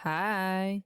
Hi.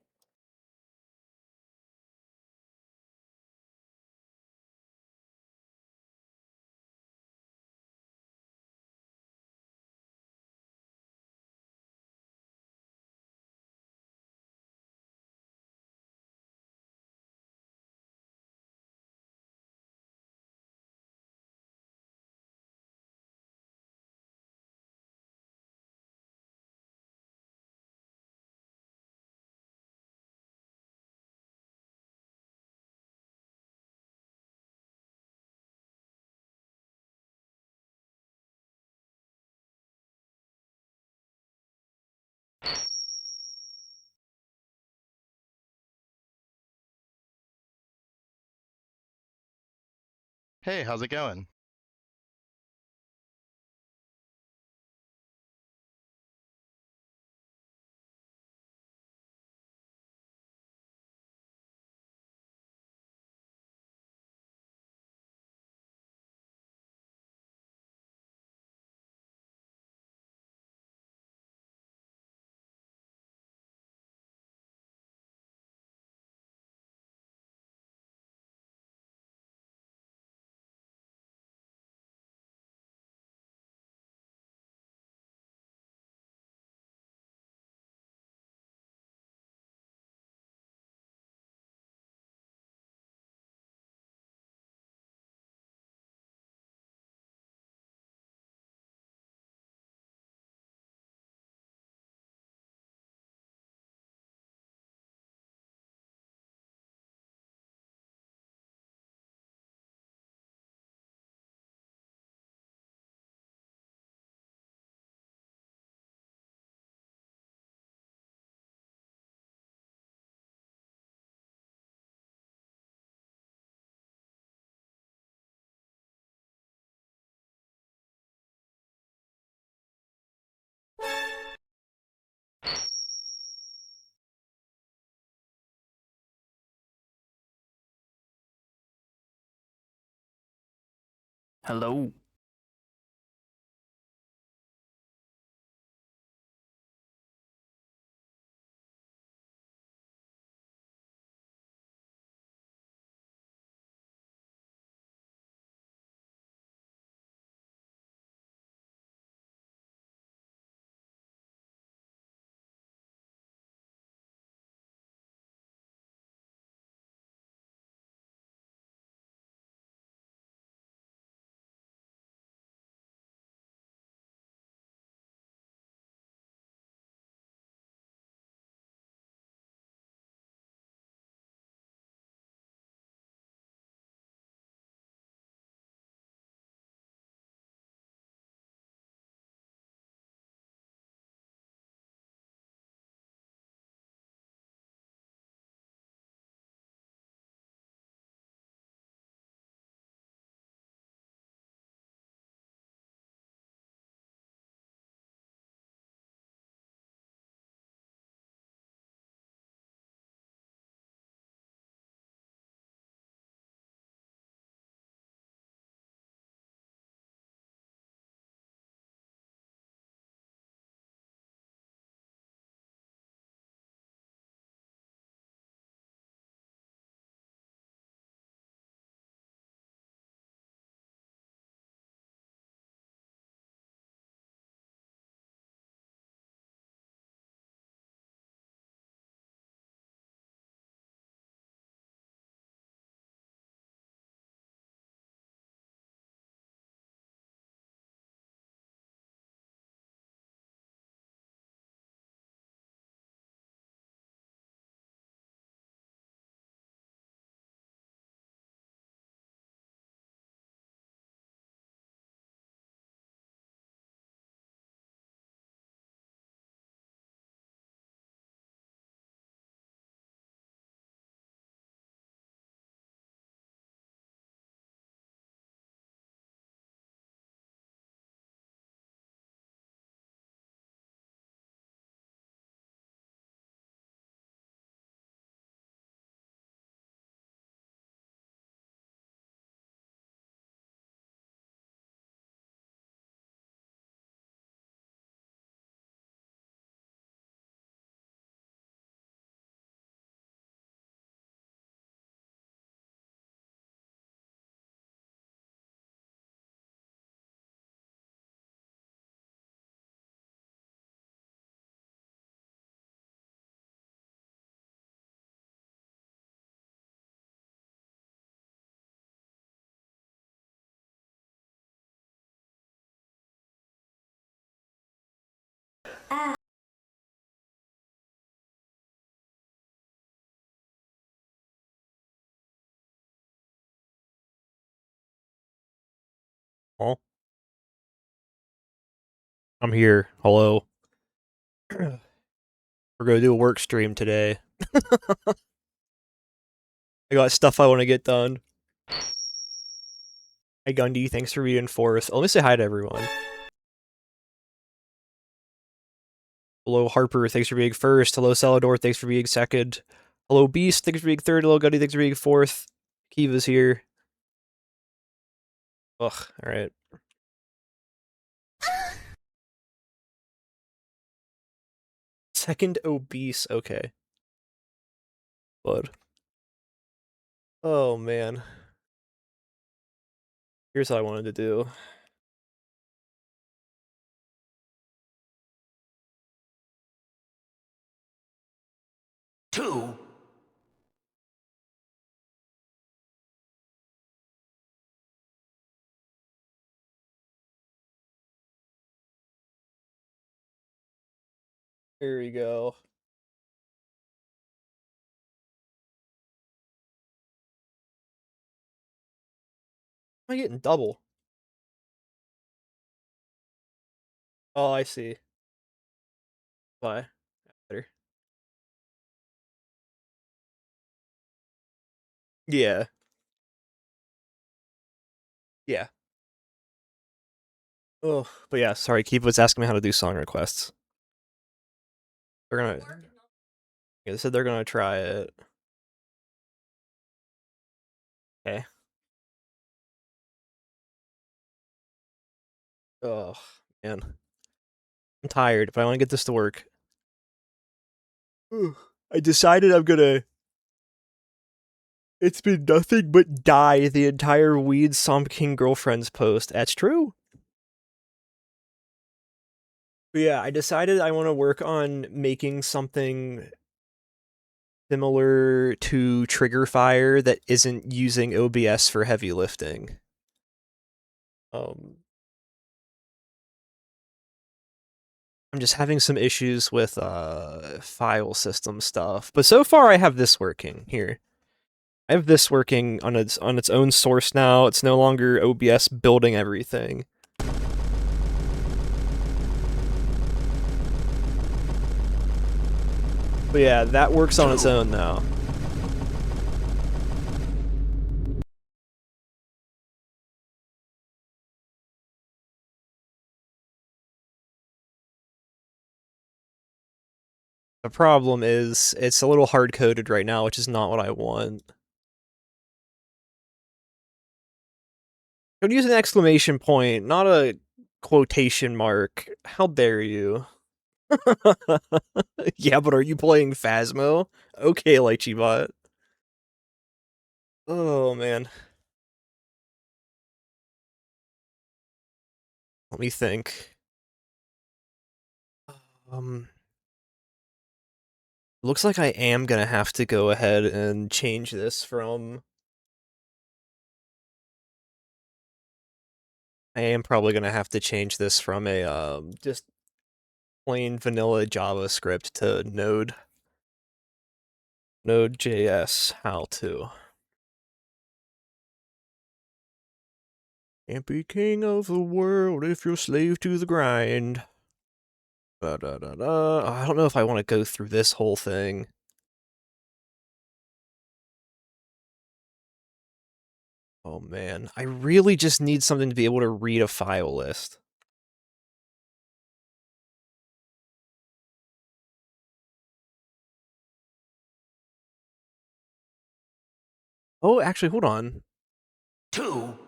Hey, how's it going? Hello. Oh, I'm here. Hello. We're gonna do a work stream today. I got stuff I want to get done. Hey Gundy, thanks for being fourth. Let me say hi to everyone. Hello Harper, thanks for being first. Hello Salador, thanks for being second. Hello Beast, thanks for being third. Hello Gundy, thanks for being fourth. Kiva's here. Ugh, alright. Second obese, okay. But oh man. Here's what I wanted to do. Two. Here we go. Am I getting double? Oh, I see. Why? Better. Yeah. Yeah. Oh, but yeah, sorry, Kiva was asking me how to do song requests. They're gonna. Yeah, they said they're gonna try it. Okay. Oh man, I'm tired, but I want to get this to work. I decided I'm gonna. It's been nothing but die the entire Weed Swamp King girlfriends post. That's true. But yeah, I decided I want to work on making something similar to Trigger Fire that isn't using OBS for heavy lifting. I'm just having some issues with file system stuff. But so far I have this working here. I have this working on its own source now. It's no longer OBS building everything. But yeah, that works on its own now. The problem is it's a little hard-coded right now, which is not what I want. I would use an exclamation point, not a quotation mark. How dare you? Yeah, but are you playing Phasmo? Okay, Lycheebot. Oh, man. Let me think. Looks like I am gonna have to go ahead and change this from... I am probably gonna have to change this from a, just plain vanilla JavaScript to Node. Node.js, how to. Can't be king of the world if you're slave to the grind. I don't know if I want to go through this whole thing. Oh man, I really just need something to be able to read a file list. Oh, actually, hold on. Two.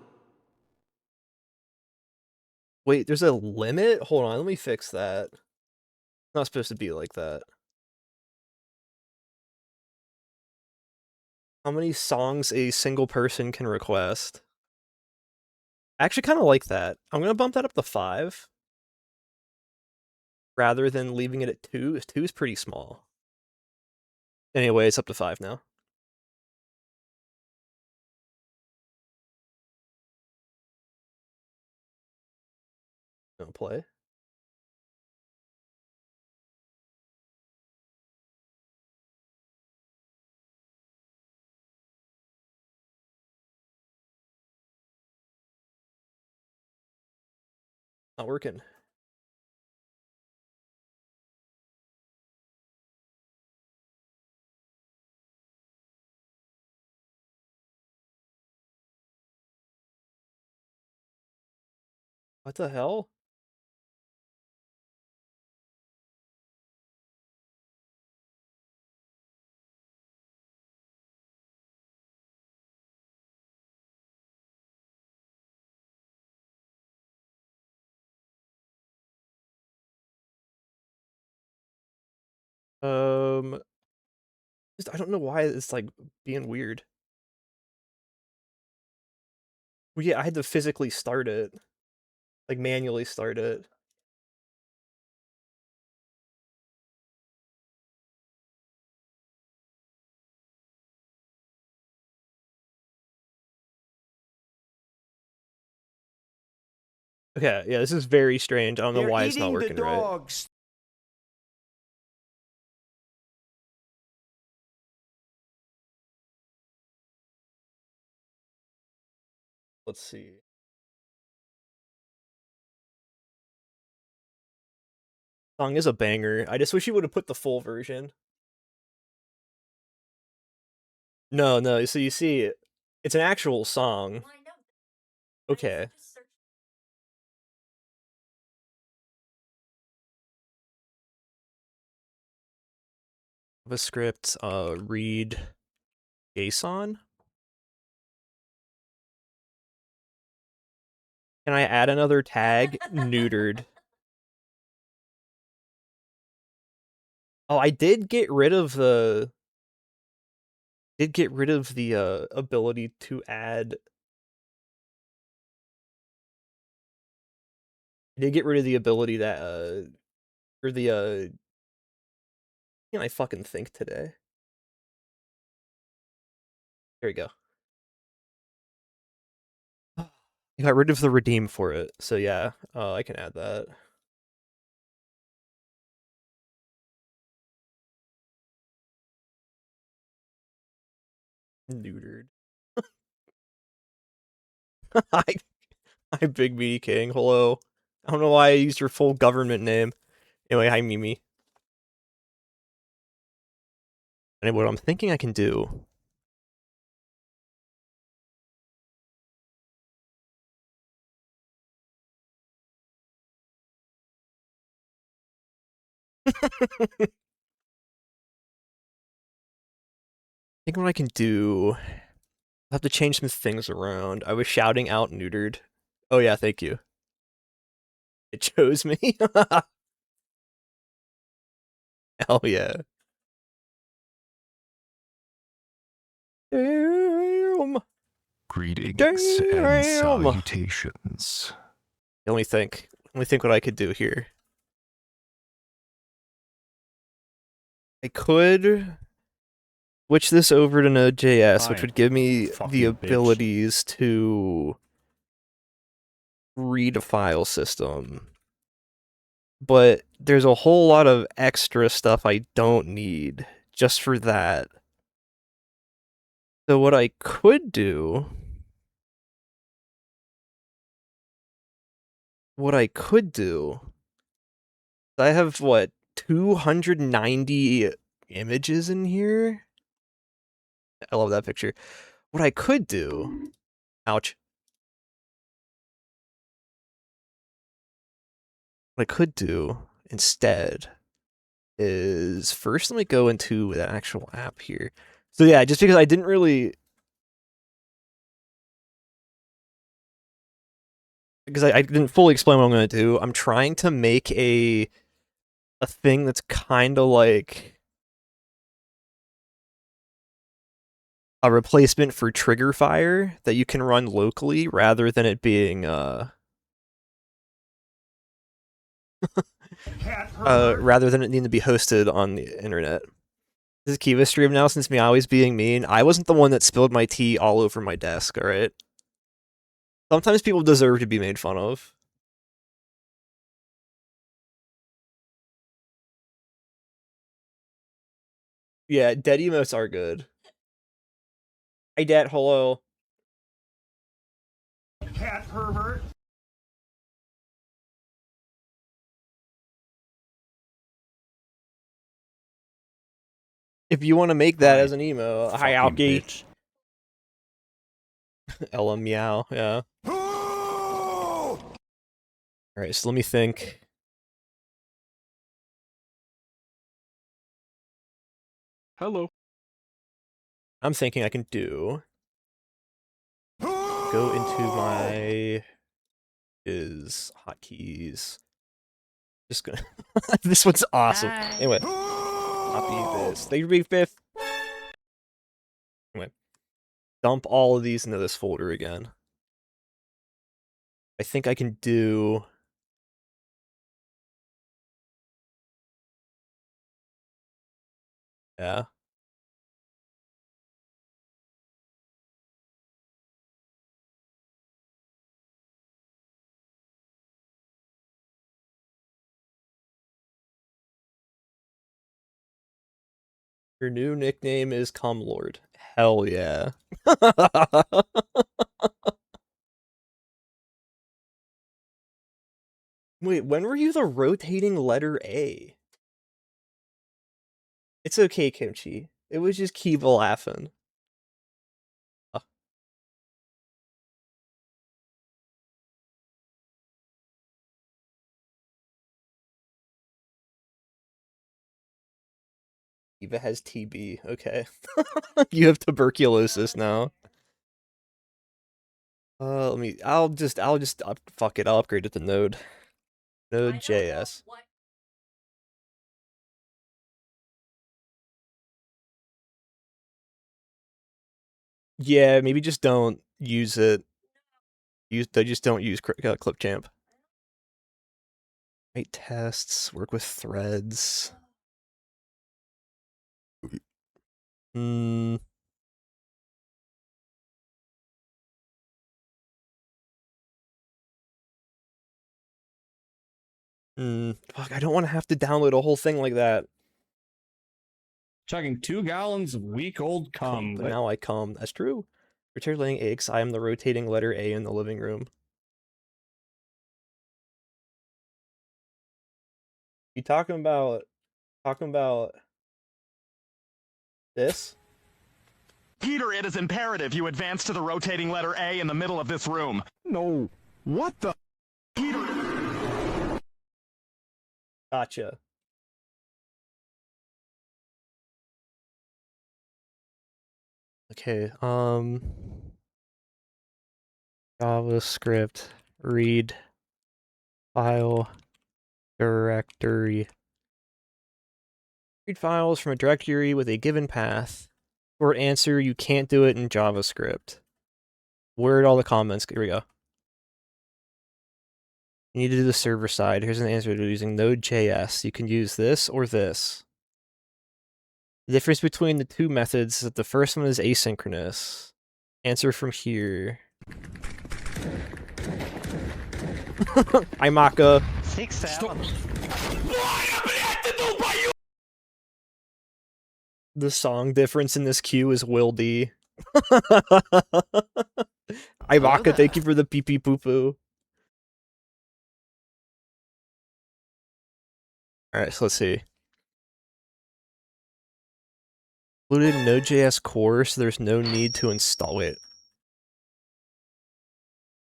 Wait, there's a limit? Hold on, let me fix that. It's not supposed to be like that. How many songs a single person can request? I actually kind of like that. I'm gonna bump that up to 5. Rather than leaving it at 2. 2 is pretty small. Anyway, it's up to 5 now. Don't play. Not working. What the hell? I don't know why it's like being weird. Well, yeah, I had to physically start it, like manually start it. Okay, yeah, this is very strange. I don't know why it's not working right. Let's see. Song is a banger. I just wish you would have put the full version. No. So you see, it's an actual song. Okay. JavaScript, read JSON. Can I add another tag? Neutered. Oh, I did get rid of the ability to add. I did get rid of the ability that or the can I fucking think today? There we go. I got rid of the redeem for it, so yeah, I can add that. Neutered. Hi, Big Meaty King. Hello. I don't know why I used your full government name. Anyway, hi, Mimi. And what I'm thinking I can do. I think what I can do. I have to change some things around. I was shouting out neutered. Oh yeah, thank you. It chose me. Hell yeah. Damn. Greetings Damn. and salutations. Let me think what I could do here. I could switch this over to Node.js, which would give me the abilities to read a file system. But there's a whole lot of extra stuff I don't need just for that. So what I could do... I have, what, 290 images in here? I love that picture. What I could do... Ouch. What I could do instead is... First, let me go into the actual app here. So yeah, just because I didn't really... Because I didn't fully explain what I'm going to do. I'm trying to make a thing that's kind of like a replacement for Triggerfire that you can run locally rather than it being rather than it needing to be hosted on the internet. This is Kiva stream now since me always being mean. I wasn't the one that spilled my tea all over my desk, alright? Sometimes people deserve to be made fun of. Yeah, dead emotes are good. Hey, Dad, hello. Cat pervert. If you want to make that Hi, as an emo, hi fucking Alki. bitch. Ella meow, yeah. Alright, so let me think. Hello. I'm thinking I can do... Go into my... hotkeys. Just gonna... This one's awesome. Anyway. Copy this. Thank you, Big Biff. Anyway. Dump all of these into this folder again. I think I can do... Yeah. Your new nickname is Cumlord. Hell yeah. Wait, when were you the rotating letter A? It's okay, Kimchi. It was just Kiva laughing. Kiva has TB. Okay. You have tuberculosis now. Fuck it, I'll upgrade it to Node. Node.js. Yeah, maybe just don't use it. Just don't use Clipchamp. Write tests, work with threads. Hmm. Fuck, I don't want to have to download a whole thing like that. Chugging 2 gallons of week-old cum. But now I come. That's true. Return laying eggs. I am the rotating letter A in the living room. You talking about this? Peter, it is imperative you advance to the rotating letter A in the middle of this room. No. What the? Peter! Gotcha. Okay, JavaScript read file directory. Read files from a directory with a given path. Short answer, you can't do it in JavaScript. Word all the comments. Here we go. You need to do the server side. Here's an answer to using Node.js. You can use this or this. The difference between the two methods is that the first one is asynchronous. Answer from here. Hi, Maka. The song difference in this queue is Will D. Hi, Maka. Thank you for the pee pee poo poo. Alright, so let's see. Included Node.js core, so there's no need to install it.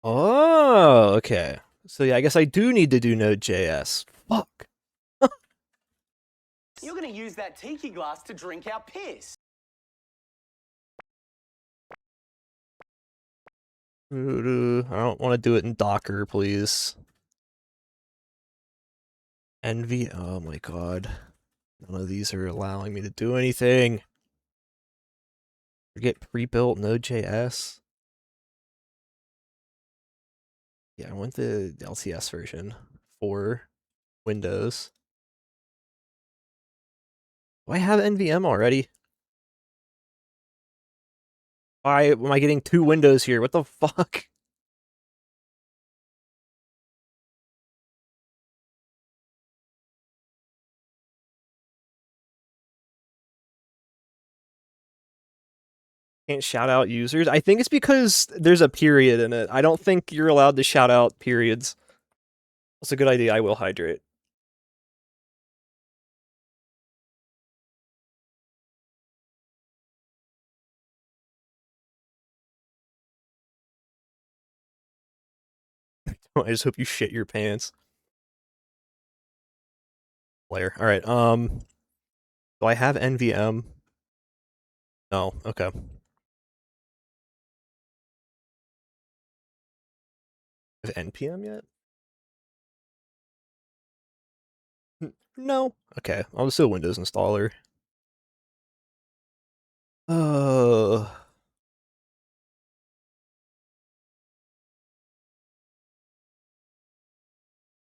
Oh, okay. So yeah, I guess I do need to do Node.js. Fuck. You're gonna use that tiki glass to drink our piss. I don't want to do it in Docker, please. Envy. Oh my god. None of these are allowing me to do anything. Forget pre-built Node.js. Yeah, I want the LTS version for Windows. Do I have NVM already? Why am I getting 2 windows here? What the fuck? Can't shout out users? I think it's because there's a period in it. I don't think you're allowed to shout out periods. That's a good idea. I will hydrate. I just hope you shit your pants. Player. Alright, do I have NVM? No, okay. Have NPM yet? No. Okay, I'll just do a Windows installer.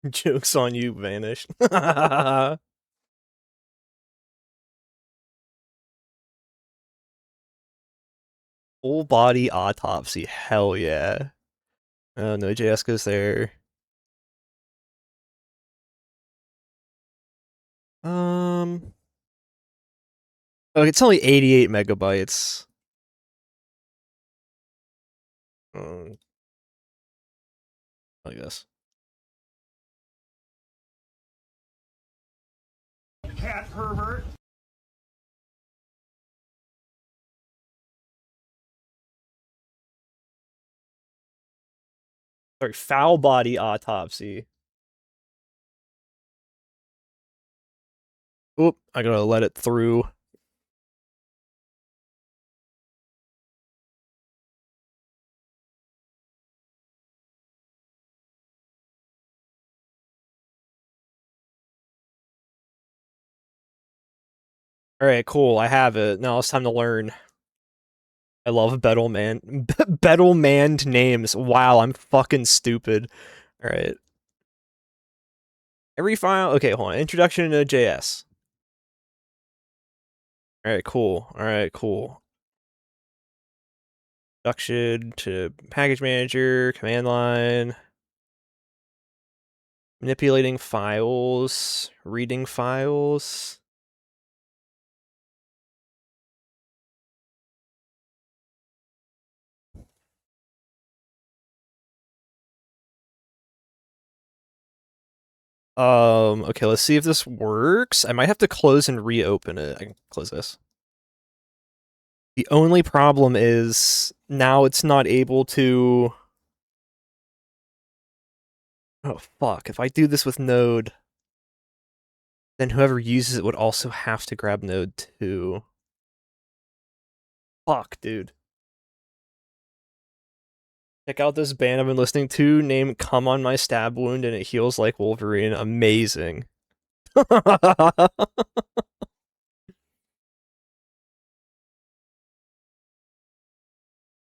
Joke's on you, Vanish. Full body autopsy, hell yeah. Oh, Node.js goes there. Oh, it's only 88 megabytes. I guess. Cat pervert. Sorry, foul body autopsy. Oop, I gotta let it through. Alright, cool, I have it. Now it's time to learn. I love Bettlemanned names. Wow, I'm fucking stupid. Alright. Every file... Okay, hold on. Introduction to JS. Alright, cool. Alright, cool. Introduction to package manager, command line. Manipulating files, reading files. Okay, let's see if this works. I might have to close and reopen it. I can close this. The only problem is now it's not able to... Oh, fuck. If I do this with Node, then whoever uses it would also have to grab Node too. Fuck, dude. Check out this band I've been listening to named Come on My Stab Wound and it heals like Wolverine. Amazing.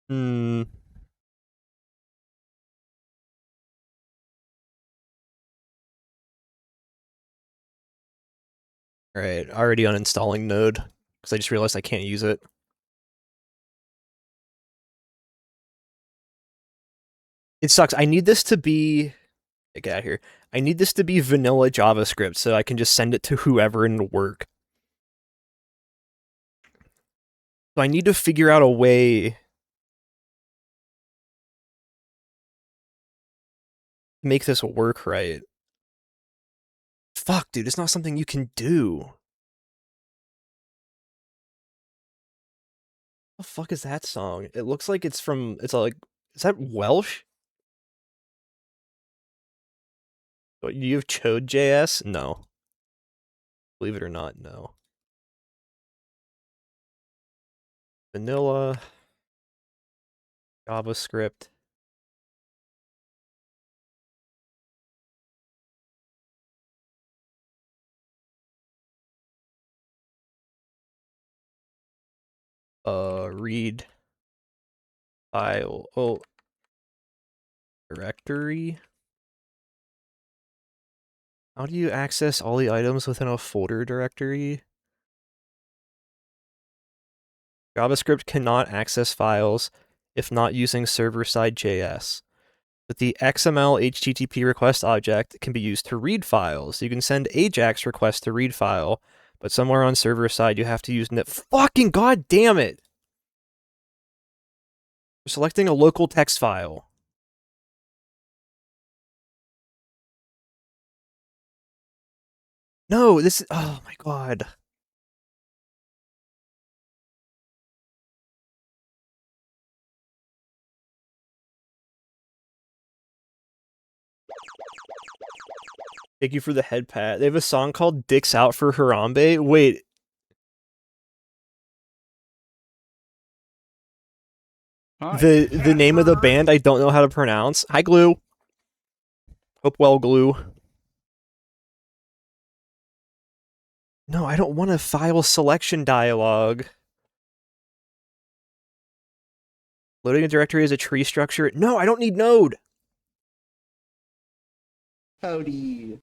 Hmm. Alright, already uninstalling Node, because I just realized I can't use it. It sucks. I need this to be... Get out of here. I need this to be vanilla JavaScript so I can just send it to whoever and work. So I need to figure out a way to make this work right. Fuck, dude, it's not something you can do. What the fuck is that song? It looks like it's from... It's like... Is that Welsh? What, you have Chode.js? No. Believe it or not, no. Vanilla... JavaScript... read file, directory. How do you access all the items within a folder directory? JavaScript cannot access files if not using server-side JS. But the XML HTTP request object can be used to read files. You can send AJAX requests to read file, but somewhere on server side you have to use net. Fucking god damn it! We're selecting a local text file. No, this is... Oh my god. Thank you for the head pat. They have a song called Dicks Out for Harambe. Wait. The name of the band I don't know how to pronounce. Hi, Glue. Hope well, Glue. No, I don't want a file selection dialog. Loading a directory as a tree structure. No, I don't need node. Howdy.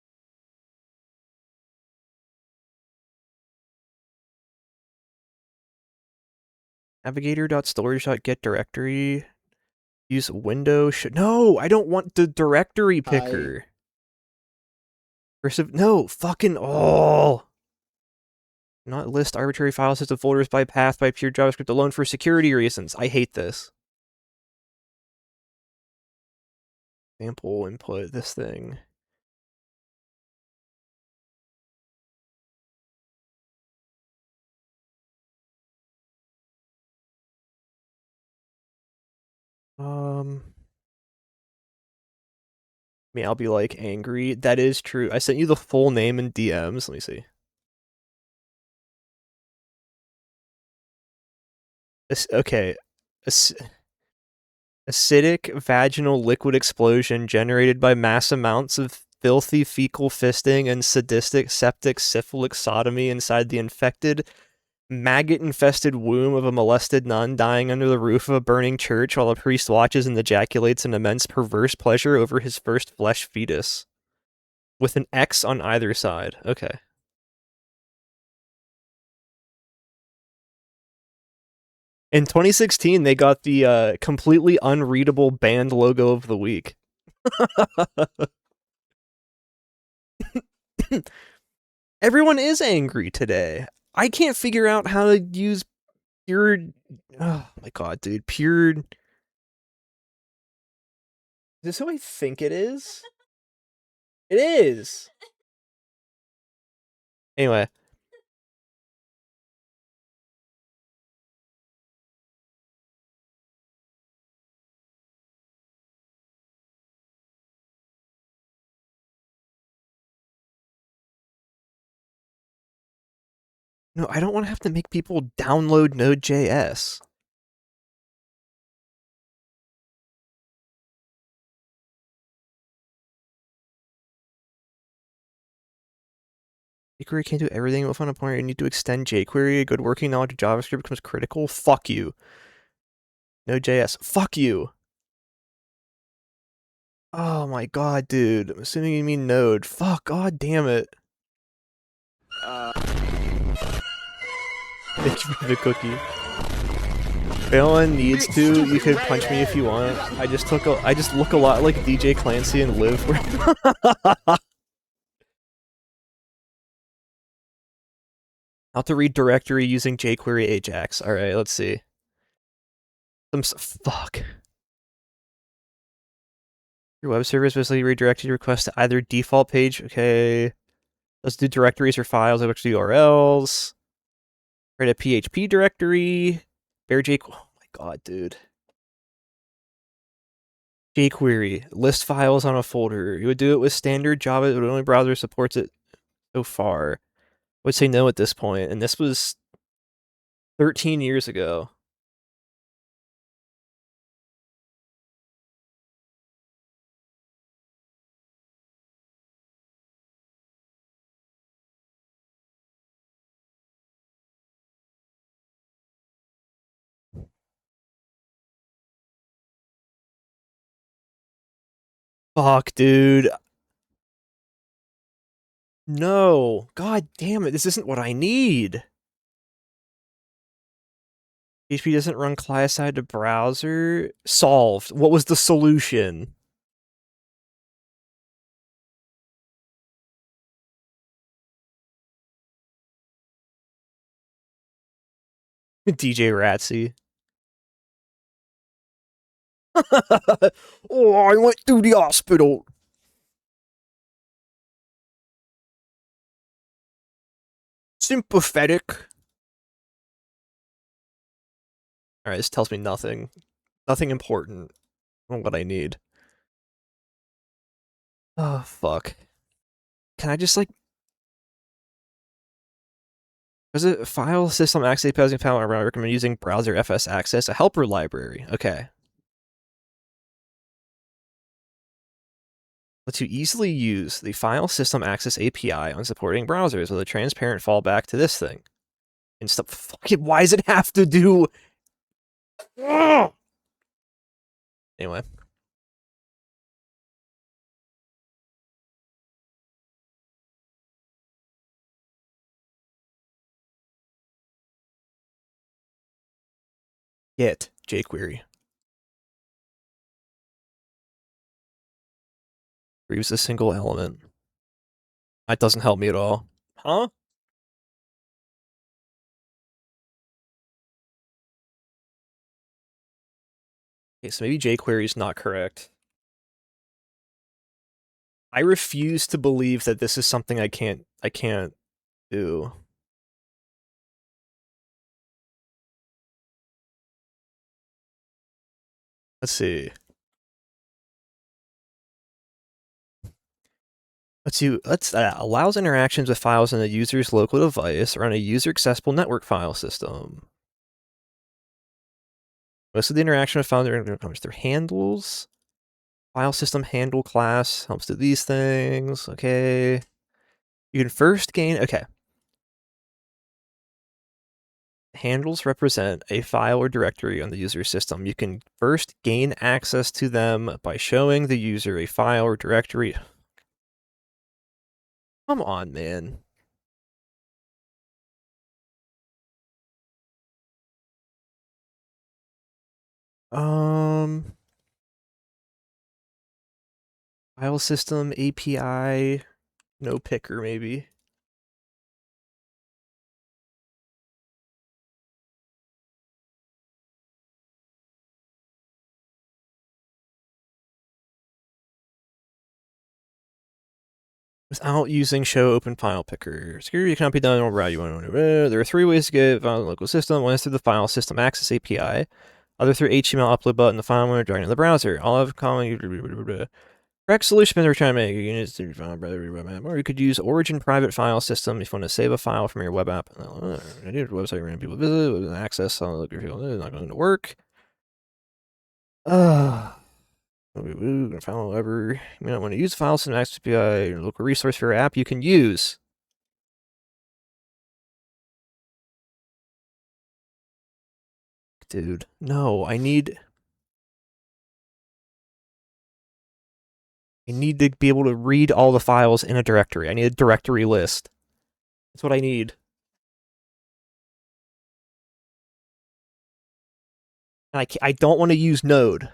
Navigator.storage.get directory. Use window. No, I don't want the directory picker. No, fucking all. Not list arbitrary file system folders by path by pure JavaScript alone for security reasons. I hate this. Sample input, this thing. I mean, I'll be like angry. That is true. I sent you the full name in DMs. Let me see. Okay. Acidic vaginal liquid explosion generated by mass amounts of filthy fecal fisting and sadistic septic syphilic sodomy inside the infected, maggot-infested womb of a molested nun dying under the roof of a burning church while a priest watches and ejaculates an immense perverse pleasure over his first flesh fetus. With an X on either side. Okay. In 2016, they got the completely unreadable band logo of the week. Everyone is angry today. I can't figure out how to use pure... Oh my god, dude. Pure... Is this who I think it is? It is! Anyway. No, I don't want to have to make people download Node.js. jQuery can't do everything. We'll find a point where you need to extend jQuery. A good working knowledge of JavaScript becomes critical. Fuck you. Node.js. Fuck you. Oh my god, dude. I'm assuming you mean Node. Fuck, god damn it. Thank you for the cookie. If anyone needs to, you could punch me if you want. I just look a lot like DJ Clancy and live where How to read directory using jQuery Ajax. Alright, let's see. Fuck. Your web server is basically redirected your request to either default page. Okay. Let's do directories or files, which URLs. Create a PHP directory. Bear jQuery. Oh my god, dude. jQuery. List files on a folder. You would do it with standard Java, but only browser supports it so far. I would say no at this point, and this was 13 years ago. Fuck, dude. No. God damn it, this isn't what I need. PHP doesn't run client-side to browser. Solved. What was the solution? DJ Ratsy. Oh, I went to the hospital. Sympathetic. Alright, this tells me nothing. Nothing important. Not what I need. Oh, fuck. can I just like... Was it file system access API? I recommend using browser FS access, a helper library. Okay. To easily use the file system access API on supporting browsers with a transparent fallback to this thing. And stuff. Fucking, why does it have to do? Ugh! Anyway. Get jQuery. Use a single element. That doesn't help me at all. Huh? Okay, so maybe jQuery is not correct. I refuse to believe that this is something I can't do. Let's see. Allows interactions with files on a user's local device or on a user-accessible network file system. Most of the interaction with files comes through handles. File system handle class helps do these things. Okay. You can first gain... Okay. Handles represent a file or directory on the user system. You can first gain access to them by showing the user a file or directory. Come on, man. File system API, no picker maybe. Without using show open file picker. Security cannot be done over you want to. There are 3 ways to get files in the local system. One is through the file system access API. Other through HTML upload button, the file manager directly in the browser. All have common correct solution we're trying to make. Or you could use Origin private file system if you want to save a file from your web app. Website random people visit, access, it's not going to work. File whatever. You might want to use file system access API, your local resource for your app you can use. Dude, no, I need to be able to read all the files in a directory. I need a directory list. That's what I need. And I don't want to use Node.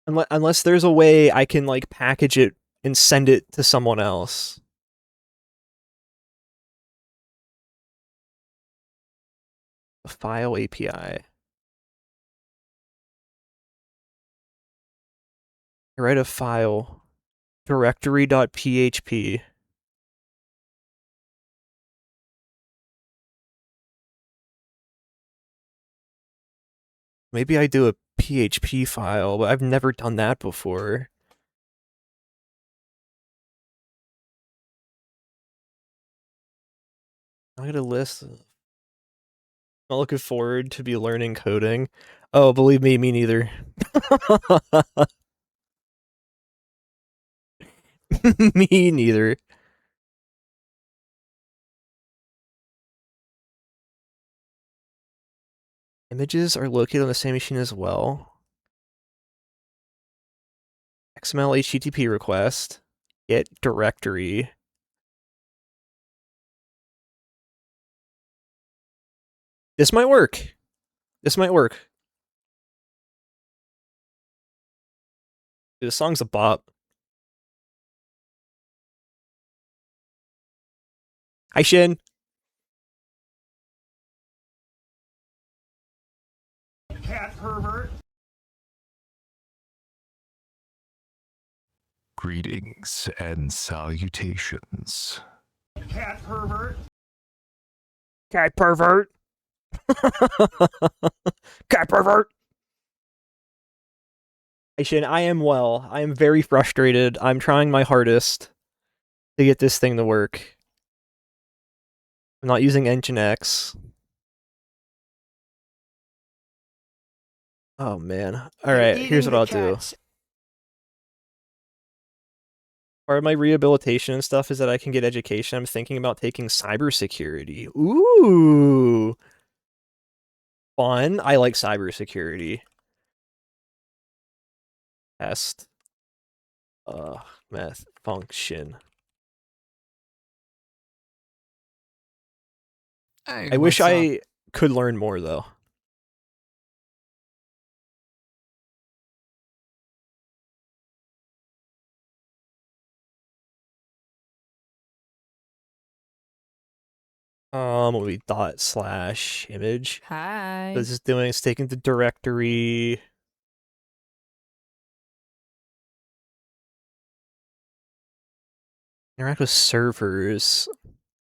Unless there's a way I can, like, package it and send it to someone else. A file API. I write a file. Directory.php. Maybe I do a PHP file, but I've never done that before. I got a list. I'm not looking forward to be learning coding. Oh, believe me, me neither. Me neither. Images are located on the same machine as well. XML HTTP request. Get directory. This might work. This might work. Dude, the song's a bop. Hi, Shin. Cat pervert. Greetings and salutations. Cat pervert. Cat pervert. Cat pervert. I am well. I am very frustrated. I'm trying my hardest to get this thing to work. I'm not using Nginx. Oh man. Alright, here's what I'll do. Part of my rehabilitation and stuff is that I can get education. I'm thinking about taking cybersecurity. Ooh. Fun. I like cybersecurity. Test. Math function. Hey, I wish what's up? I could learn more though. What would be ./image? Hi. This is doing is taking the directory. Interact with servers.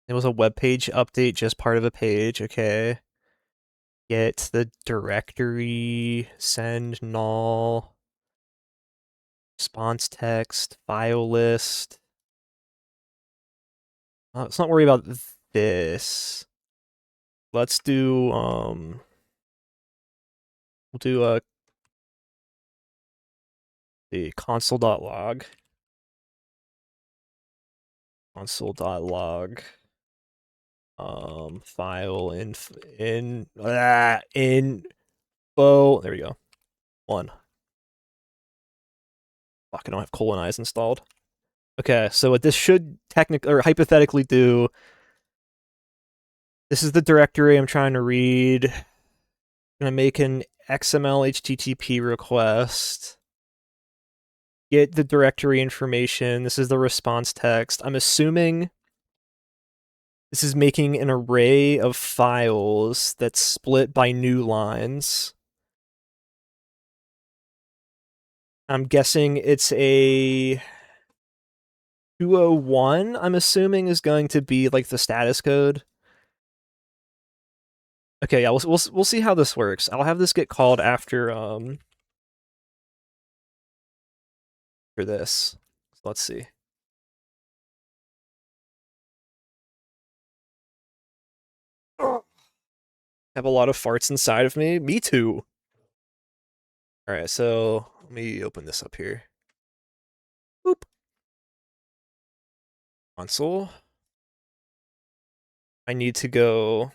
It was a web page update, just part of a page. Okay. Get the directory. Send null. Response text. File list. Let's not worry about this. Let's do we'll do the console.log. Console.log. File info. There we go. 1. Fuck, I don't have colonize installed. Okay, so what this should technically or hypothetically do. This is the directory I'm trying to read. I'm gonna make an XML HTTP request. Get the directory information. This is the response text. I'm assuming this is making an array of files that's split by new lines. I'm guessing it's a 201, I'm assuming, is going to be like the status code. Okay, yeah, we'll see how this works. I'll have this get called after for this. Let's see. I have a lot of farts inside of me. Me too. All right, so let me open this up here. Boop. Console. I need to go.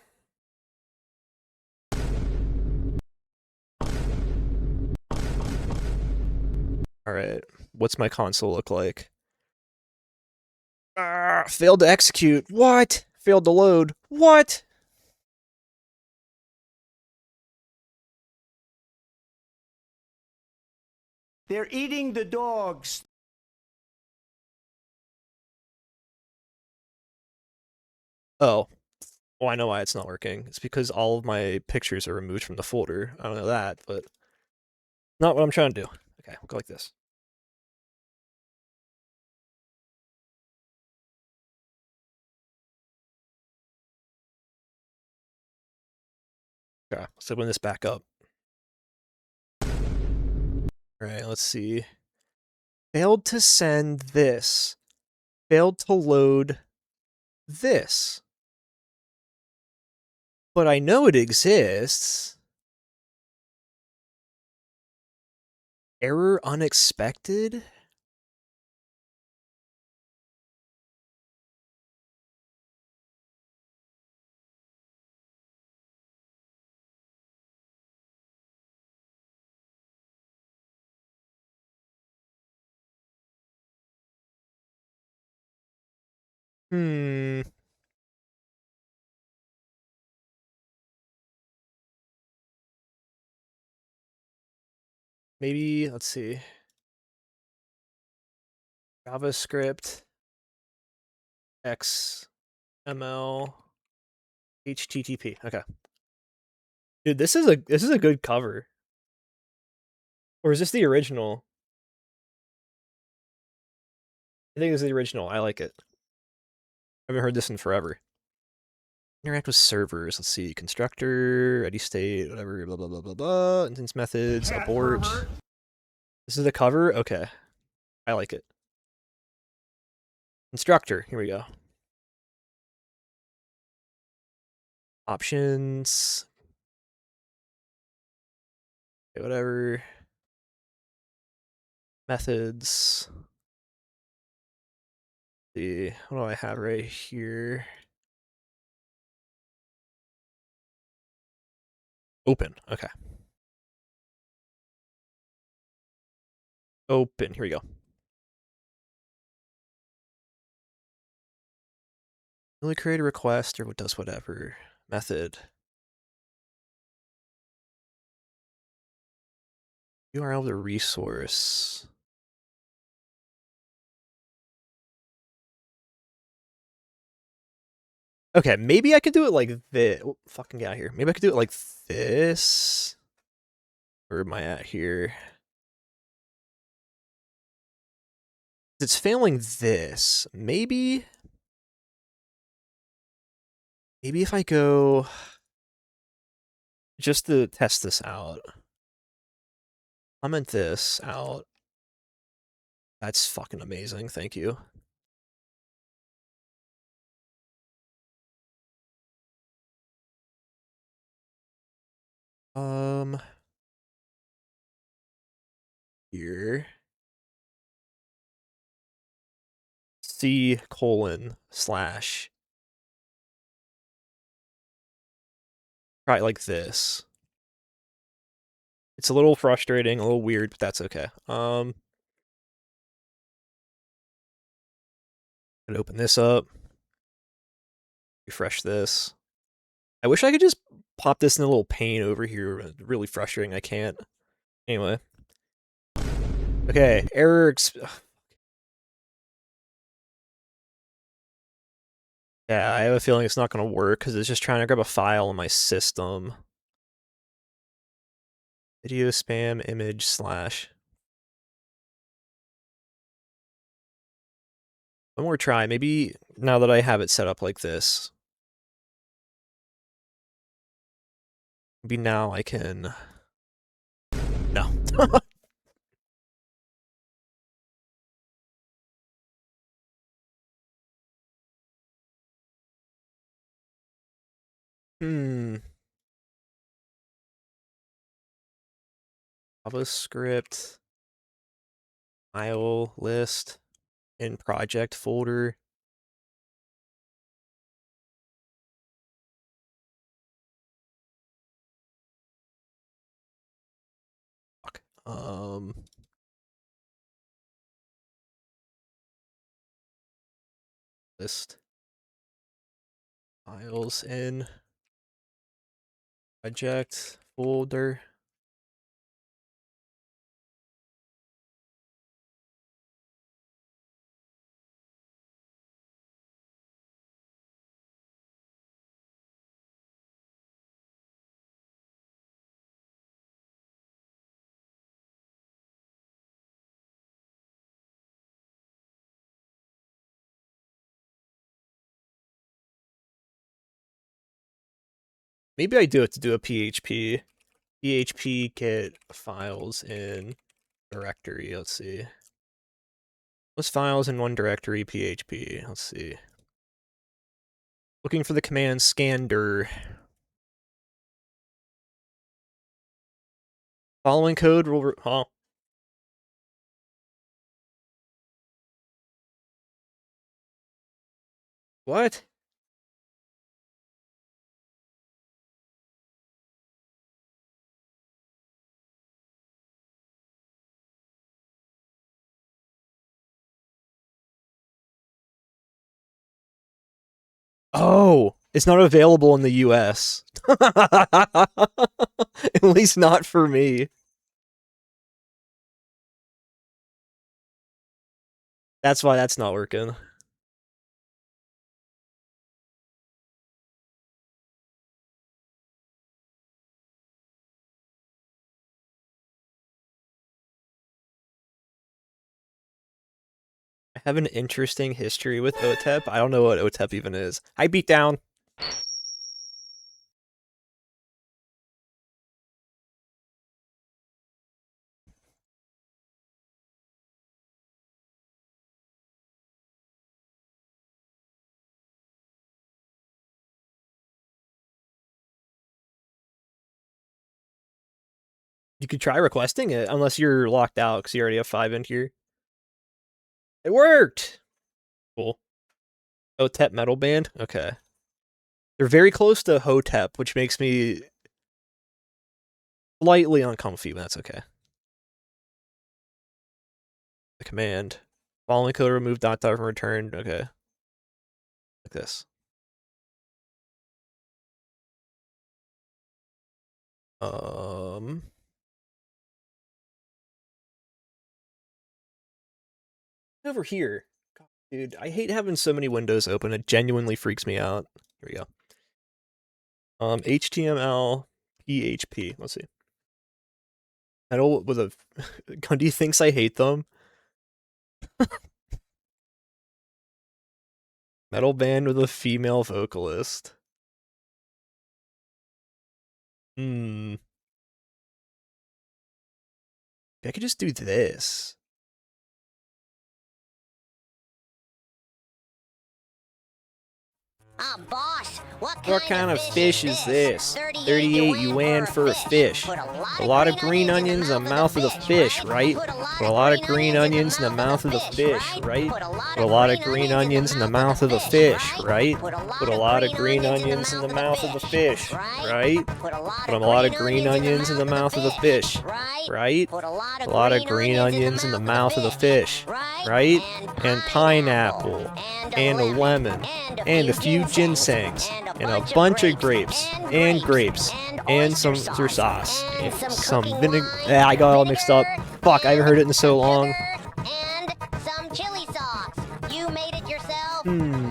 All right, what's my console look like? Failed to execute. What? Failed to load. What? They're eating the dogs. Oh. Oh, I know why it's not working. It's because all of my pictures are removed from the folder. I don't know that, but not what I'm trying to do. Okay, we'll go like this. Okay, let's open this back up. Alright, let's see. Failed to send this. Failed to load this. But I know it exists. Error unexpected? Hmm. Maybe, let's see. JavaScript, XML, HTTP. Okay. Dude, this is a good cover. Or is this the original? I think this is the original. I like it. I haven't heard this in forever. Interact with servers. Let's see. Constructor, ready state, whatever, blah, blah, blah, blah, blah. Instance methods, Cat abort. pervert. This is the cover? Okay. I like it. Instructor. Here we go. Options. Okay, whatever. Methods. See, what do I have right here? Open. Okay. Open. Here we go. Only create a request or what does whatever. Method. URL of the resource. Okay, maybe I could do it like this. Oh, fucking get out of here. Maybe I could do it like this. Where am I at here? It's failing this. Maybe if I go just to test this out. Comment this out. That's fucking amazing. Thank you. Here. C:/ Try it like this. It's a little frustrating, a little weird, but that's okay. Gonna open this up. Refresh this. I wish I could just pop this in a little pane over here. Really frustrating. I can't. Anyway. Okay, error. Yeah, I have a feeling it's not going to work because it's just trying to grab a file on my system. Video spam image /. One more try. Maybe now that I have it set up like this. Maybe now I can... No. JavaScript. File list. In project folder. Fuck. List. Files in project folder. Maybe I do it to do a PHP. PHP get files in directory. Let's see. What's files in one directory? PHP. Let's see. Looking for the command scandir. Following code will... Huh? What? Oh, it's not available in the US. At least not for me. That's why that's not working. I have an interesting history with OTEP. I don't know what OTEP even is. Hi, Beatdown. You could try requesting it, unless you're locked out, because you already have 5 in here. It worked! Cool. Hotep Metal Band? Okay. They're very close to Hotep, which makes me slightly uncomfy, but that's okay. The command. Following code remove dot from return. Okay. Like this. Over here. God, dude, I hate having so many windows open. It genuinely freaks me out. Here we go. HTML, PHP. Let's see. Metal with a Gundy thinks I hate them. Metal band with a female vocalist. I could just do this. Boss, What kind of fish is this? 38 yuan for a fish. Put A lot of green onions in the mouth of the fish, right? Put a lot of green onions in the mouth of the fish, right? Put a lot of green onions in the mouth of the fish, right? Put a lot of green onions in the mouth of the fish, right? Put a lot of green onions in the mouth of the fish, right? Put a lot of green onions in the mouth of the fish, right? And pineapple, and a lemon, and a few ginsengs, and a bunch of grapes, and some sauce, and some vinegar. I got it all mixed up. Fuck, I haven't heard it in so long. And some chili sauce. You made it yourself?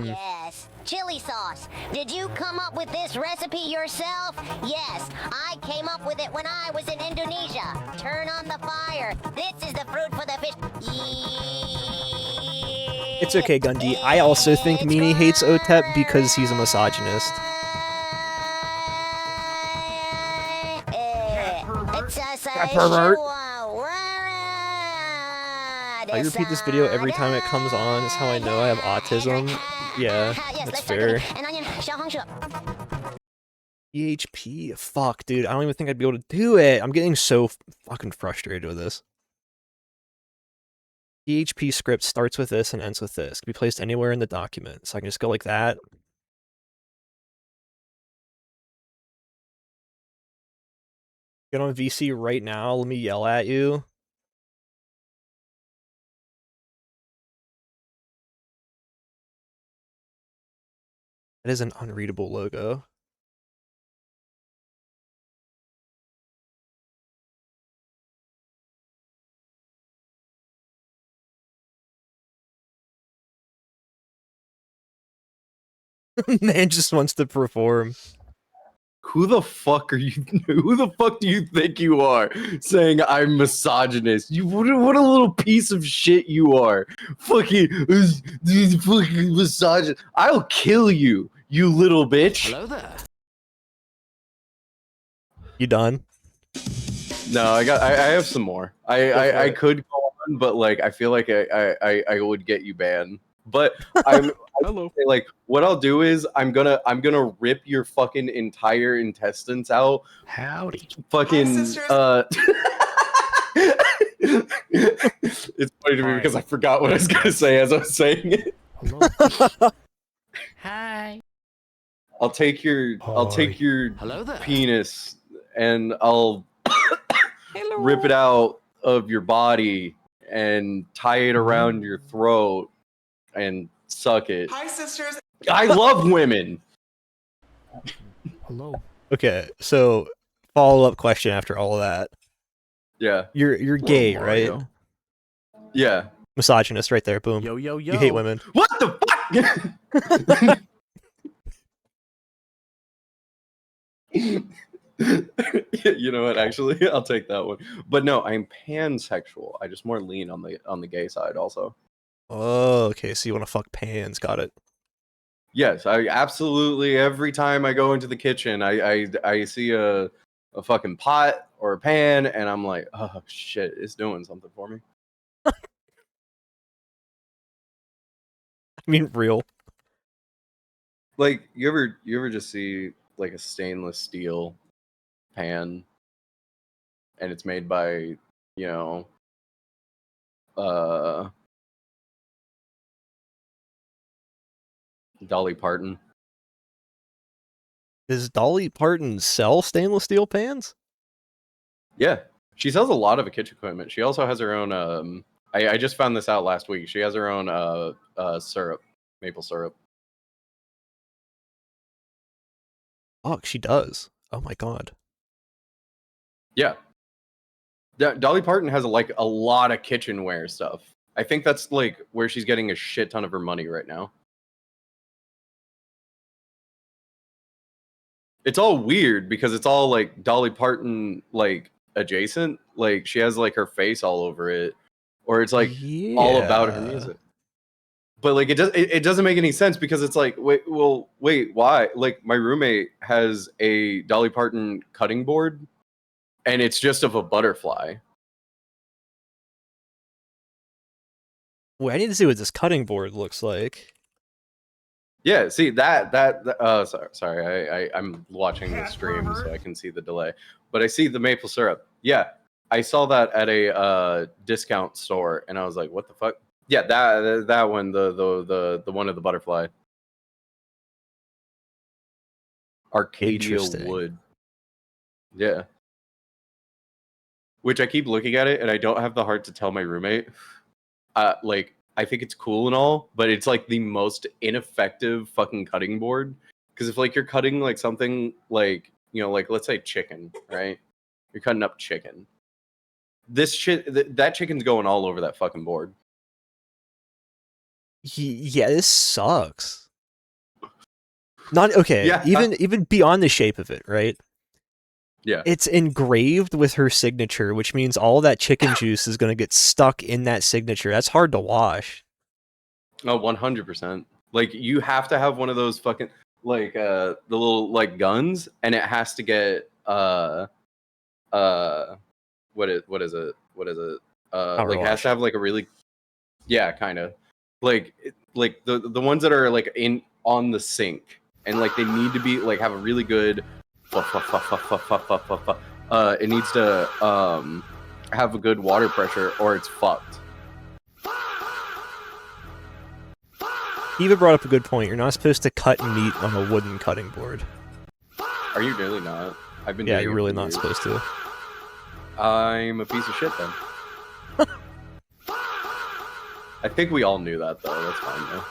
Yes. Chili sauce. Did you come up with this recipe yourself? Yes, I came up with it when I was in Indonesia. Turn on the fire. This is the fruit for the fish. It's okay, Gundy. I also think Meanie hates Otep because he's a misogynist. Pervert. I repeat this video every time it comes on. It's how I know I have autism. Yeah, that's fair. PHP? Fuck, dude. I don't even think I'd be able to do it. I'm getting so fucking frustrated with this. PHP script starts with this and ends with this. Can be placed anywhere in the document. So I can just go like that. Get on VC right now. Let me yell at you. That is an unreadable logo. Man just wants to perform. Who the fuck are you? Who the fuck do you think you are saying I'm misogynist? You what a little piece of shit you are. Fucking misogynist. I'll kill you, you little bitch. Hello there. You done? No, I have some more. I could go on, but like I feel like I would get you banned. But Hello. Like what I'll do is I'm gonna rip your fucking entire intestines out. Howdy. Fucking it's funny to me because I forgot what I was gonna say as I was saying it. Hello. Hi. I'll take your Hello there. penis and I'll rip it out of your body and tie it around your throat and suck it. Hi, sisters. I love women. Hello. Okay, so follow-up question after all of that. Yeah. You're gay, right? Mario. Yeah. Misogynist right there, boom. Yo, yo, yo. You hate women. What the fuck? You know what? Actually, I'll take that one. But no, I'm pansexual. I just more lean on the gay side also. Oh, okay, so you want to fuck pans, got it. Yes, I absolutely. Every time I go into the kitchen, I see a fucking pot or a pan, and I'm like, oh shit, it's doing something for me. I mean, real. Like, you ever just see like a stainless steel pan, and it's made by, Dolly Parton. Does Dolly Parton sell stainless steel pans? Yeah, she sells a lot of kitchen equipment. She also has her own. I just found this out last week. She has her own syrup, maple syrup. Oh, she does. Oh my god. Yeah. Dolly Parton has a lot of kitchenware stuff. I think that's like where she's getting a shit ton of her money right now. It's all weird because it's all like Dolly Parton like adjacent. Like she has like her face all over it, or it's like all about her music. But like it doesn't make any sense because it's like wait, why? Like my roommate has a Dolly Parton cutting board, and it's just of a butterfly. Wait, I need to see what this cutting board looks like. Yeah, see sorry, I'm watching the stream so I can see the delay. But I see the maple syrup. Yeah, I saw that at a discount store, and I was like, "What the fuck?" Yeah, that one, the one of the butterfly. Arcadia Wood. Yeah. Which I keep looking at it, and I don't have the heart to tell my roommate. Like, I think it's cool and all, but it's like the most ineffective fucking cutting board. Because if like you're cutting like something like, like let's say chicken, right? You're cutting up chicken. This shit, that chicken's going all over that fucking board. Yeah, this sucks. Not okay. Yeah. Even beyond the shape of it, right? Yeah. It's engraved with her signature, which means all that chicken juice is going to get stuck in that signature. That's hard to wash. Oh, 100%. Like you have to have one of those fucking like the little like guns, and it has to get what is it? Like it has to have like a really kind of like the ones that are like on the sink, and like they need to be like have a really good it needs to have a good water pressure or it's fucked. Eva brought up a good point. You're not supposed to cut meat on a wooden cutting board. Are you really not? I've been. Yeah, you're really not supposed to. I'm a piece of shit then. I think we all knew that though. That's fine though.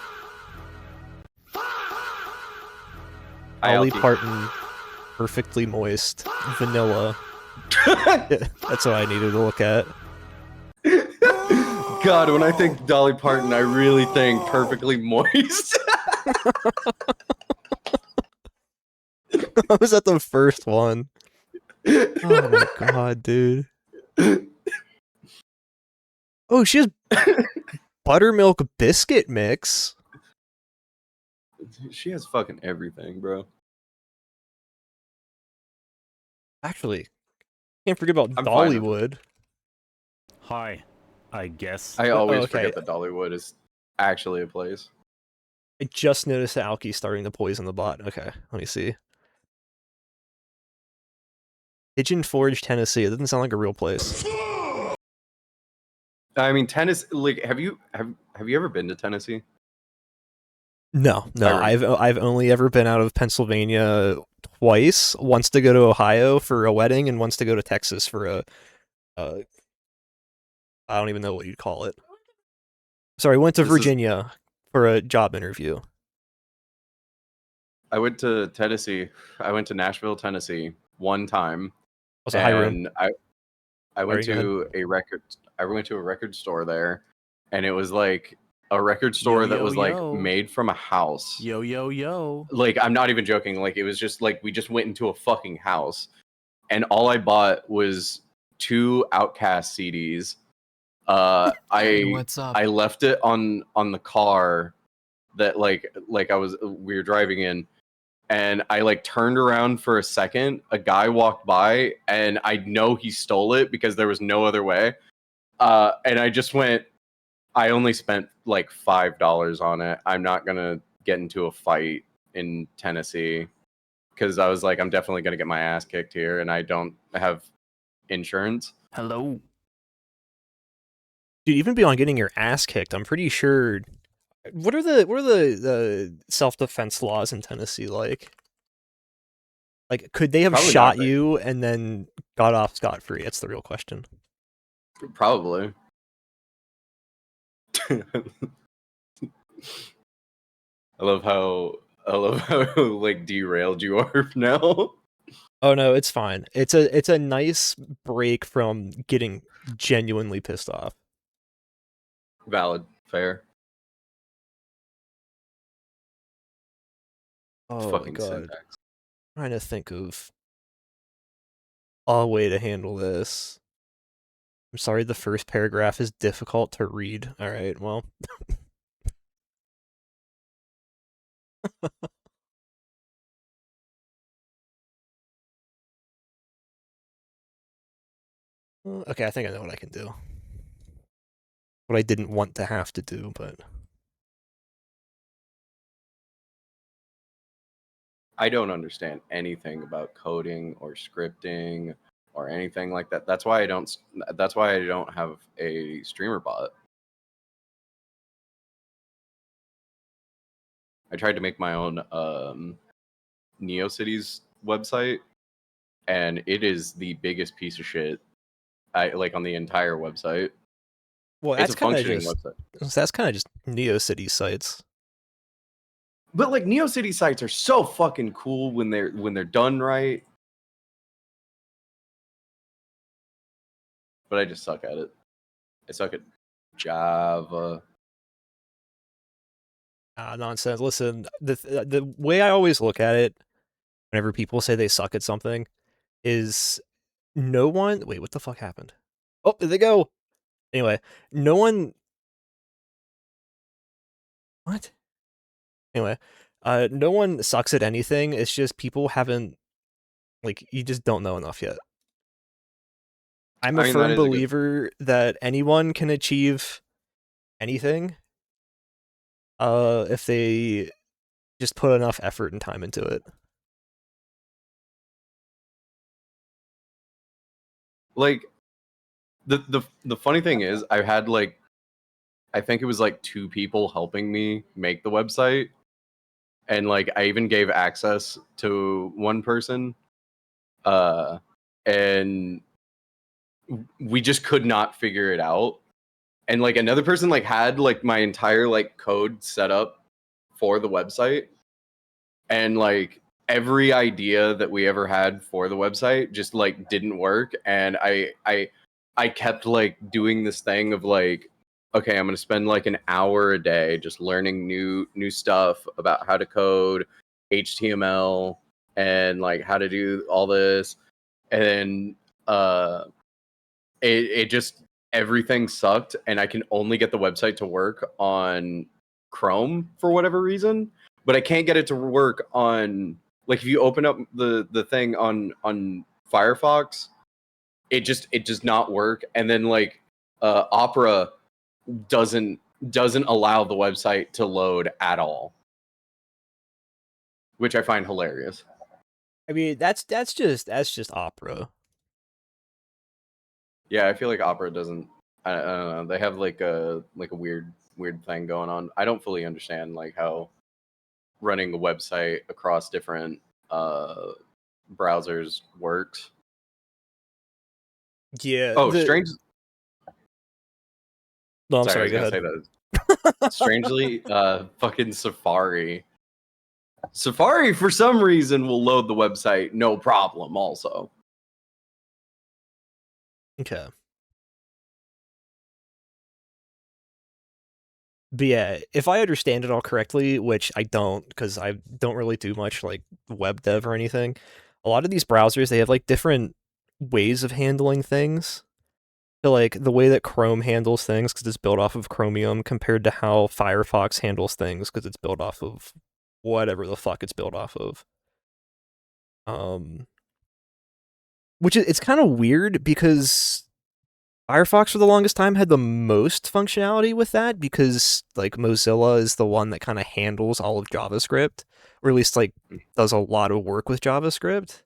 Dolly Parton, perfectly moist, vanilla. Yeah, that's what I needed to look at. God, when I think Dolly Parton, I really think perfectly moist. I was at the first one. Oh my god, dude. Oh, she has buttermilk biscuit mix. She has fucking everything, bro. Actually, can't forget about I'm Dollywood. Hi, I guess. I always okay. forget that Dollywood is actually a place. I just noticed that Alki's starting to poison the bot. Okay, let me see. Pigeon Forge, Tennessee. It doesn't sound like a real place. I mean, Tennessee. Like, have you ever been to Tennessee? No. I've only ever been out of Pennsylvania twice. Once to go to Ohio for a wedding, and once to go to Texas for a I don't even know what you'd call it. Sorry, I went to Virginia for a job interview. I went to Tennessee. I went to Nashville, Tennessee one time. Was it high room? I went to a record store there, and it was like a record store that was like made from a house. Yo. Like, I'm not even joking. Like, it was just like we just went into a fucking house, and all I bought was 2 Outkast CDs. What's up? I left it on the car that we were driving in, and I like turned around for a second. A guy walked by, and I know he stole it because there was no other way. And I just went. I only spent like $5 on it. I'm not gonna get into a fight in Tennessee because I was like, I'm definitely gonna get my ass kicked here, and I don't have insurance. Hello. Dude, even beyond getting your ass kicked, I'm pretty sure. What are the self-defense laws in Tennessee like? Like, could they have Probably shot not, right? you and then got off scot-free? That's the real question. Probably. I love how like derailed you are now. Oh no, it's fine. It's a nice break from getting genuinely pissed off. Valid, fair. Oh Fucking my god. syntax. Trying to think of a way to handle this. I'm sorry, the first paragraph is difficult to read. All right, well. Okay, I think I know what I can do. What I didn't want to have to do, but... I don't understand anything about coding or scripting or anything like that. That's why I don't have a streamer bot. I tried to make my own NeoCities website, and it is the biggest piece of shit on the entire website. Well, It's that's a kind of functioning just... website. That's kind of just NeoCity sites. But like NeoCity sites are so fucking cool when they're done right. But I just suck at it. I suck at Java. Nonsense. Listen, the way I always look at it, whenever people say they suck at something, is no one... Wait, what the fuck happened? Oh, there they go! Anyway, no one... What? Anyway, no one sucks at anything. It's just people haven't... Like, you just don't know enough yet. I'm a firm believer that anyone can achieve anything if they just put enough effort and time into it. Like the funny thing is I had like I think it was like 2 people helping me make the website, and like I even gave access to one person, and we just could not figure it out. And like another person like had like my entire like code set up for the website, and like every idea that we ever had for the website just like didn't work. And I kept like doing this thing of like, okay, I'm gonna spend like an hour a day just learning new stuff about how to code HTML and like how to do all this. And it just everything sucked, and I can only get the website to work on Chrome for whatever reason, but I can't get it to work on like if you open up the thing on Firefox, it does not work. And then like Opera doesn't allow the website to load at all, which I find hilarious. I mean, that's just Opera. Yeah, I feel like Opera doesn't. I don't know. They have like a weird thing going on. I don't fully understand like how running a website across different browsers works. Yeah. Oh, strange. No, I'm sorry. I was Go gonna ahead. say that. Strangely, fucking Safari for some reason will load the website no problem. Also. Okay. But yeah, if I understand it all correctly, which I don't, because I don't really do much like web dev or anything, a lot of these browsers, they have like different ways of handling things. So like the way that Chrome handles things, because it's built off of Chromium, compared to how Firefox handles things, because it's built off of whatever the fuck it's built off of. Which it's kind of weird because Firefox for the longest time had the most functionality with that, because like Mozilla is the one that kind of handles all of JavaScript, or at least like does a lot of work with JavaScript.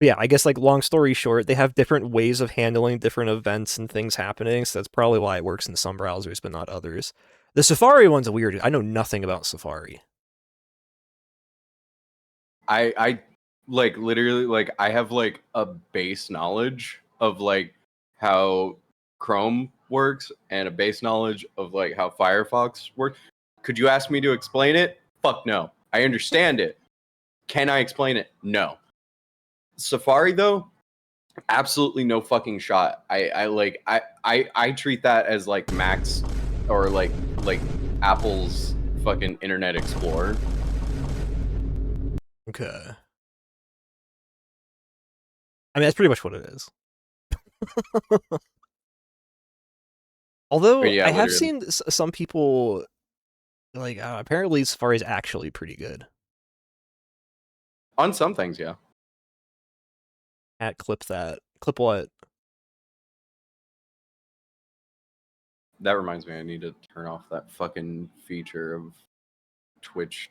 Yeah, I guess like long story short, they have different ways of handling different events and things happening, so that's probably why it works in some browsers but not others. The Safari one's weird. I know nothing about Safari. I like literally like I have like a base knowledge of like how Chrome works and a base knowledge of like how Firefox works. Could you ask me to explain it? Fuck no. I understand it. Can I explain it? No. Safari though, absolutely no fucking shot. I treat that as like Mac's or like Apple's fucking Internet Explorer. Okay. I mean, that's pretty much what it is. Although, But yeah, I have literally. seen some people, like, apparently Safari is actually pretty good. On some things, yeah. Clip that. Clip what? That reminds me, I need to turn off that fucking feature of Twitch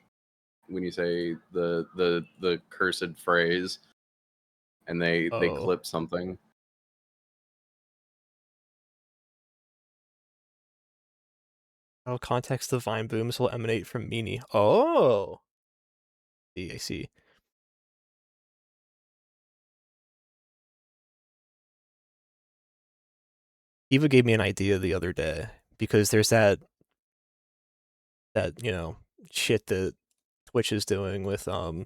when you say the cursed phrase and they Oh. clip something. Oh, context of Vine booms will emanate from Meanie. Oh! I see. Eva gave me an idea the other day, because there's that, you know, shit that Twitch is doing with, all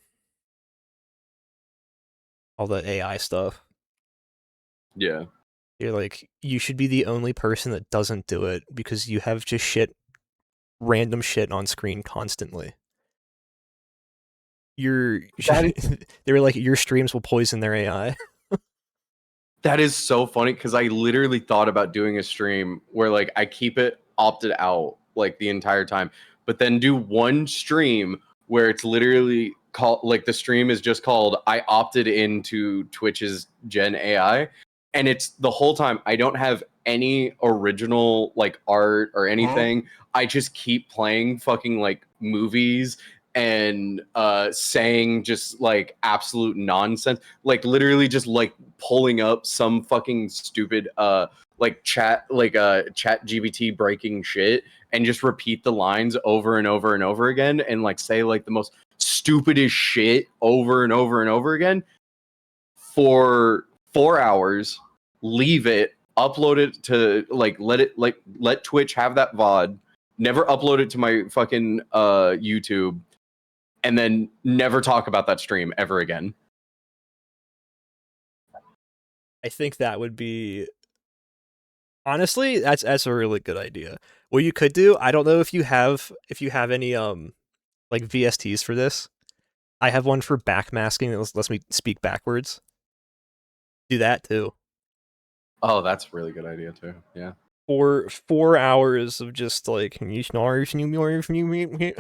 the AI stuff. Yeah. You're like, you should be the only person that doesn't do it, because you have just random shit on screen constantly. They were like, your streams will poison their AI. That is so funny because I literally thought about doing a stream where like I keep it opted out like the entire time, but then do one stream where it's literally called like the stream is just called I opted into Twitch's Gen AI, and it's the whole time I don't have any original like art or anything. I just keep playing fucking like movies and saying just like absolute nonsense, like literally just like pulling up some fucking stupid like chat GBT breaking shit and just repeat the lines over and over and over again and like say like the most stupidest shit over and over and over again for 4 hours, leave it, upload it to like let Twitch have that VOD, never upload it to my fucking YouTube, and then never talk about that stream ever again. I think that would be, honestly, that's a really good idea. What you could do, I don't know if you have any like VSTs for this. I have one for backmasking that lets me speak backwards. Do that too. Oh, that's a really good idea too. Yeah. For 4 hours of just like you snore from you.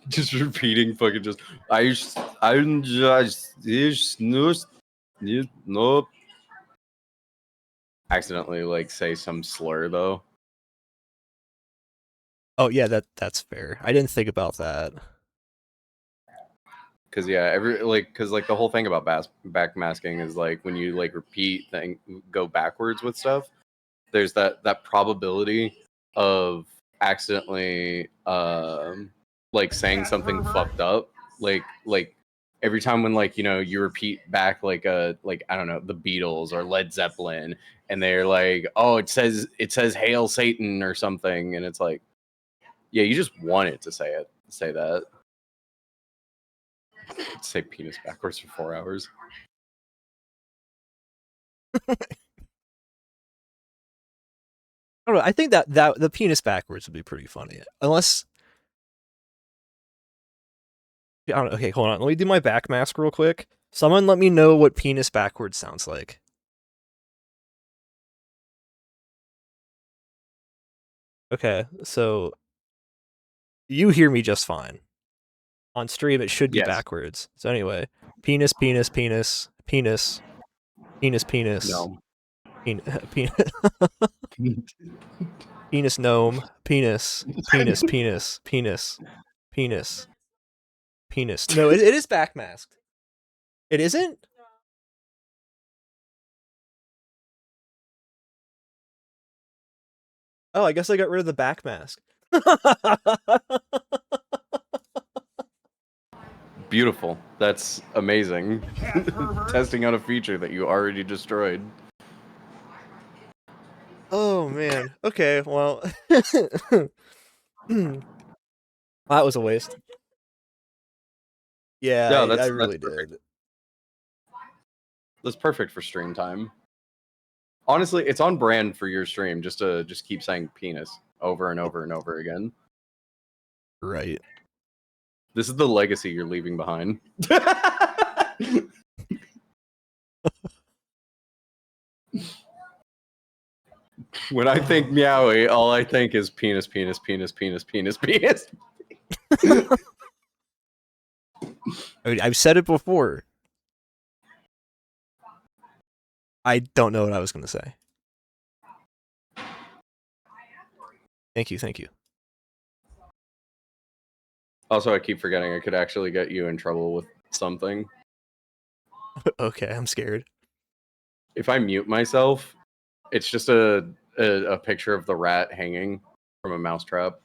Just repeating fucking just I'm just snooze nope. Accidentally like say some slur though. Oh yeah, that's fair. I didn't think about that. Cause yeah, cause like the whole thing about backmasking is like when you like repeat thing go backwards with stuff, there's that probability of accidentally like saying something fucked up. Like every time when like, you know, you repeat back like I don't know, the Beatles or Led Zeppelin, and they're like, oh, it says Hail Satan or something, and it's like, yeah, you just want it to say that. Say penis backwards for 4 hours. I don't know. I think that the penis backwards would be pretty funny. Unless, I don't know. Okay, hold on. Let me do my backmask real quick. Someone let me know what penis backwards sounds like. Okay, so you hear me just fine. On stream, it should be backwards. So anyway, penis, penis, penis, penis, penis, penis. No. Penis gnome, penis, penis, penis, penis, penis, penis. No, it is backmasked. It isn't? Oh, I guess I got rid of the back mask. Beautiful. That's amazing. Testing out a feature that you already destroyed. Oh man. Okay, well. That was a waste. Yeah, No, I that's really perfect. did. That's perfect for stream time. Honestly, it's on brand for your stream just to just keep saying penis over and over and over again. Right. This is the legacy you're leaving behind. When I think Meowie, all I think is penis, penis, penis, penis, penis, penis. I mean, I've said it before. I don't know what I was going to say. Thank you, thank you. Also, I keep forgetting I could actually get you in trouble with something. Okay, I'm scared. If I mute myself, it's just a picture of the rat hanging from a mousetrap.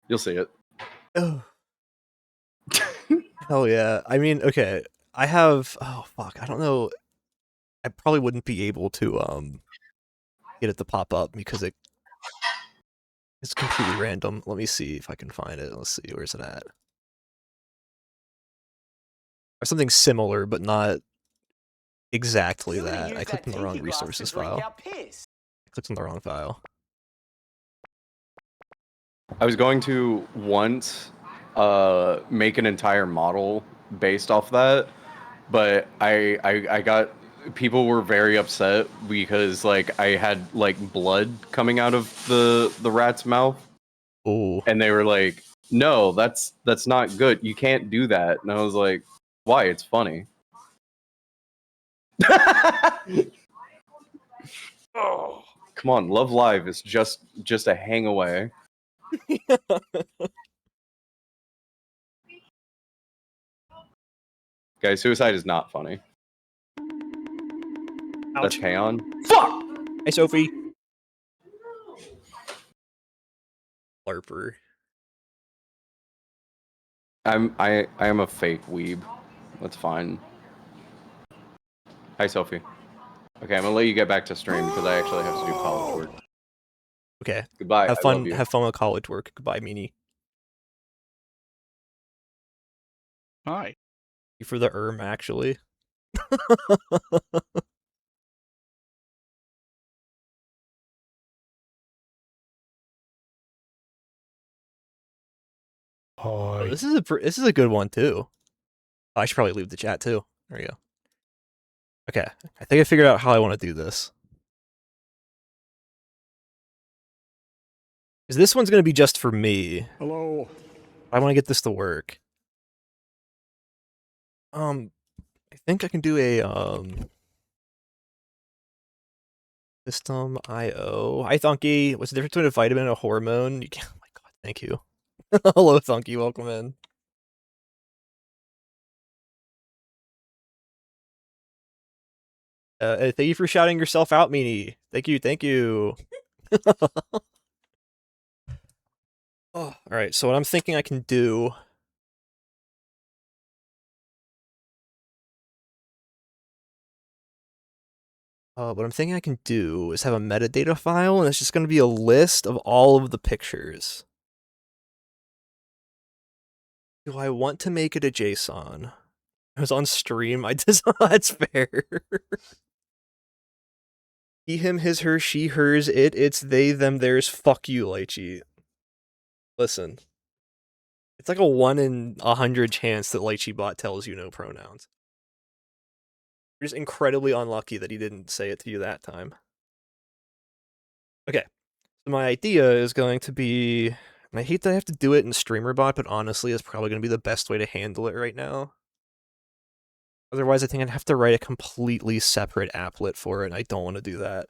You'll see it. Oh. Hell yeah. I mean, okay. I have oh fuck, I don't know. I probably wouldn't be able to get it to pop up because it's completely random. Let me see if I can find it. Let's see, where's it at? Or something similar, but not exactly that. I clicked on the wrong resources file. I clicked on the wrong file. I was going to once make an entire model based off that, but I got people were very upset because like I had like blood coming out of the rat's mouth. Oh. And they were like, "No, that's not good. You can't do that." And I was like, "Why? It's funny." Oh, come on, Love Live is just a hang away. Guys, suicide is not funny. That's Ouch. Kaon. Fuck! Hey, Sophie. Larper. I am a fake weeb. That's fine. Hi, Sophie. Okay, I'm gonna let you get back to stream because I actually have to do college work. Okay. Goodbye. Have I fun. love you. Have fun with college work. Goodbye, Meanie. Hi. You for the actually. Oh, this is a good one too. Oh, I should probably leave the chat too. There we go. Okay, I think I figured out how I want to do this. Because this one's going to be just for me. Hello. I want to get this to work. I think I can do a system IO. Hi Thunky. What's the difference between a vitamin and a hormone? You can't. Oh my god, thank you. Hello Thunky, welcome in. Thank you for shouting yourself out, Meanie. Thank you, thank you. Oh, alright, so what I'm thinking I can do... what I'm thinking I can do is have a metadata file, and it's just going to be a list of all of the pictures. Do I want to make it a JSON? I was on stream, I just... That's fair. He, him, his, her, she, hers, it, it's, they, them, theirs, fuck you, Lychee. Listen. It's like a 1 in 100 chance that Lychee bot tells you no pronouns. You're just incredibly unlucky that he didn't say it to you that time. Okay. So my idea is going to be... And I hate that I have to do it in StreamerBot, but honestly, it's probably going to be the best way to handle it right now. Otherwise, I think I'd have to write a completely separate applet for it, and I don't want to do that.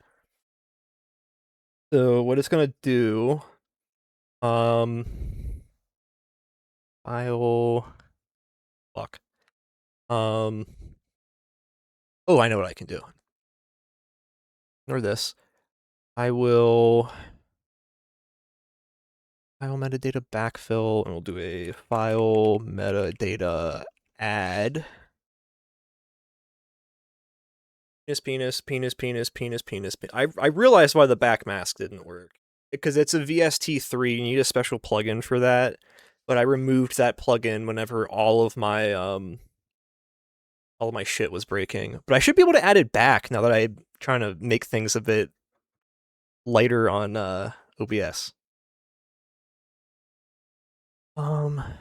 So what it's gonna do, file, fuck, oh, I know what I can do. Ignore this. I will file metadata backfill, and we'll do a file metadata add. Penis. I realized why the backmask didn't work. Because it's a VST3, you need a special plugin for that. But I removed that plugin whenever all of my shit was breaking. But I should be able to add it back now that I'm trying to make things a bit lighter on OBS. File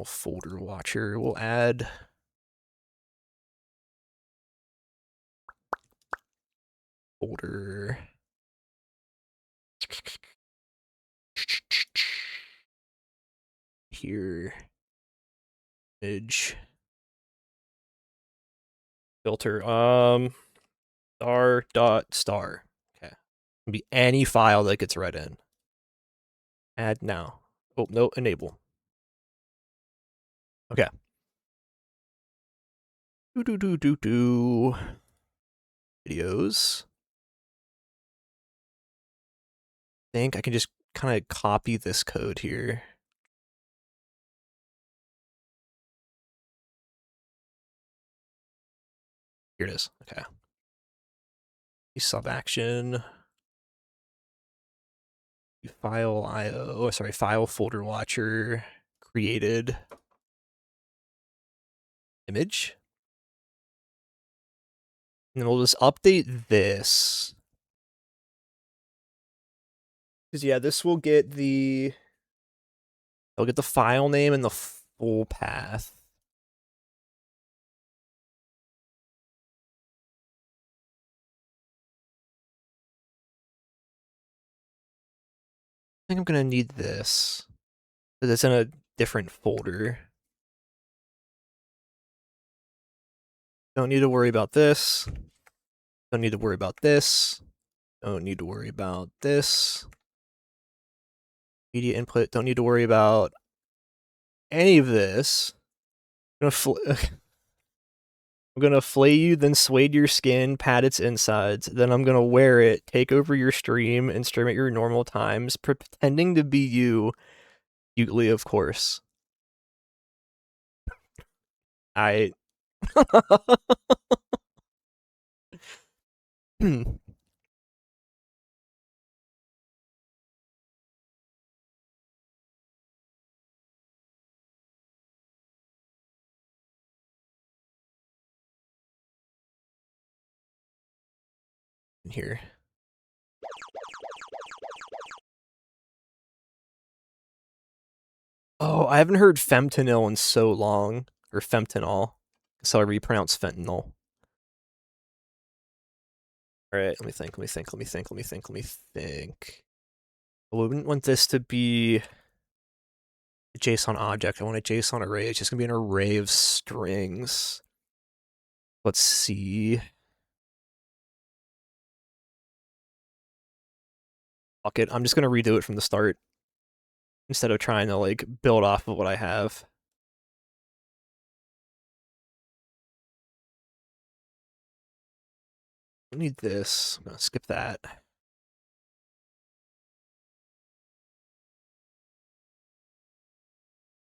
folder watcher. We'll add folder. Here. Image. Filter. Star. Okay. Can be any file that gets read in. Add now. Oh, no, enable. Okay. Videos. I think I can just kind of copy this code here. Here it is. Okay. Sub action. File IO. Sorry, file folder watcher created. Image. And then we'll just update this. Because yeah, this will get the I'll get the file name and the full path. I think I'm gonna need this. Because it's in a different folder. Don't need to worry about this. Don't need to worry about this. Don't need to worry about this. Media input. Don't need to worry about any of this. I'm gonna flay you, then suede your skin, pat its insides. Then I'm gonna wear it, take over your stream, and stream at your normal times, pretending to be you. Cutely, of course. Here. Oh, I haven't heard fentanyl in so long. Or fentanyl. That's however you pronounce fentanyl. Alright, let me think. I wouldn't want this to be a JSON object. I want a JSON array. It's just gonna be an array of strings. Let's see. Fuck it. I'm just gonna redo it from the start. Instead of trying to, like, build off of what I have. I need this. I'm gonna skip that.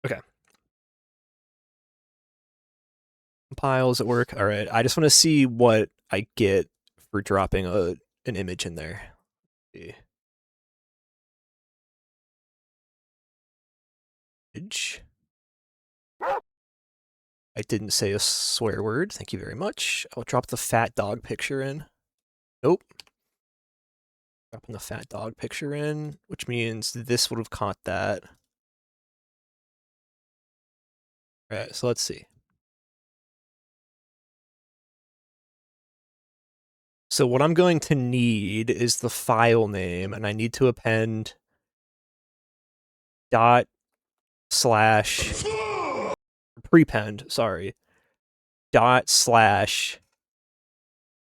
Okay. Compiles at work. Alright, I just want to see what I get for dropping an image in there. Let's see. Image. I didn't say a swear word. Thank you very much. I'll drop the fat dog picture in. Nope. Dropping the fat dog picture in, which means this would have caught that. Alright, so let's see. So what I'm going to need is the file name, and I need to append prepend, sorry,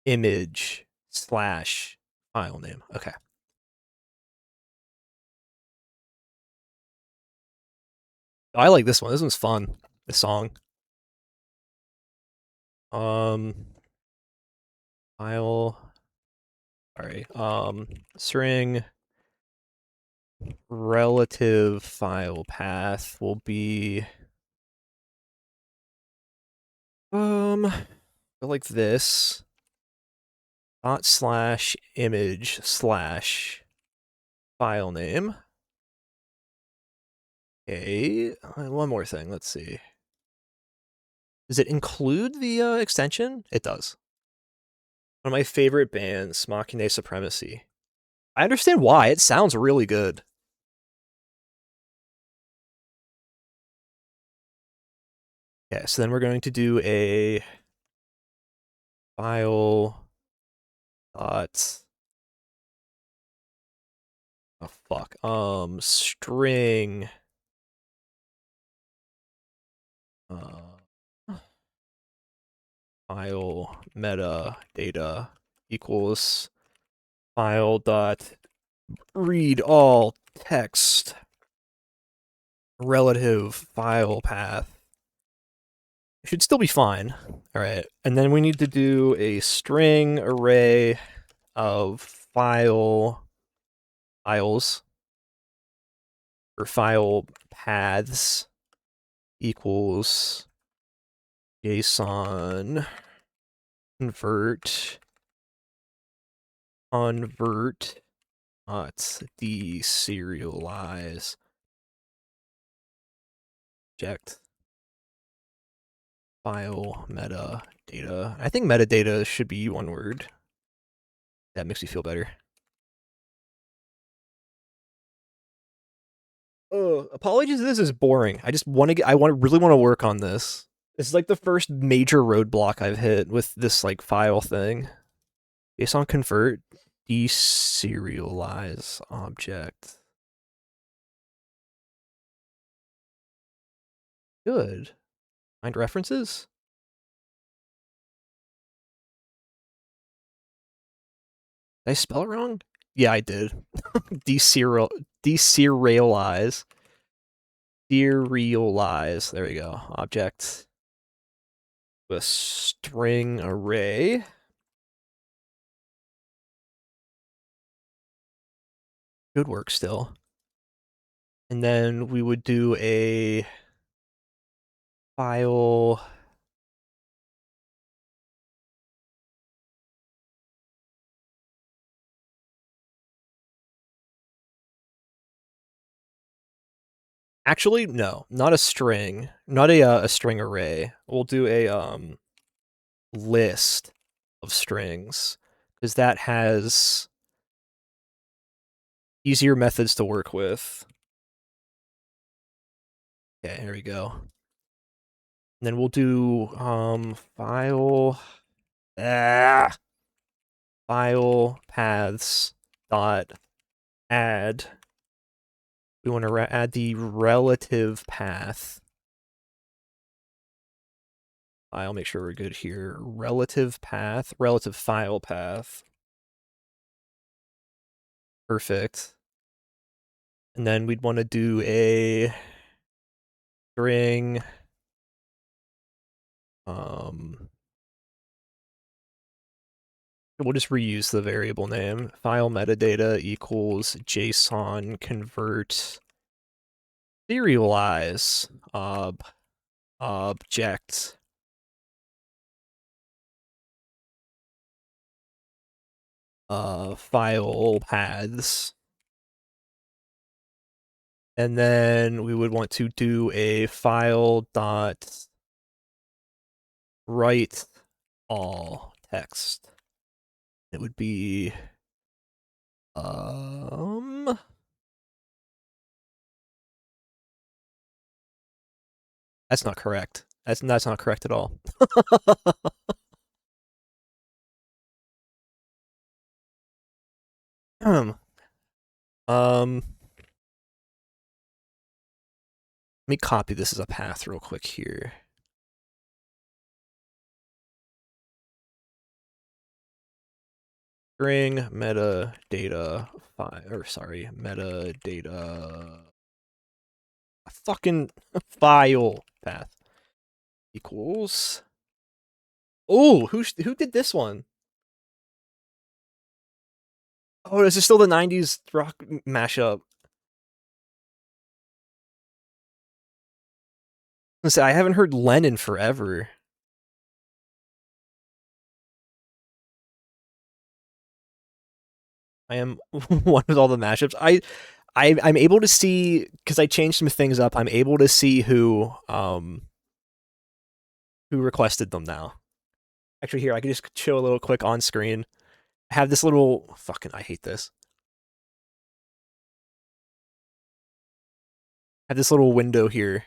/image / file name. Okay. I like this one. This one's fun. This song. File. Sorry. String relative file path will be like this. ./image/ file name. Okay, one more thing. Let's see. Does it include the extension? It does. One of my favorite bands, Machine Supremacy. I understand why. It sounds really good. Okay, so then we're going to do a file dot string file metadata equals file dot read all text relative file path. It should still be fine. All right, and then we need to do a string array of files or file paths equals JSON convert deserialize object file metadata. I think metadata should be one word. That makes me feel better. Oh, apologies. This is boring. I really want to work on this. This is like the first major roadblock I've hit with this like file thing. JSON convert deserialize object. Good. Find references? Did I spell it wrong? Yeah, I did. Deserialize. Serialize. There we go. Object. A string array. Good work still. And then we would do a file. Actually, no, not a string, not a string array. We'll do a list of strings because that has easier methods to work with. Okay, here we go. And then we'll do file paths dot add. We want to add the relative path. I'll make sure we're good here. Relative path, relative file path. Perfect. And then we'd want to do a string. We'll just reuse the variable name. File metadata equals JSON convert serialize object. File paths. And then we would want to do a file dot write all text. It would be that's not correct. That's not correct at all. Let me copy this as a path real quick here. String metadata file, or sorry, metadata fucking file path equals. Oh, who did this one? Oh, this is still the 90s rock mashup. Listen, I haven't heard Len in forever. I am one with all the mashups. I'm able to see, because I changed some things up, I'm able to see who requested them now. Actually, here, I can just show a little quick on screen. I have this little, I hate this. I have this little window here.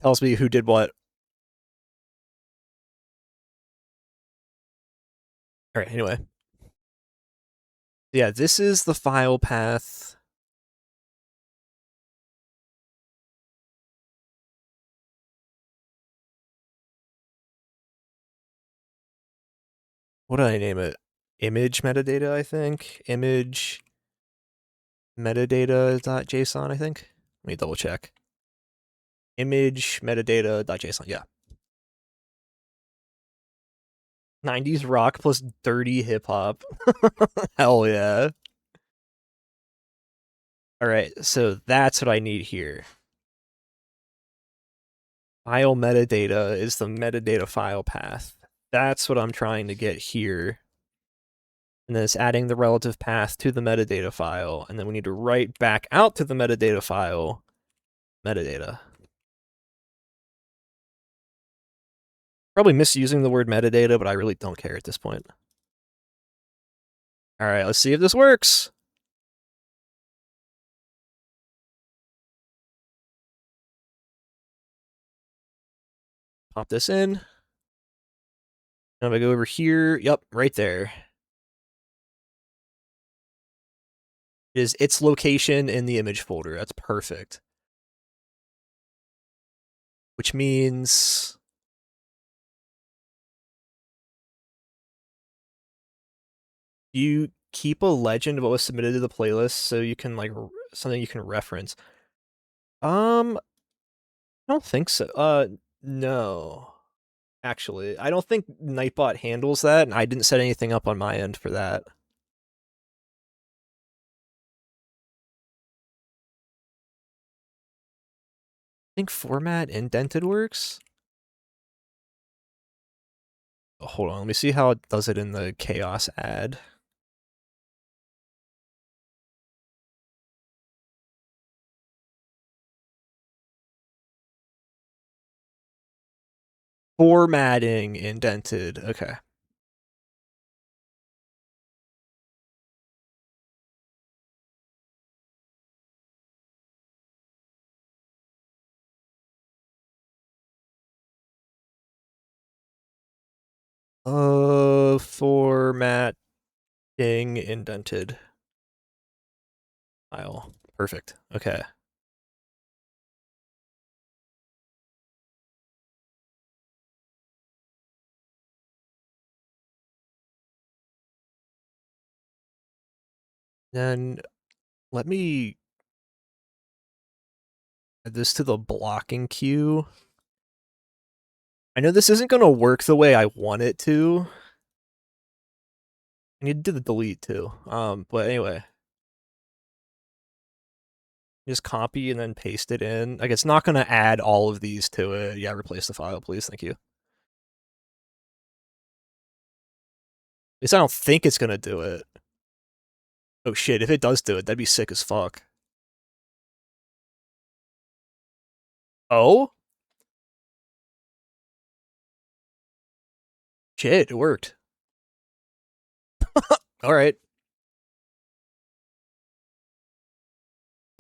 Tells me who did what. Alright, anyway. Yeah, this is the file path. What did I name it? Image metadata, I think. Image metadata.json, I think. Let me double check. Image metadata.json, yeah. 90s rock plus dirty hip hop. Hell yeah. Alright, so that's what I need here. File metadata is the metadata file path. That's what I'm trying to get here. And then it's adding the relative path to the metadata file. And then we need to write back out to the metadata file metadata. Probably misusing the word metadata, but I really don't care at this point. Alright, let's see if this works. Pop this in. Now if I go over here, yep, right there. Is its location in the image folder. That's perfect. Which means you keep a legend of what was submitted to the playlist so you can like something you can reference. I don't think so. No. Actually, I don't think Nightbot handles that, and I didn't set anything up on my end for that. I think format indented works. Oh, hold on, let me see how it does it in the chaos add. Formatting indented, okay. Formatting indented file. Perfect. Okay. Then let me add this to the blocking queue. I know this isn't going to work the way I want it to. I need to do the delete too. But anyway. Just copy and then paste it in. Like, it's not going to add all of these to it. Yeah, replace the file, please. Thank you. At least I don't think it's going to do it. Oh shit, if it does do it, that'd be sick as fuck. Oh? Shit, it worked. Alright.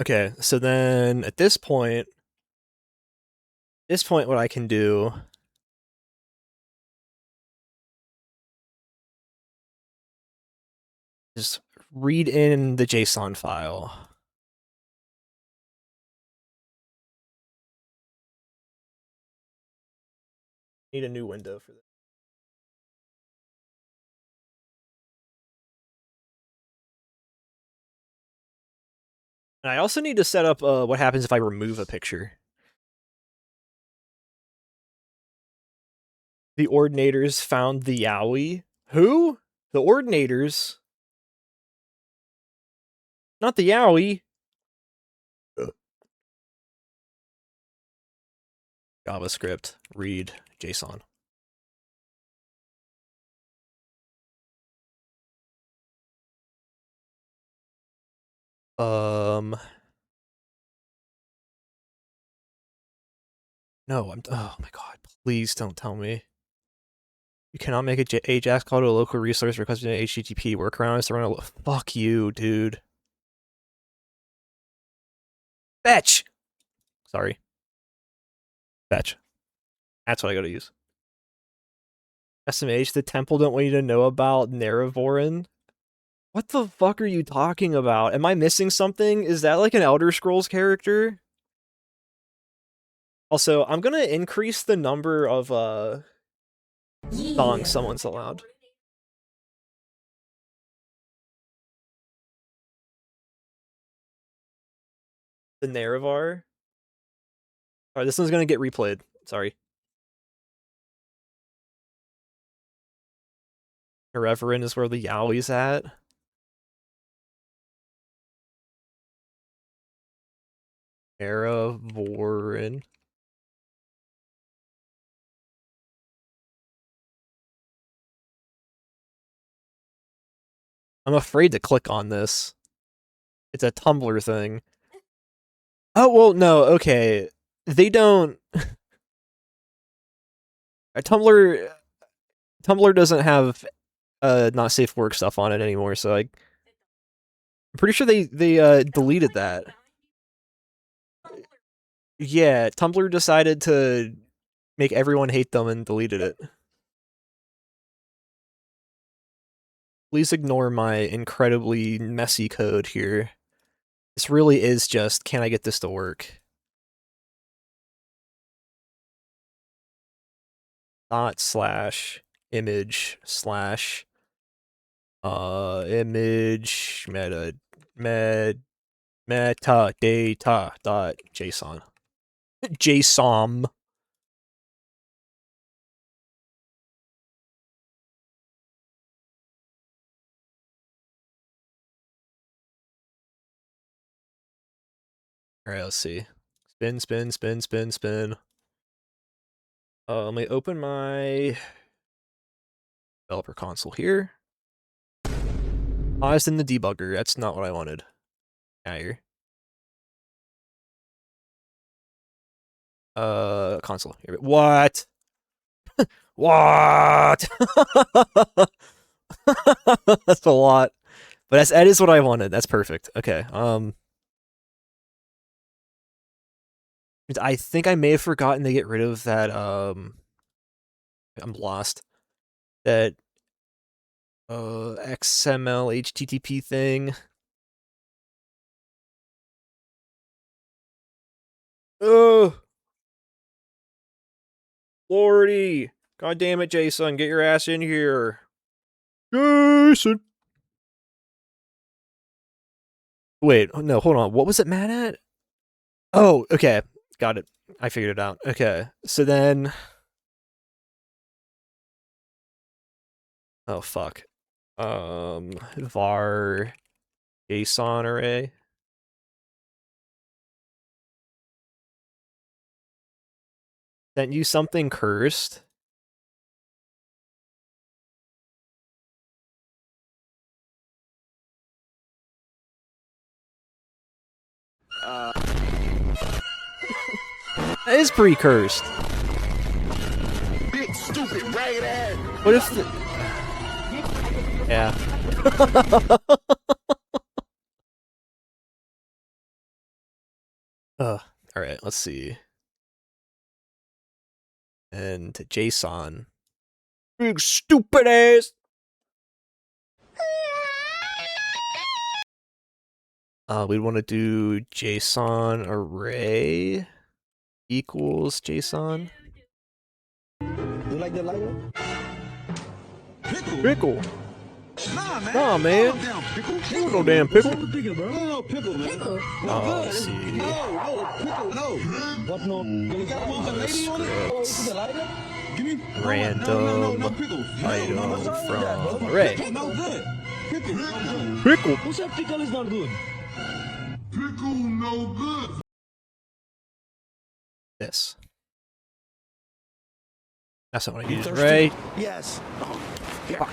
Okay, so then at this point, what I can do is read in the JSON file. Need a new window for this. And I also need to set up what happens if I remove a picture. The Ordinators found the Yowie. Who? The Ordinators? Not the Yowie. JavaScript, read JSON. No, oh my god, please don't tell me. You cannot make a Ajax call to a local resource requesting an HTTP workaround is to run a fuck you, dude. Fetch! Sorry. Fetch. That's what I gotta use. SMH, the temple don't want you to know about Nerevorin? What the fuck are you talking about? Am I missing something? Is that like an Elder Scrolls character? Also, I'm gonna increase the number of songs someone's allowed. The Nerevar. Alright, this one's gonna get replayed. Sorry. Nerevorin is where the Yowie's at. Nerevorin. I'm afraid to click on this. It's a Tumblr thing. Oh, well, no, okay. They don't... Tumblr doesn't have not safe for work stuff on it anymore, so I'm pretty sure they deleted that. Yeah, Tumblr decided to make everyone hate them and deleted it. Please ignore my incredibly messy code here. This really is just, can I get this to work? /image/ image metadata.json. JSON. Alright, let's see. Spin. Let me open my developer console here. Paused in the debugger. That's not what I wanted. Here. Console. Here. What? What? That's a lot. But that is what I wanted. That's perfect. Okay. I think I may have forgotten to get rid of that, I'm lost. That, XML HTTP thing. Oh! Lordy! God damn it, Jason, get your ass in here. Jason! Wait, no, hold on. What was it mad at? Oh, okay. Got it. I figured it out. Okay, so then... Oh, fuck. Var JSON array. Sent you something cursed? That is pretty cursed. Big stupid ragged ass. What if the... Yeah. Alright, let's see. And JSON. Big stupid ass! We'd want to do JSON array equals JSON. You like the lighter? Pickle! Nah, man. You want no damn pickle. Let's see. Scripts. Random item from array. Pickle. Who said pickle is not good? This. That's not what I used, right? Yes. Here. Fuck.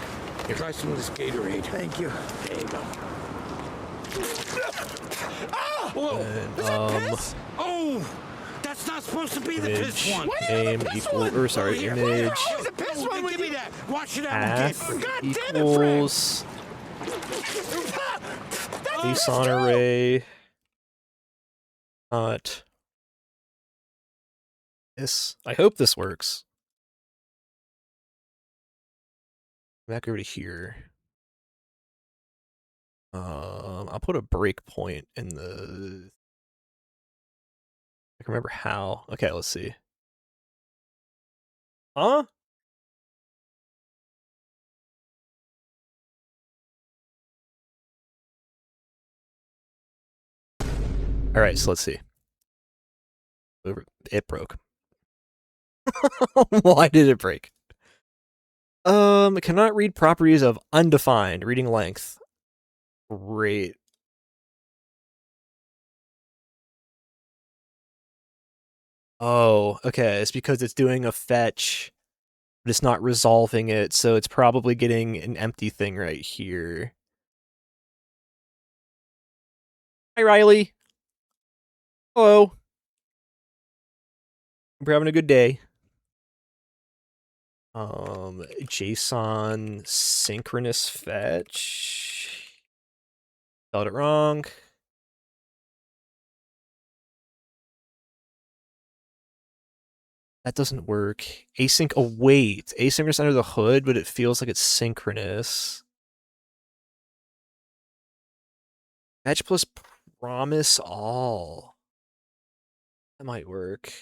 Here. Try some of this Gatorade. Thank you. There you go. And, Oh! That's not supposed to be the piss image one. name equal, or sorry, image The piss one. Give me that. Wash it out. path God damn it, Fred. equals JSON array. Not this. I hope this works. Back over to here. I'll put a breakpoint in the. I can remember how. Okay, let's see. Huh? All right, so let's see. It broke. Why did it break? Cannot read properties of undefined reading length. Great. Oh, okay. It's because it's doing a fetch, but it's not resolving it, so it's probably getting an empty thing right here. Hi, Riley. Hello. Hope you're having a good day. JSON synchronous fetch. Spelled it wrong. That doesn't work. Async await. Asynchronous under the hood, but it feels like it's synchronous. Fetch plus promise all. That might work.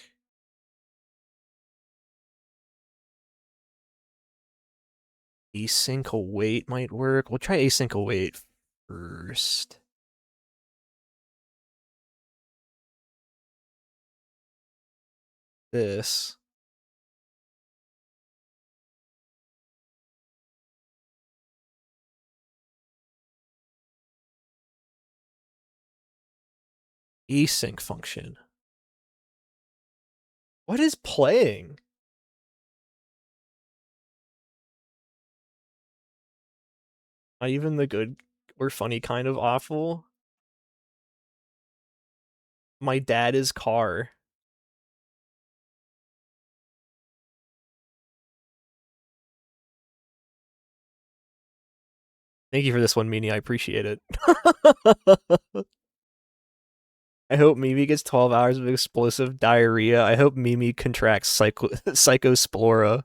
Async await might work. We'll try async await first. This. Async function. What is playing? Not even the good or funny kind of awful. My dad is car. Thank you for this one, Meanie. I appreciate it. I hope Mimi gets 12 hours of explosive diarrhea. I hope Mimi contracts Cyclospora.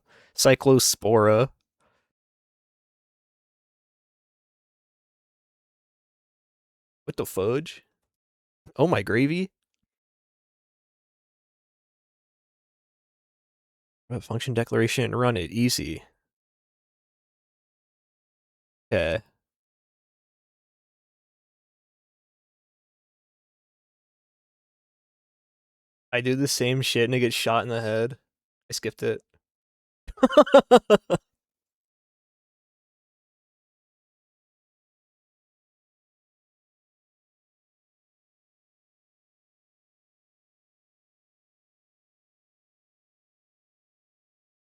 What the fudge? Oh my gravy. Function declaration and run it. Easy. Okay. I do the same shit and I get shot in the head. I skipped it.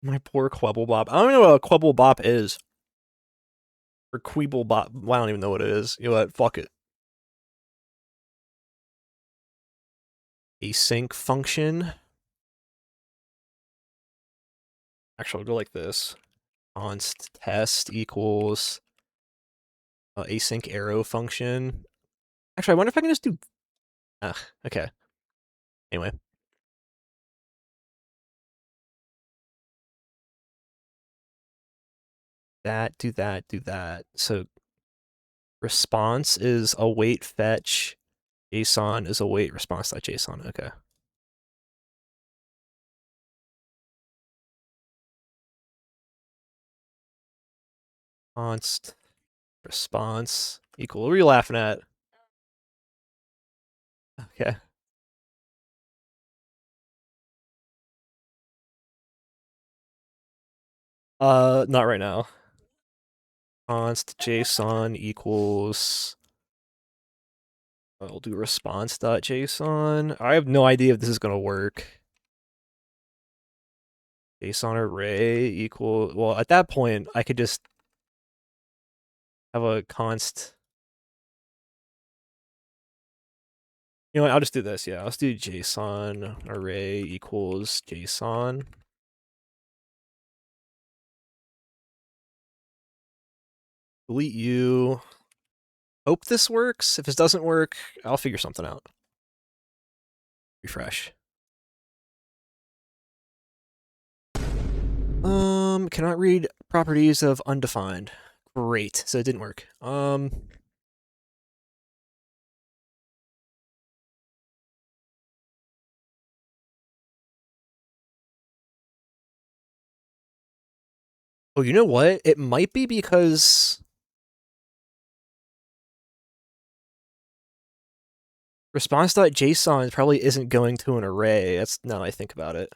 My poor Quibblebop. I don't even know what a Quibblebop is. Or Queeblebop. Well, I don't even know what it is. You know what? Fuck it. Async function. Actually, I'll go like this. Const test equals async arrow function. Actually, I wonder if I can just do. Okay. Anyway. That, do that, do that. So response is await fetch. JSON is await response.json. Okay. Const Response equal. What are you laughing at? Okay. Not right now. Const JSON equals. I'll do response.json. I have no idea if this is gonna work. JSON array equal. Well, at that point, I could just have a const. You know what? I'll just do this. Yeah, let's do JSON array equals JSON. Delete you. Hope this works. If this doesn't work, I'll figure something out. Refresh. Cannot read properties of undefined. Great. So it didn't work. Oh, you know what? It might be because response.json probably isn't going to an array. That's now I think about it.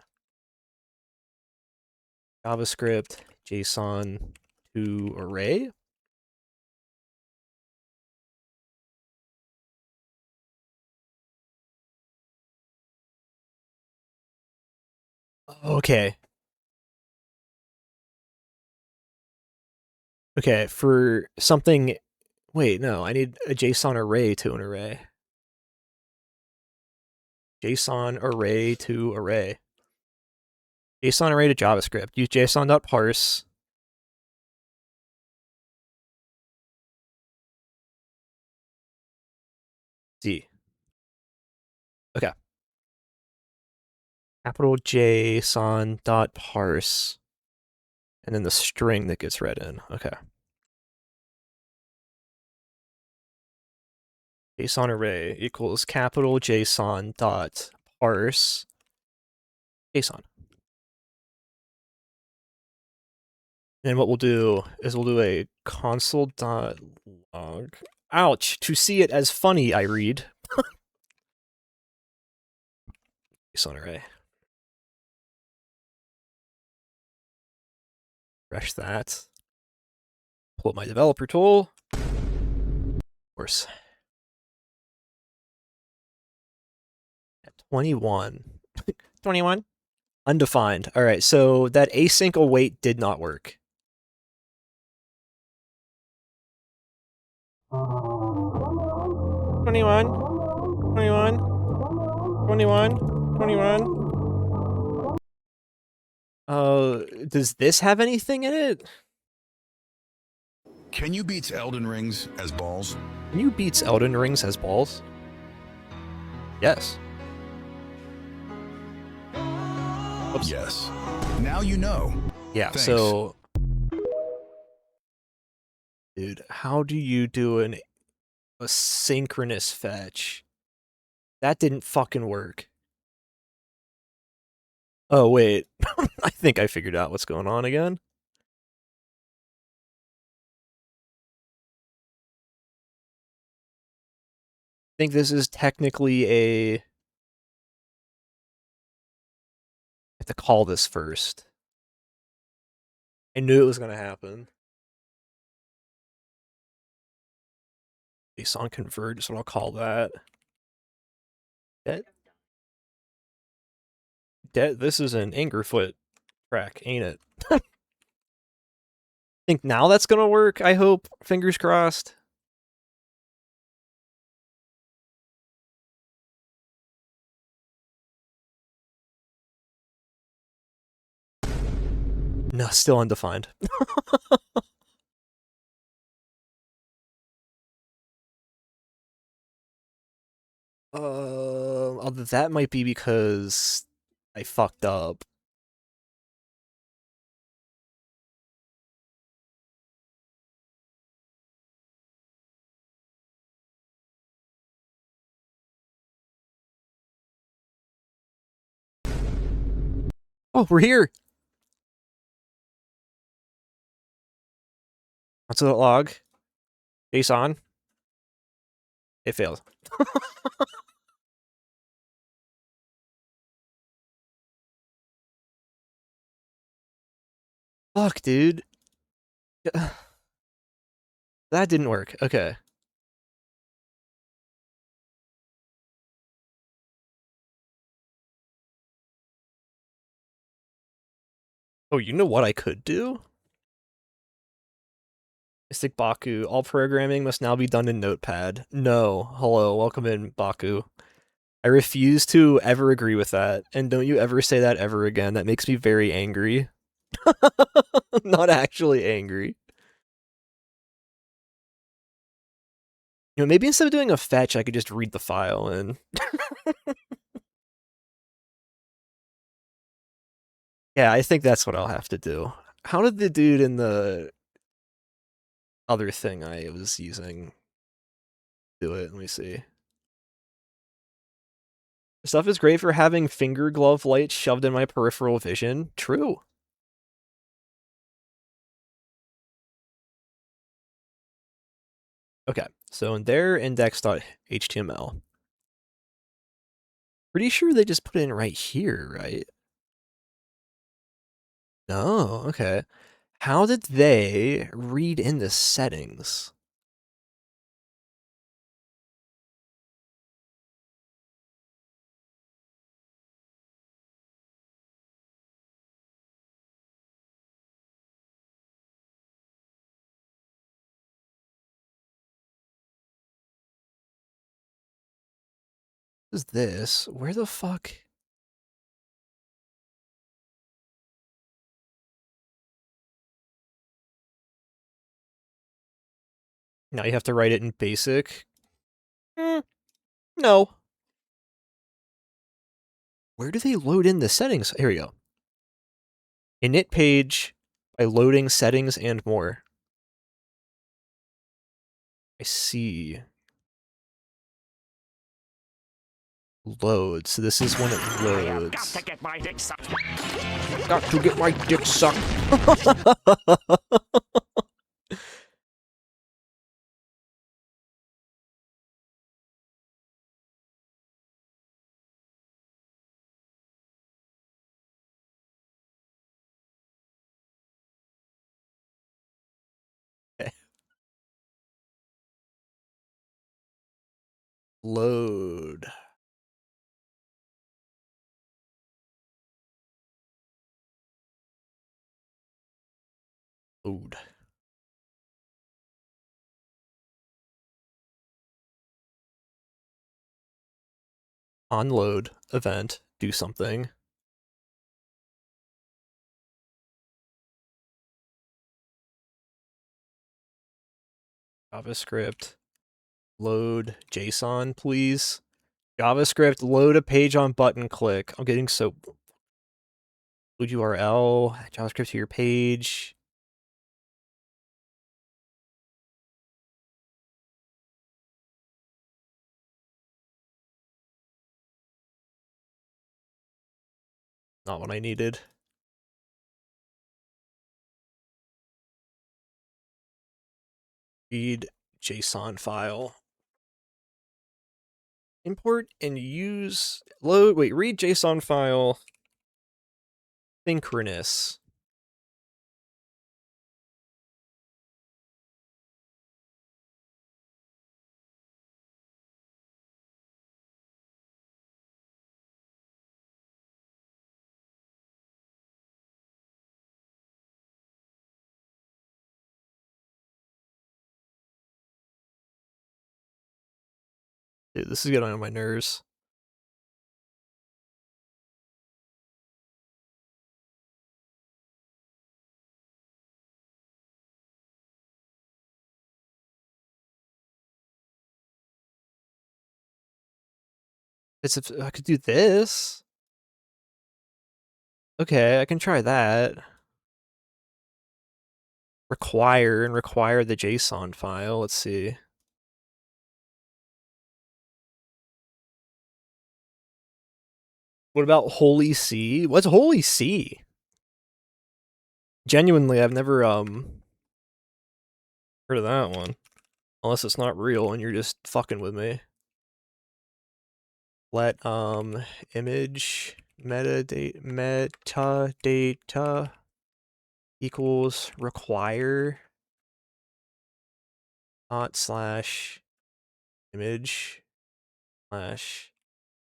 JavaScript, JSON to array. Okay. Okay, for something... Wait, no, I need a JSON array to an array. JSON array to array. JSON array to JavaScript. Use JSON.parse. Z. Okay. Capital JSON.parse. And then the string that gets read in. Okay. JSON array equals capital JSON.parse JSON. And what we'll do is we'll do a console.log. Ouch! To see it as funny, I read. JSON array. Refresh that. Pull up my developer tool. Of course. At 21. 21? Undefined. All right, so that async await did not work. 21. 21. 21. 21. Does this have anything in it? Can you beat Elden Rings as balls? Can you beat Elden Rings as balls? Yes. Oops. Yes. Now you know. Yeah, Thanks. so... Dude, how do you do a synchronous fetch? That didn't fucking work. Oh, wait. I think I figured out what's going on again. I think this is technically a... I have to call this first. I knew it was going to happen. JSON convert is what I'll call that. This is an Angerfoot track, ain't it? Think now that's gonna work, I hope. Fingers crossed. No, still undefined. Although that might be because I fucked up. Oh, we're here. Console.log. JSON. It failed. Fuck, dude. That didn't work. Okay. Oh, you know what I could do? Mystic Baku. All programming must now be done in Notepad. No. Hello. Welcome in, Baku. I refuse to ever agree with that. And don't you ever say that ever again. That makes me very angry. I'm not actually angry. You know, maybe instead of doing a fetch, I could just read the file and... Yeah, I think that's what I'll have to do. How did the dude in the other thing I was using do it? Let me see. Stuff is great for having finger glove light shoved in my peripheral vision. True. Okay, so in their index.html, pretty sure they just put it in right here, right? No, okay. How did they read in the settings? What is this? Where the fuck? Now you have to write it in BASIC? No. Where do they load in the settings? Here we go. Init page by loading settings and more. I see. Load. So this is when it loads. Got to get my dick sucked. Got to get my dick sucked. Okay. Load. Load. Onload event. Do something. JavaScript. Load JSON, please. JavaScript, load a page on button click. I'm getting so... Load URL, JavaScript to your page. Not what I needed. Read JSON file. Import and use load. Wait, read JSON file. Synchronous. Dude, this is getting on my nerves. I could do this. Okay, I can try that. Require the JSON file. Let's see. What about Holy C? What's Holy C? Genuinely, I've never heard of that one. Unless it's not real and you're just fucking with me. Let image metadata equals require dot slash image slash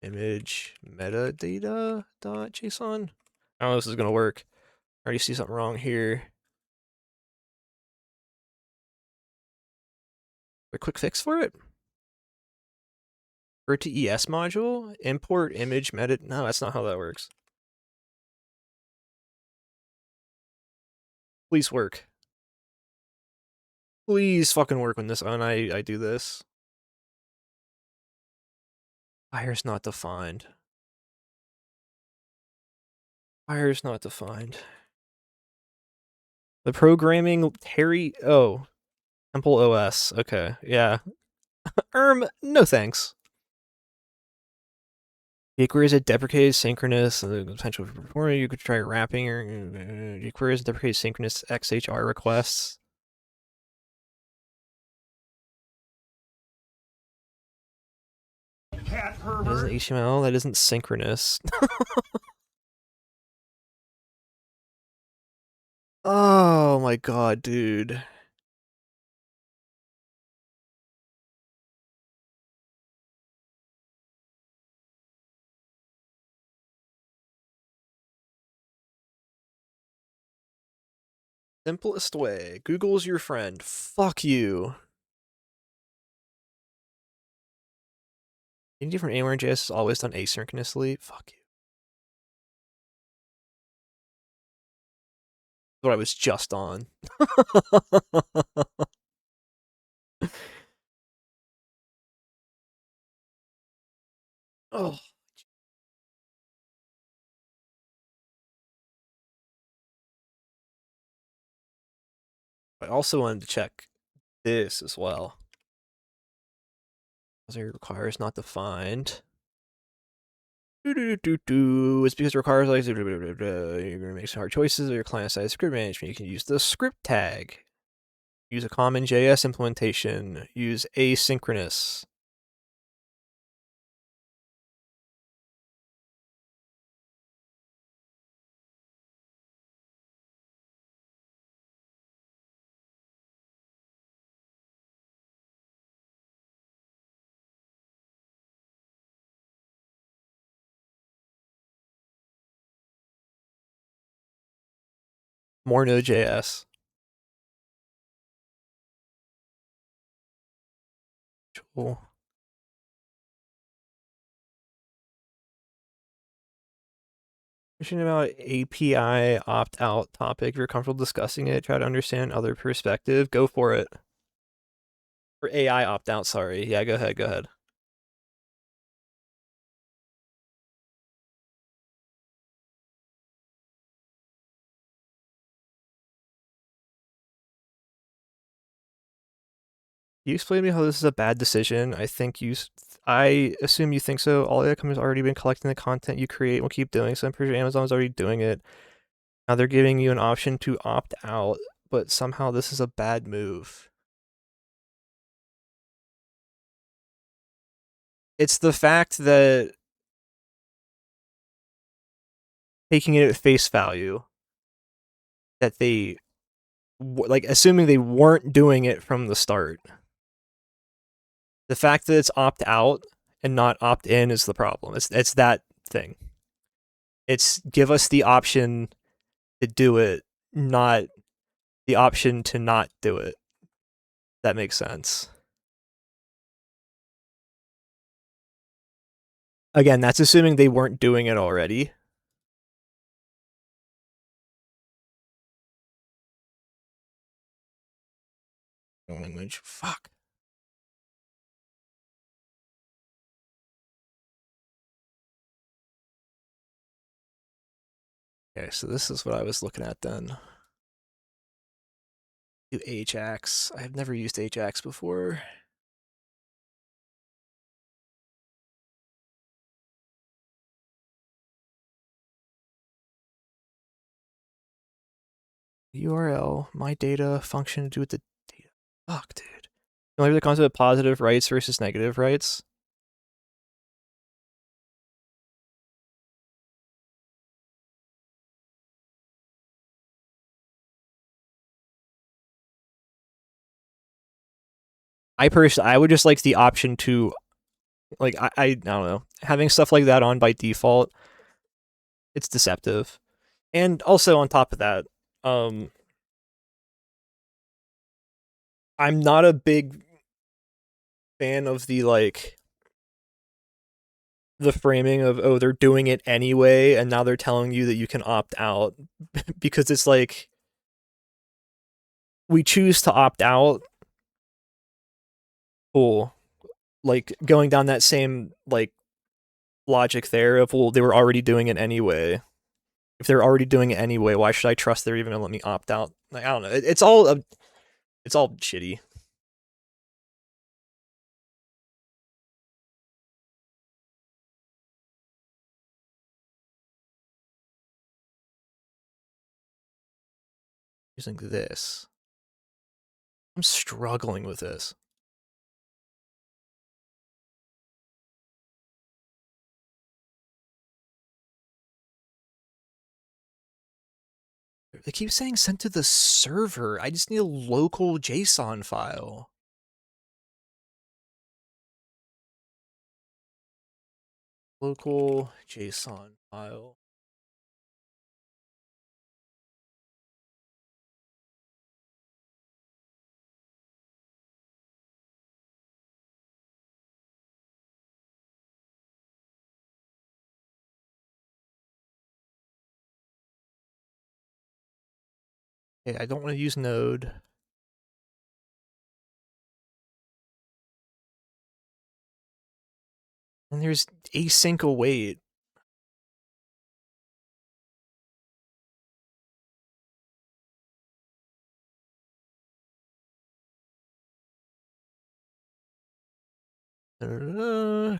image metadata dot JSON. I don't know if this is gonna work. I already see something wrong here. A quick fix for it? For to ES module, import image meta. No, that's not how that works. Please work. Please fucking work when this when I do this. Fire's not defined. Fire's not defined. The programming Terry Temple OS. Okay, yeah. No thanks. jQuery is a deprecated synchronous the potential for performing. You could try wrapping or jQuery is a deprecated synchronous XHR requests. Cat That isn't HTML, that isn't synchronous. Oh my god, dude. Simplest way. Google's your friend. Fuck you. Any different AMRJS is always done asynchronously. Fuck you. What I was just on. Oh. I also wanted to check this as well. Browser requires not defined. It's because it requires like you're gonna make some hard choices with your client-side script management. You can use the script tag. Use a common JS implementation. Use asynchronous. More Node.js. Cool. Question about API opt-out topic. If you're comfortable discussing it, try to understand other perspective. Go for it. For AI opt-out, sorry. Yeah, go ahead, go ahead. You explain to me how this is a bad decision. I assume you think so. All the companies already been collecting the content you create. We'll keep doing so. I'm pretty sure Amazon's already doing it. Now they're giving you an option to opt out, but somehow this is a bad move. It's the fact that taking it at face value that they like assuming they weren't doing it from the start. The fact that it's opt out and not opt in is the problem. It's that thing. It's give us the option to do it, not the option to not do it. That makes sense. Again, that's assuming they weren't doing it already. Language. Fuck. Okay, so this is what I was looking at then. Do Ajax. I've never used Ajax before. URL, my data function to do with the data. Fuck, dude. Familiar with the concept of positive rights versus negative rights? I would just like the option to, like, I don't know, having stuff like that on by default, it's deceptive. And also on top of that, I'm not a big fan of the, like, the framing of, oh, they're doing it anyway, and now they're telling you that you can opt out, because it's like, we choose to opt out. Cool. Like, going down that same, like, logic there of, well, they were already doing it anyway. If they're already doing it anyway, why should I trust they're even gonna let me opt out? Like, I don't know. It's all shitty. Using this. I'm struggling with this. They keep saying sent to the server. I just need a local JSON file. Local JSON file. Okay, I don't want to use Node. And there's async await.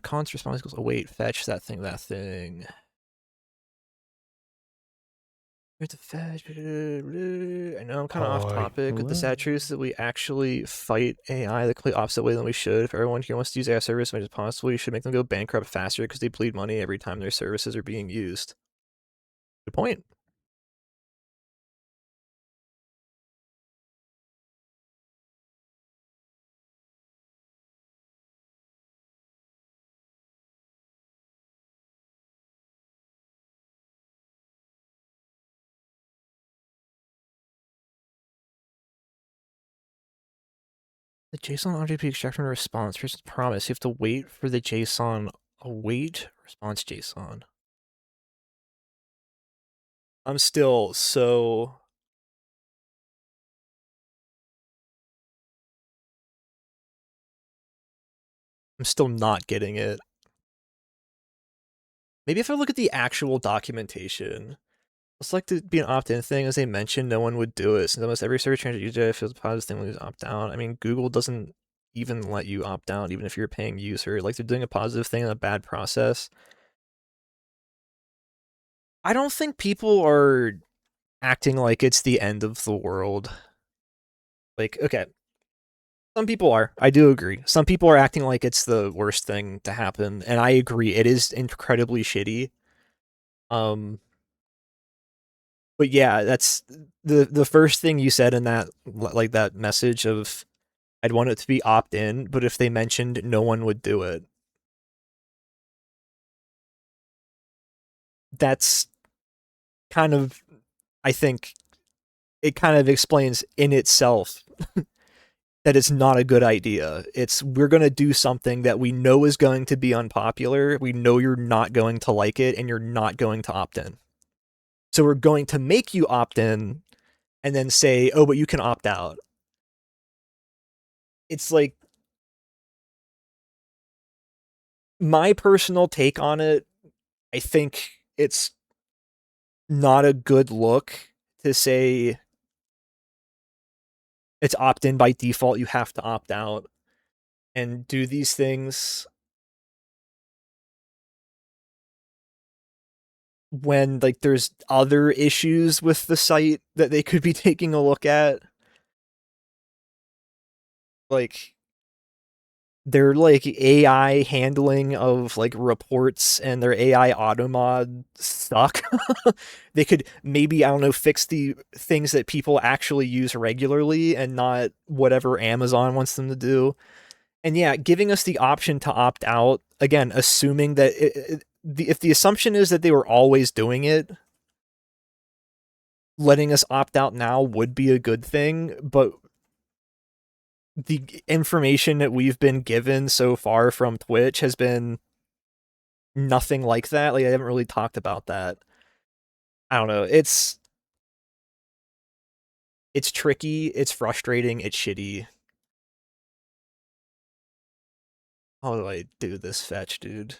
Const response equals await fetch that thing. We have to fetch. I know I'm kind of off topic, but the sad truth is that we actually fight AI the complete opposite way than we should. If everyone here wants to use AI service as much as possible, you should make them go bankrupt faster because they bleed money every time their services are being used. Good point. The JSON RGP extraction response. Here's the promise. You have to wait for the JSON await response JSON. I'm still so... I'm still not getting it. Maybe if I look at the actual documentation. It's like to be an opt-in thing, as they mentioned, no one would do it, since almost every search engine user feels a positive thing when you opt out. I mean, Google doesn't even let you opt out, even if you're a paying user. Like, they're doing a positive thing in a bad process. I don't think people are acting like it's the end of the world. Like, okay. Some people are. I do agree. Some people are acting like it's the worst thing to happen, and I agree. It is incredibly shitty. But yeah, that's the first thing you said in that, like, that message of, I'd want it to be opt-in, but if they mentioned no one would do it. That's kind of, I think, it kind of explains in itself that it's not a good idea. It's, we're going to do something that we know is going to be unpopular, we know you're not going to like it, and you're not going to opt in. So we're going to make you opt in, and then say, oh, but you can opt out. It's like, my personal take on it, I think it's not a good look to say it's opt-in by default, you have to opt out and do these things when, like, there's other issues with the site that they could be taking a look at. Like, their like AI handling of like reports and their AI automod suck. They could maybe, I don't know, fix the things that people actually use regularly and not whatever Amazon wants them to do. And yeah, giving us the option to opt out, again, assuming that if the assumption is that they were always doing it, letting us opt out now would be a good thing, but the information that we've been given so far from Twitch has been nothing like that. Like, I haven't really talked about that. I don't know. It's tricky, it's frustrating, it's shitty. How do I do this fetch, dude?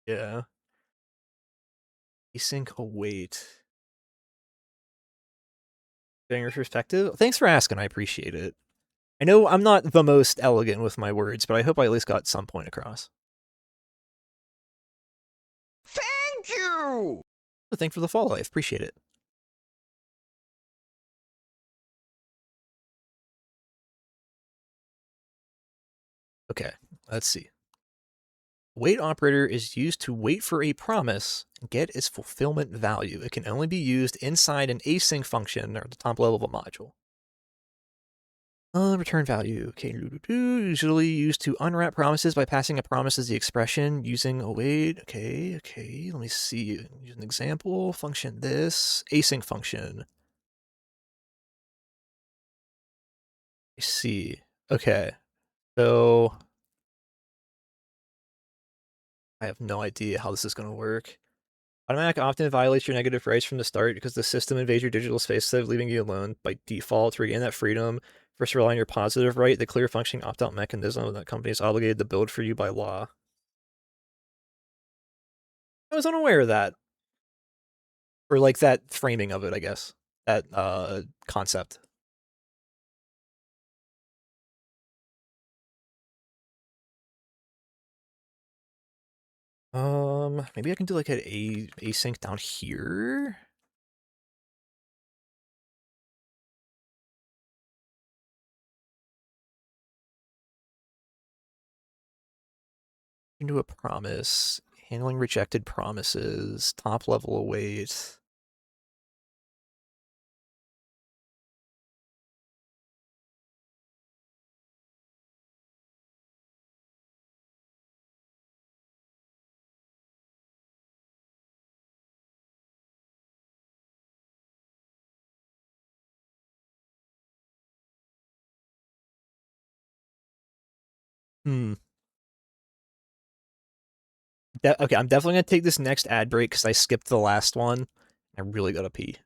Yeah. Async await. Getting your perspective? Thanks for asking, I appreciate it. I know I'm not the most elegant with my words, but I hope I at least got some point across. Thank you! Thanks for the follow, I appreciate it. Okay, let's see. Wait operator is used to wait for a promise and get its fulfillment value. It can only be used inside an async function or the top level of a module. Return value. Okay, usually used to unwrap promises by passing a promise as the expression using await. Okay, let me see. Use an example. Function this. Async function. I see. Okay, so I have no idea how this is going to work. Automatic opt-in violates your negative rights from the start because the system invades your digital space instead of leaving you alone by default. To regain that freedom, first rely on your positive right, the clear functioning opt-out mechanism that company is obligated to build for you by law. I was unaware of that. Or like that framing of it, I guess. That concept. Maybe I can do like an async down here. Can do a promise. Handling rejected promises. Top level await. Okay, I'm definitely gonna take this next ad break because I skipped the last one. I really gotta pee.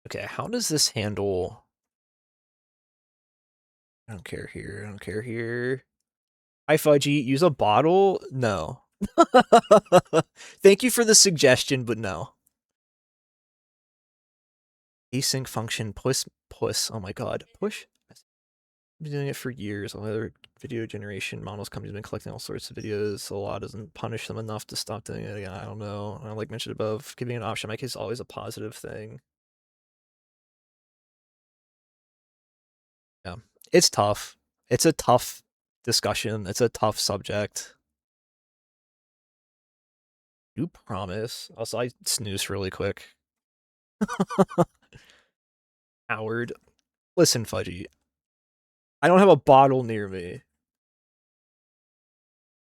Okay, how does this handle? I don't care here. I don't care here. Hi, Fudgy. Use a bottle? No. Thank you for the suggestion, but no. Async function push. Oh my god. Push? I've been doing it for years. All other video generation models companies have been collecting all sorts of videos. The law doesn't punish them enough to stop doing it again. I don't know. Like mentioned above, giving an option in my case is always a positive thing. Yeah. It's tough. It's a tough discussion. It's a tough subject. You promise. Also, I snooze really quick. Howard. Listen, Fudgy. I don't have a bottle near me.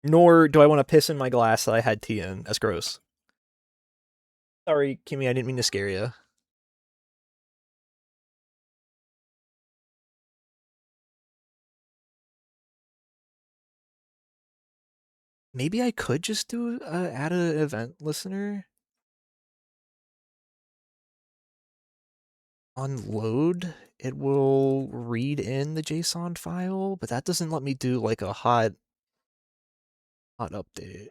Nor do I want to piss in my glass that I had tea in. That's gross. Sorry, Kimmy, I didn't mean to scare you. Maybe I could just do add an event listener. On load, it will read in the JSON file, but that doesn't let me do like a hot update.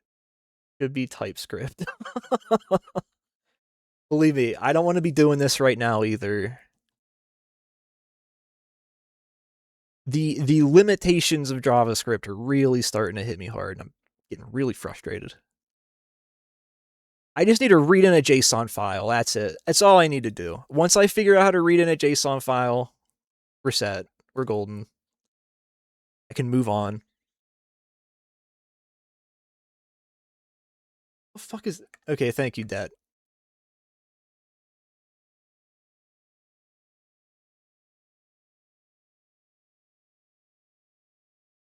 Should be TypeScript. Believe me, I don't want to be doing this right now either. the limitations of JavaScript are really starting to hit me hard, and I'm getting really frustrated. I just need to read in a JSON file. That's it. That's all I need to do. Once I figure out how to read in a JSON file, we're set. We're golden. I can move on. What the fuck is... Okay, thank you, Det.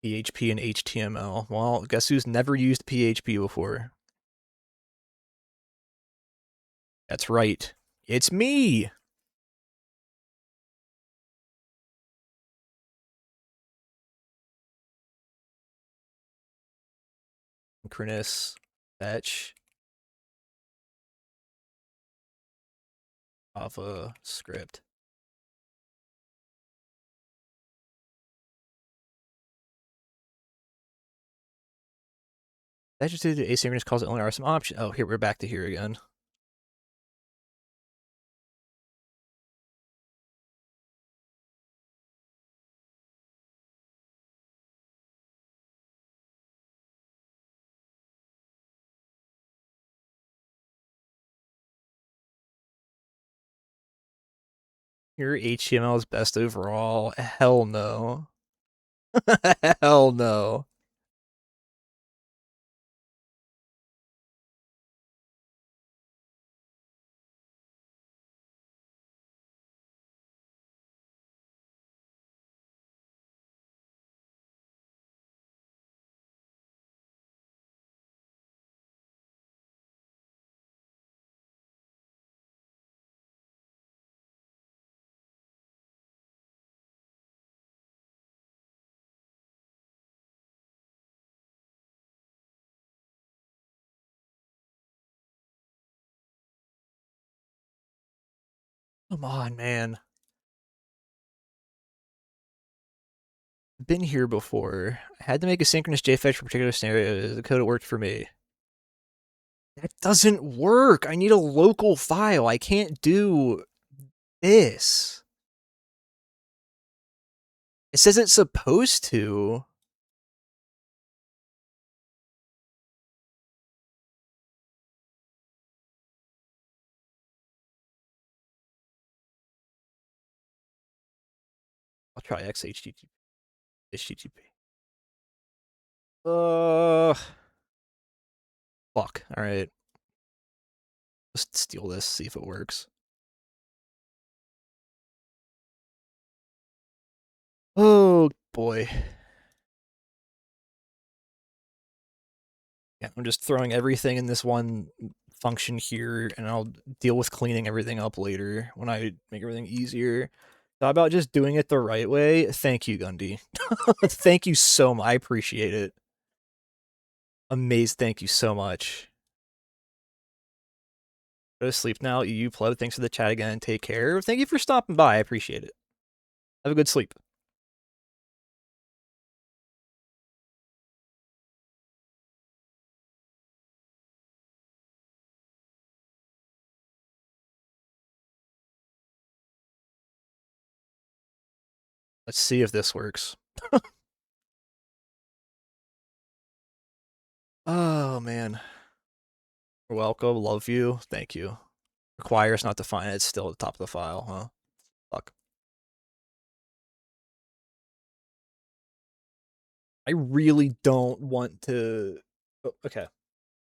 PHP and HTML. Well, guess who's never used PHP before? That's right. It's me! Synchronous fetch. Java script. That just did asynchronous calls that only are some options. Oh, here, we're back to here again. Your HTML is best overall. Hell no. Hell no. Come on, man. Been here before. I had to make a synchronous JFetch for a particular scenario. The code worked for me. That doesn't work. I need a local file. I can't do this. It says it's supposed to. I'll try XHTTP. HTTP. Fuck. All right. Let's steal this, see if it works. Oh boy. Yeah, I'm just throwing everything in this one function here, and I'll deal with cleaning everything up later when I make everything easier. How about just doing it the right way? Thank you, Gundy. Thank you so much. I appreciate it. Amazed. Thank you so much. Go to sleep now. EU Pleb. Thanks for the chat again. Take care. Thank you for stopping by. I appreciate it. Have a good sleep. Let's see if this works. Oh, man. You're welcome. Love you. Thank you. Requires not defined. It's still at the top of the file, huh? Fuck. I really don't want to... Oh, okay.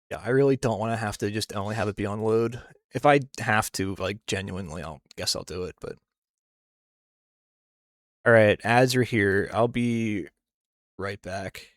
Yeah, I really don't want to have to just only have it be on load. If I have to, like, genuinely, guess I'll do it, but... Alright, ads are here. I'll be right back.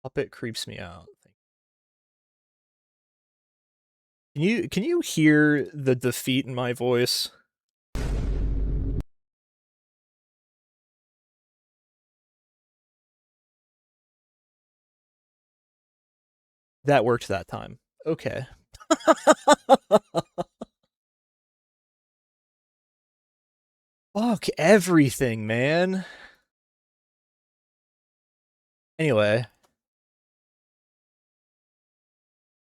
Puppet creeps me out. Can you hear the defeat in my voice? That worked that time. Okay. Fuck everything, man. Anyway.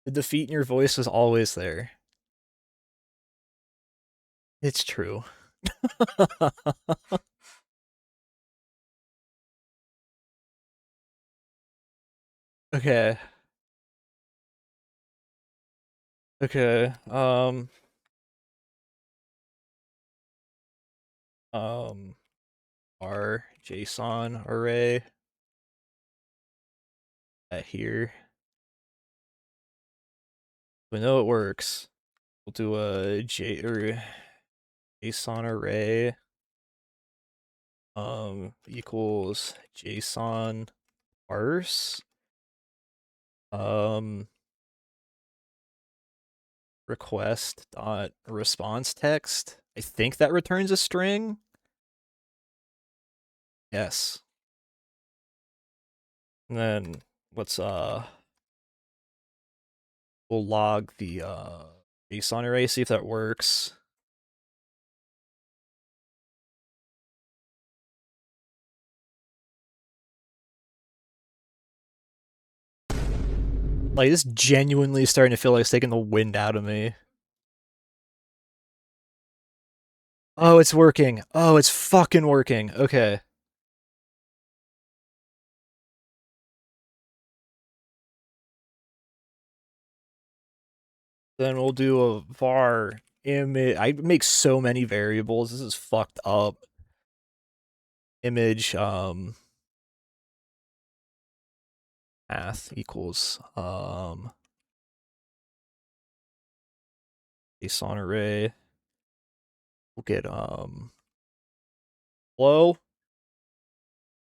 The defeat in your voice was always there. It's true. Okay. Okay. Our JSON array here. We know it works. We'll do a JSON array equals JSON parse request dot response text. I think that returns a string. Yes. And then let's we'll log the JSON array, see if that works. Like, this genuinely starting to feel like it's taking the wind out of me. Oh, it's working. Oh, it's fucking working. Okay. Then we'll do a var image. I make so many variables. This is fucked up. Image path equals JSON array. We'll get flow.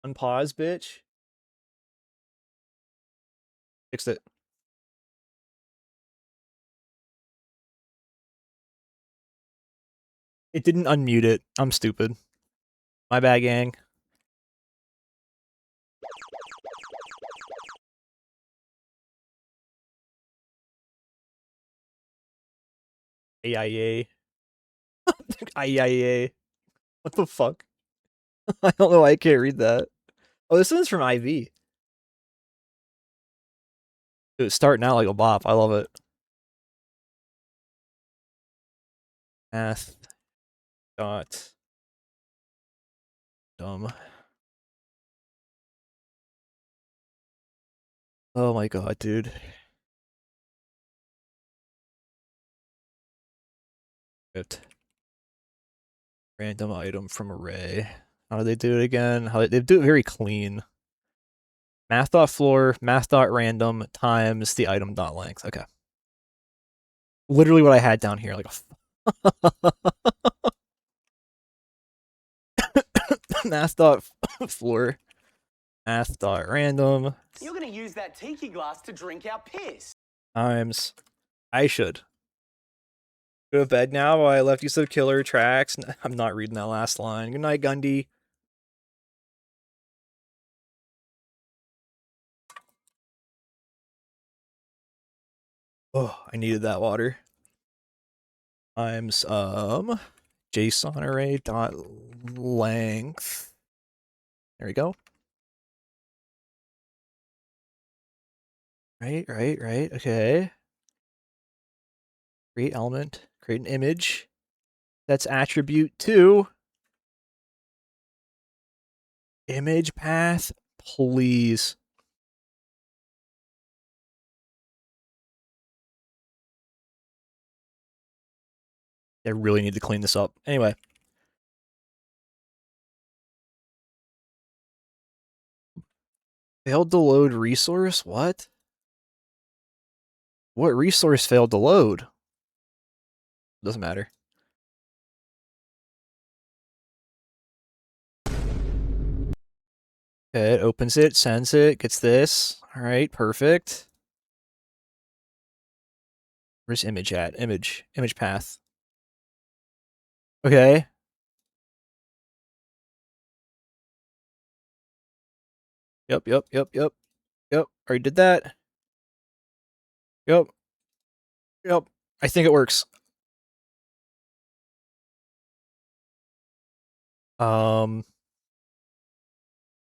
Unpause, bitch. Fixed it. It didn't unmute it. I'm stupid. My bad, gang. AIA. AIA. What the fuck? I don't know why I can't read that. Oh, this one's from IV. Dude, it's starting out like a bop. I love it. Math. Dot. Dumb. Oh my god, dude. Random item from array. How do they do it again? They do it very clean. Math.floor, math.random times the item.length. Okay. Literally what I had down here, like a math.floor, math.random. You're gonna use that tiki glass to drink our piss. Times. I should. Go to bed now. I left you some killer tracks. I'm not reading that last line. Good night, Gundy. Oh, I needed that water. Times JSON array dot length. There we go. Right. Okay. Create element. Create an image. That's attribute to image path, please. I really need to clean this up. Anyway. Failed to load resource? What? What resource failed to load? Doesn't matter. Okay, it opens it, sends it, gets this. All right, perfect. Where's image at? Image path. Okay. Yep. Already did that. Yep. I think it works.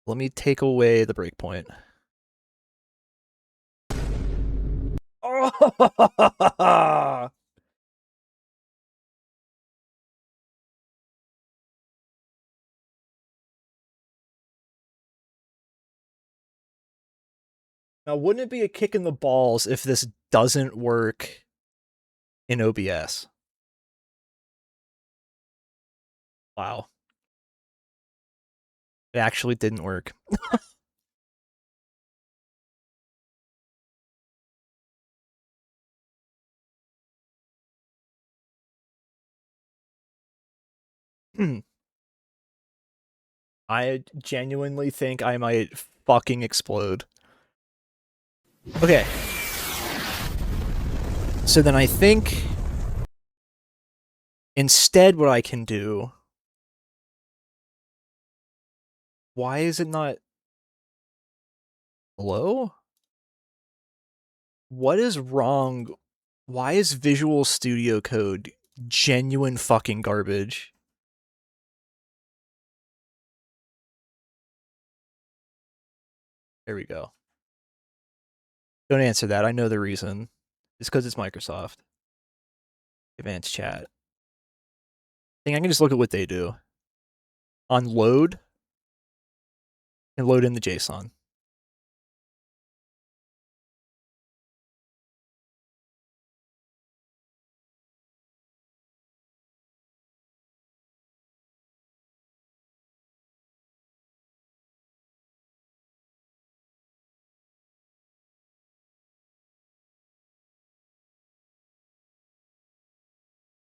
Let me take away the breakpoint. Oh! Now, wouldn't it be a kick in the balls if this doesn't work in OBS? Wow. It actually didn't work. I genuinely think I might fucking explode. Okay. So then I think instead what I can do... Why is it not... Hello? What is wrong? Why is Visual Studio Code genuine fucking garbage? There we go. Don't answer that. I know the reason. It's because it's Microsoft. Advanced chat. I think I can just look at what they do. On load, and load in the JSON.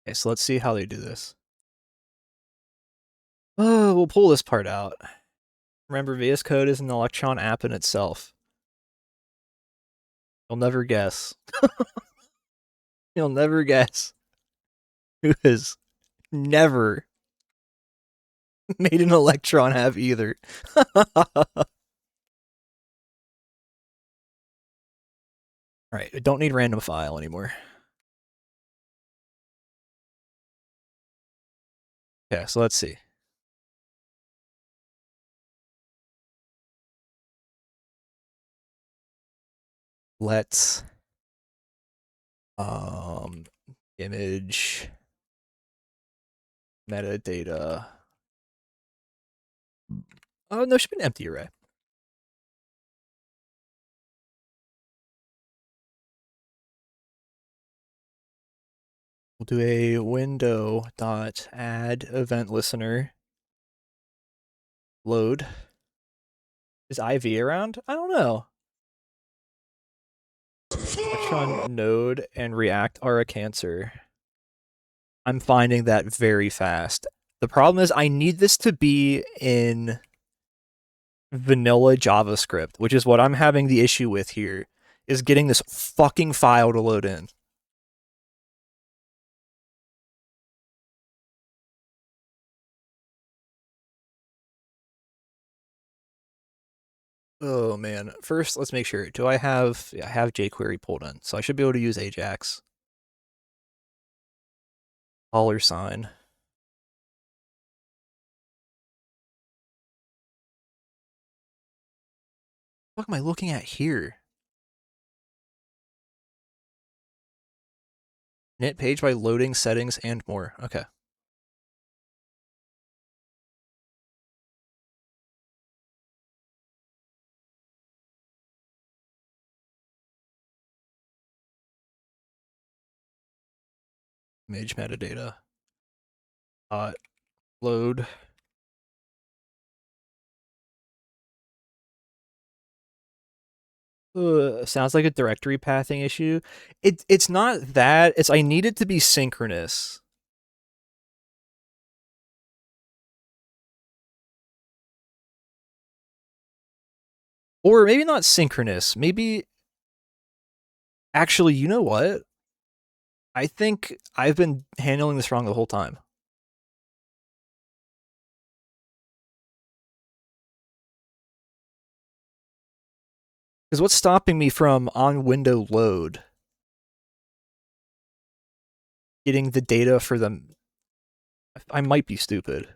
Okay, so let's see how they do this. Oh, we'll pull this part out. Remember, VS Code is an Electron app in itself. You'll never guess. You'll never guess who has never made an Electron app either. Alright, I don't need random file anymore. Okay, so let's see. Let's image metadata. Oh no, it should be an empty array. We'll do a window dot add event listener. Load. Is IV around? I don't know. Electron node and React are a cancer. I'm finding that very fast. The problem is I need this to be in vanilla JavaScript, which is what I'm having the issue with here, is getting this fucking file to load in. Oh man. First, let's make sure. Do I have... Yeah, I have jQuery pulled in, so I should be able to use Ajax. $sign. What am I looking at here? Init page by loading settings and more. Okay. Image metadata. Load. Sounds like a directory pathing issue. It's not that. It's I need it to be synchronous. Or maybe not synchronous. Maybe... Actually, you know what? I think I've been handling this wrong the whole time. Because what's stopping me from on window load getting the data for them? I might be stupid.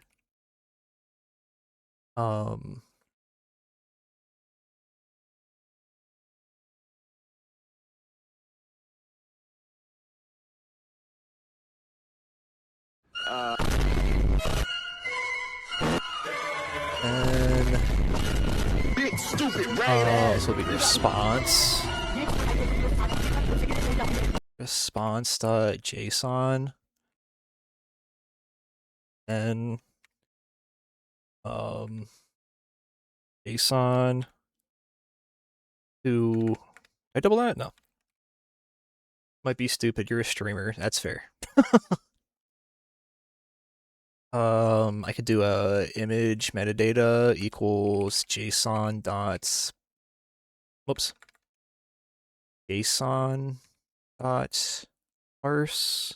And Big stupid this will be response. Response.json. And JSON to I double that? No. Might be stupid. You're a streamer. That's fair. I could do a image metadata equals JSON dot. Whoops. JSON dot parse.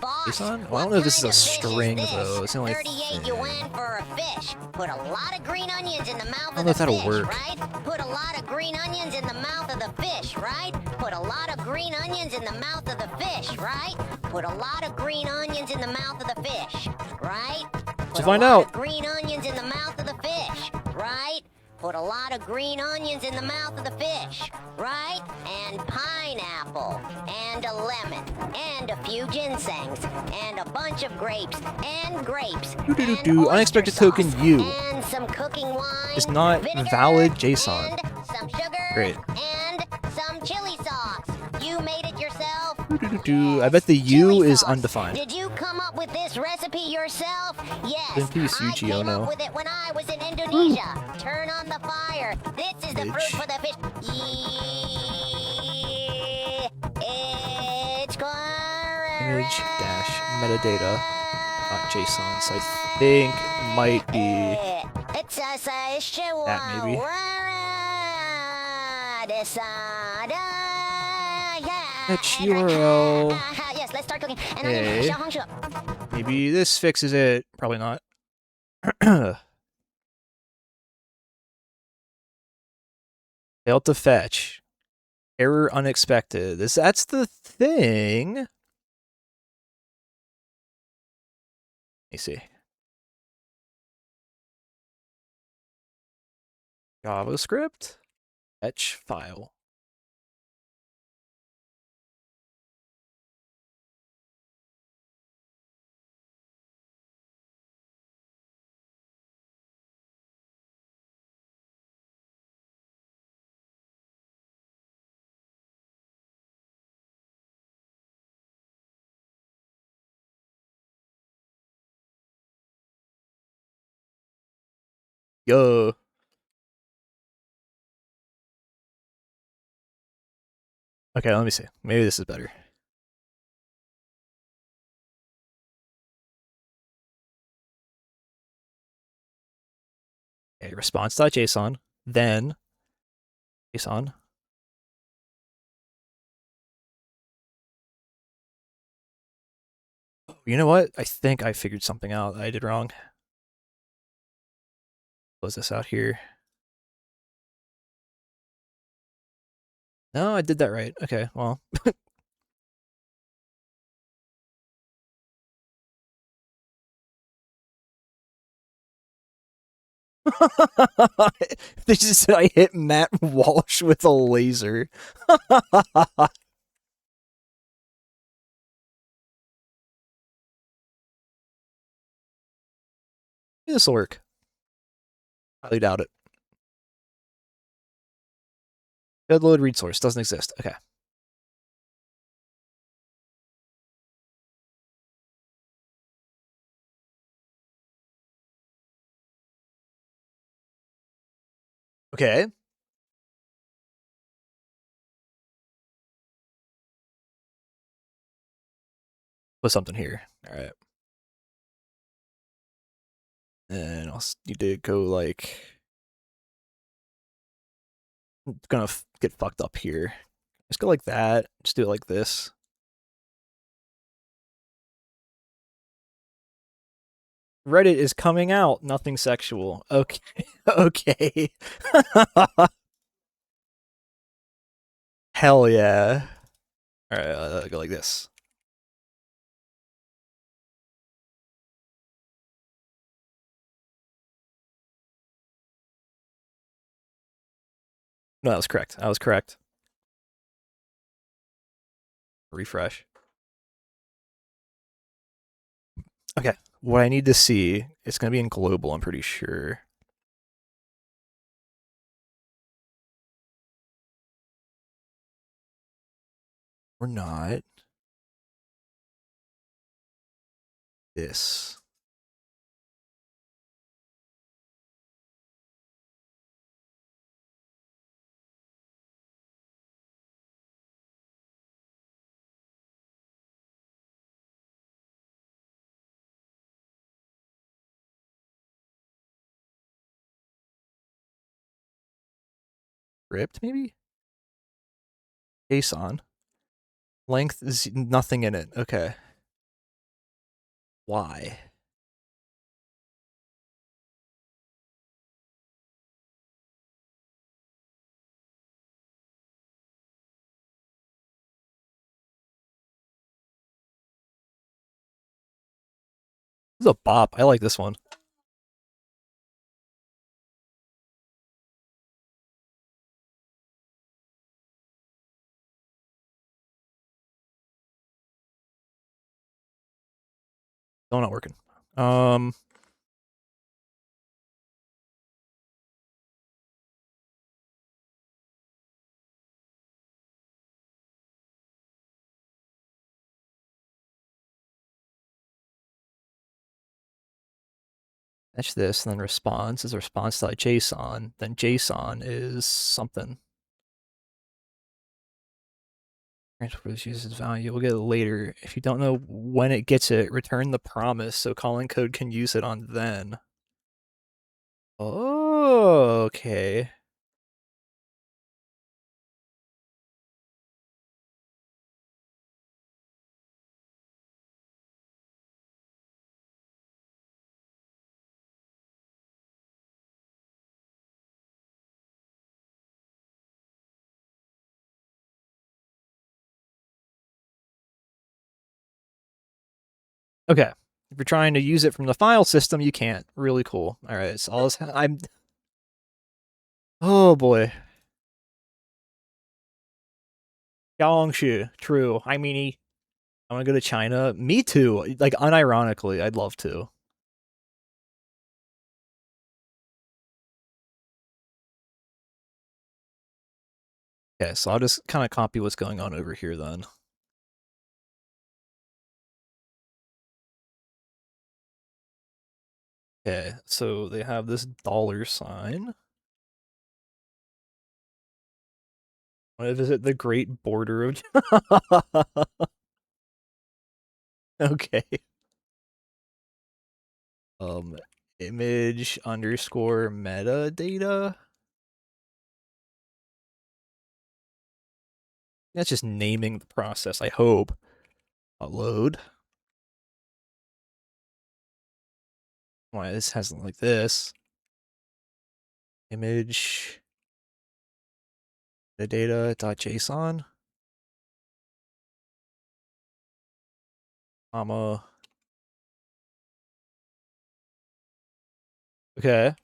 Boss, JSON? Well, I don't know if this is a what kind of fish string is this? though. It's the only 38 yuan for a fish. Put a lot of green onions in the mouth I of don't know the if that'll fish, work. right? Put a lot of green onions in the mouth of the fish, right? Put a lot of green onions in the mouth of the fish, right? Put a lot of green onions in the mouth of the fish, right? Put To a find lot out. of green onions in the mouth of the fish, right? Put a lot of green onions in the mouth of the fish, right? And pineapple, and a lemon, and a few ginsengs, and a bunch of grapes, and grapes, and Unexpected oyster token sauce, U and some cooking wine, is not vinegar, valid JSON. and some sugar, Great. and some chili sauce. You made it yourself? I bet the U Chili is sauce. undefined. Did you come up with this recipe yourself? Yes. In peace, I Yuji came Ono. up with it when I was in Indonesia. Turn on the fire. This is the fruit Image. for the fish. It's Image dash metadata dot JSON. So I think it might be that maybe. Fetch URL. Yes, let's start cooking. And Okay. then Maybe this fixes it. Probably not. Failed to fetch. Error unexpected. That's the thing. Let me see. JavaScript. Fetch file. Yo. Okay, let me see. Maybe this is better. Okay, response.json, then JSON. You know what? I think I figured something out that I did wrong. Close this out here. No, I did that right. Okay, well. They just said I hit Matt Walsh with a laser. This will work. Highly doubt it. Good load read source doesn't exist. Okay. Okay. Put something here. All right. And I'll need to go like. I'm gonna get fucked up here. Just go like that. Just do it like this. Reddit is coming out. Nothing sexual. Okay. Okay. Hell yeah. Alright, go like this. No, that was correct. I was correct. Refresh. Okay. What I need to see, it's going to be in global, I'm pretty sure. Or not. This. Script, maybe? JSON. Length is nothing in it. Okay. Why? This is a bop. I like this one. Still not working. Fetch this, and then response is response.json. Then JSON is something. Transport uses value. We'll get it later. If you don't know when it gets it, return the promise so calling code can use it on then. Oh, okay. Okay. If you're trying to use it from the file system, you can't. Really cool. All right. So all this, I'm. Oh boy. Yaongshu. True. Hi, Meanie. I want to go to China. Me too. Like, unironically, I'd love to. Okay, so I'll just kind of copy what's going on over here then. Okay, so they have this $sign. I want to visit the Great Border of... Okay. Image underscore metadata. That's just naming the process, I hope. Upload. Why this has like this. Image metadata.json. Comma. Okay.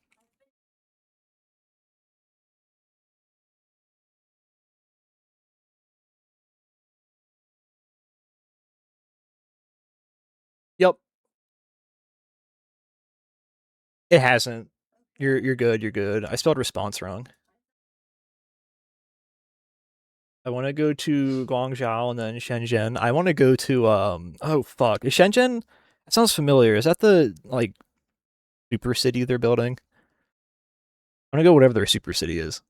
Yep. It hasn't. You're good, you're good. I spelled response wrong. I want to go to Guangzhou and then Shenzhen. I want to go to oh fuck. Is Shenzhen? That sounds familiar. Is that the like super city they're building? I want to go whatever their super city is.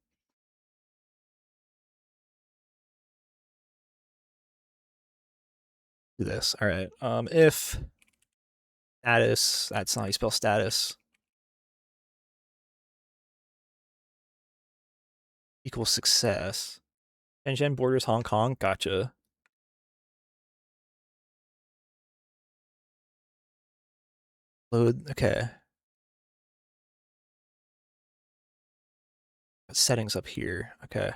Do this. All right. If status, that's not how you spell status. equals success. Shenzhen borders Hong Kong. Gotcha. Load. Okay. Settings up here. Okay.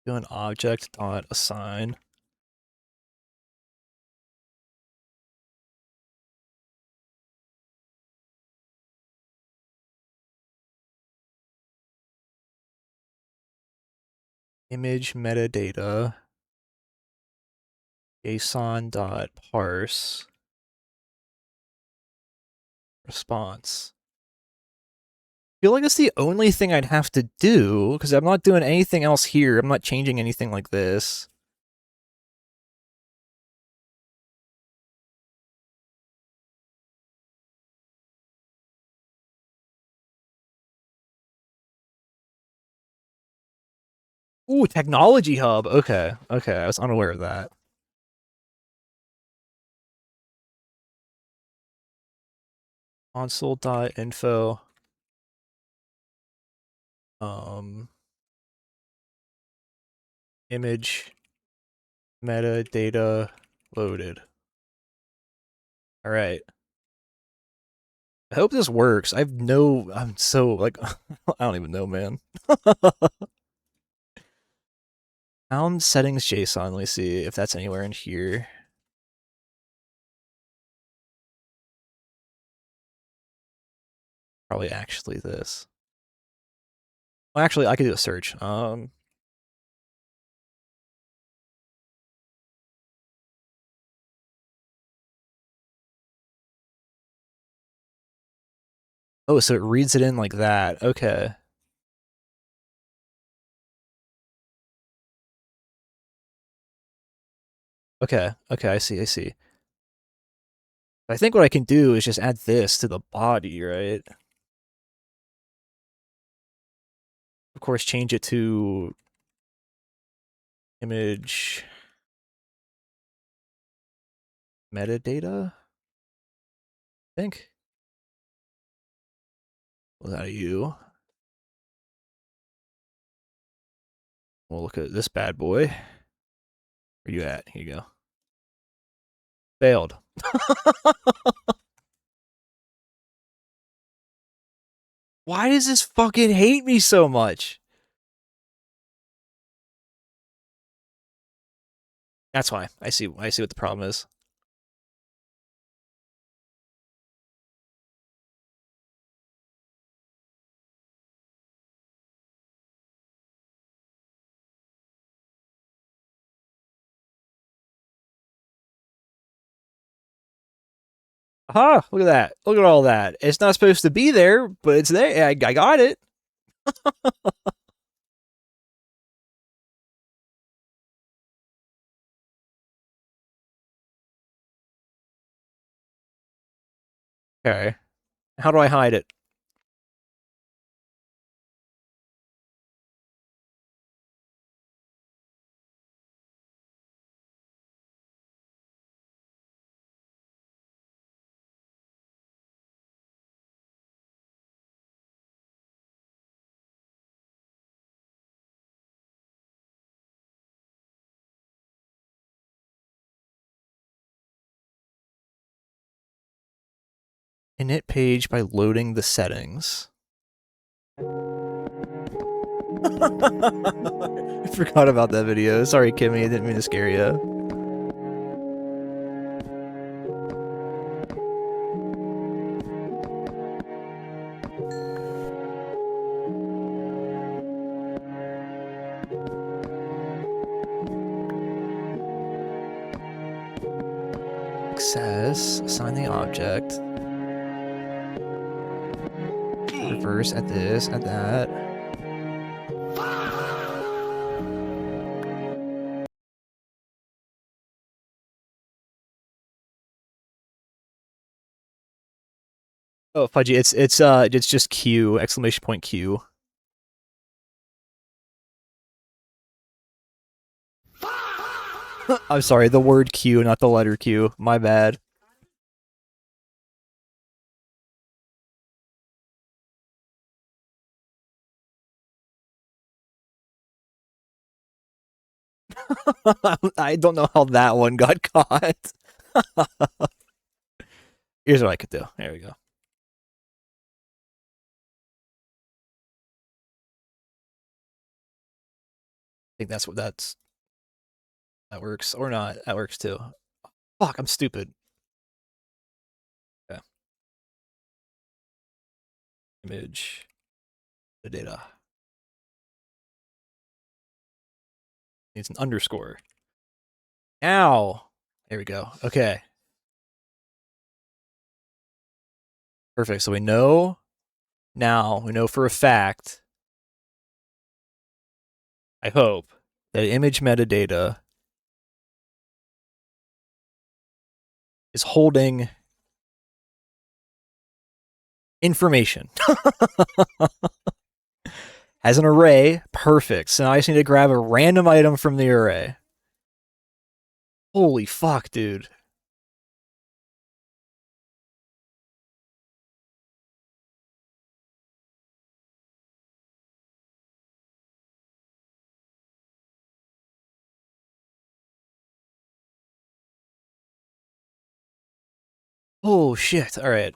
Do an object dot assign. Image metadata. JSON dot parse. Response. I feel like it's the only thing I'd have to do, because I'm not doing anything else here. I'm not changing anything like this. Ooh, technology hub. Okay, okay, I was unaware of that. Console.info. Image metadata loaded. All right. I hope this works. I'm so like I don't even know, man. Found settings JSON. Let me see if that's anywhere in here. Probably actually this. Well, actually, I could do a search. Oh, so it reads it in like that. Okay. Okay, okay, I see, I see. I think what I can do is just add this to the body, right? Of course, change it to image metadata, I think. Was that you? We'll look at this bad boy. Where you at? Here you go. Failed. Why does this fucking hate me so much? That's why. I see what the problem is. Aha! Look at that. Look at all that. It's not supposed to be there, but it's there. I got it. Okay. How do I hide it? Init page by loading the settings. I forgot about that video. Sorry, Kimmy. I didn't mean to scare you. Access. Assign the object. Reverse at this, at that. Oh, Fudgy, it's just Q, exclamation point Q. I'm sorry, the word Q, not the letter Q. My bad. I don't know how that one got caught. Here's what I could do. There we go. I think that works or not. That works too. Fuck, I'm stupid. Okay. Image the data. Needs an underscore. Now, there we go. Okay. Perfect. So we know now, we know for a fact, I hope, that image metadata is holding information. As an array, perfect. So now I just need to grab a random item from the array. Holy fuck, dude. Oh shit, alright.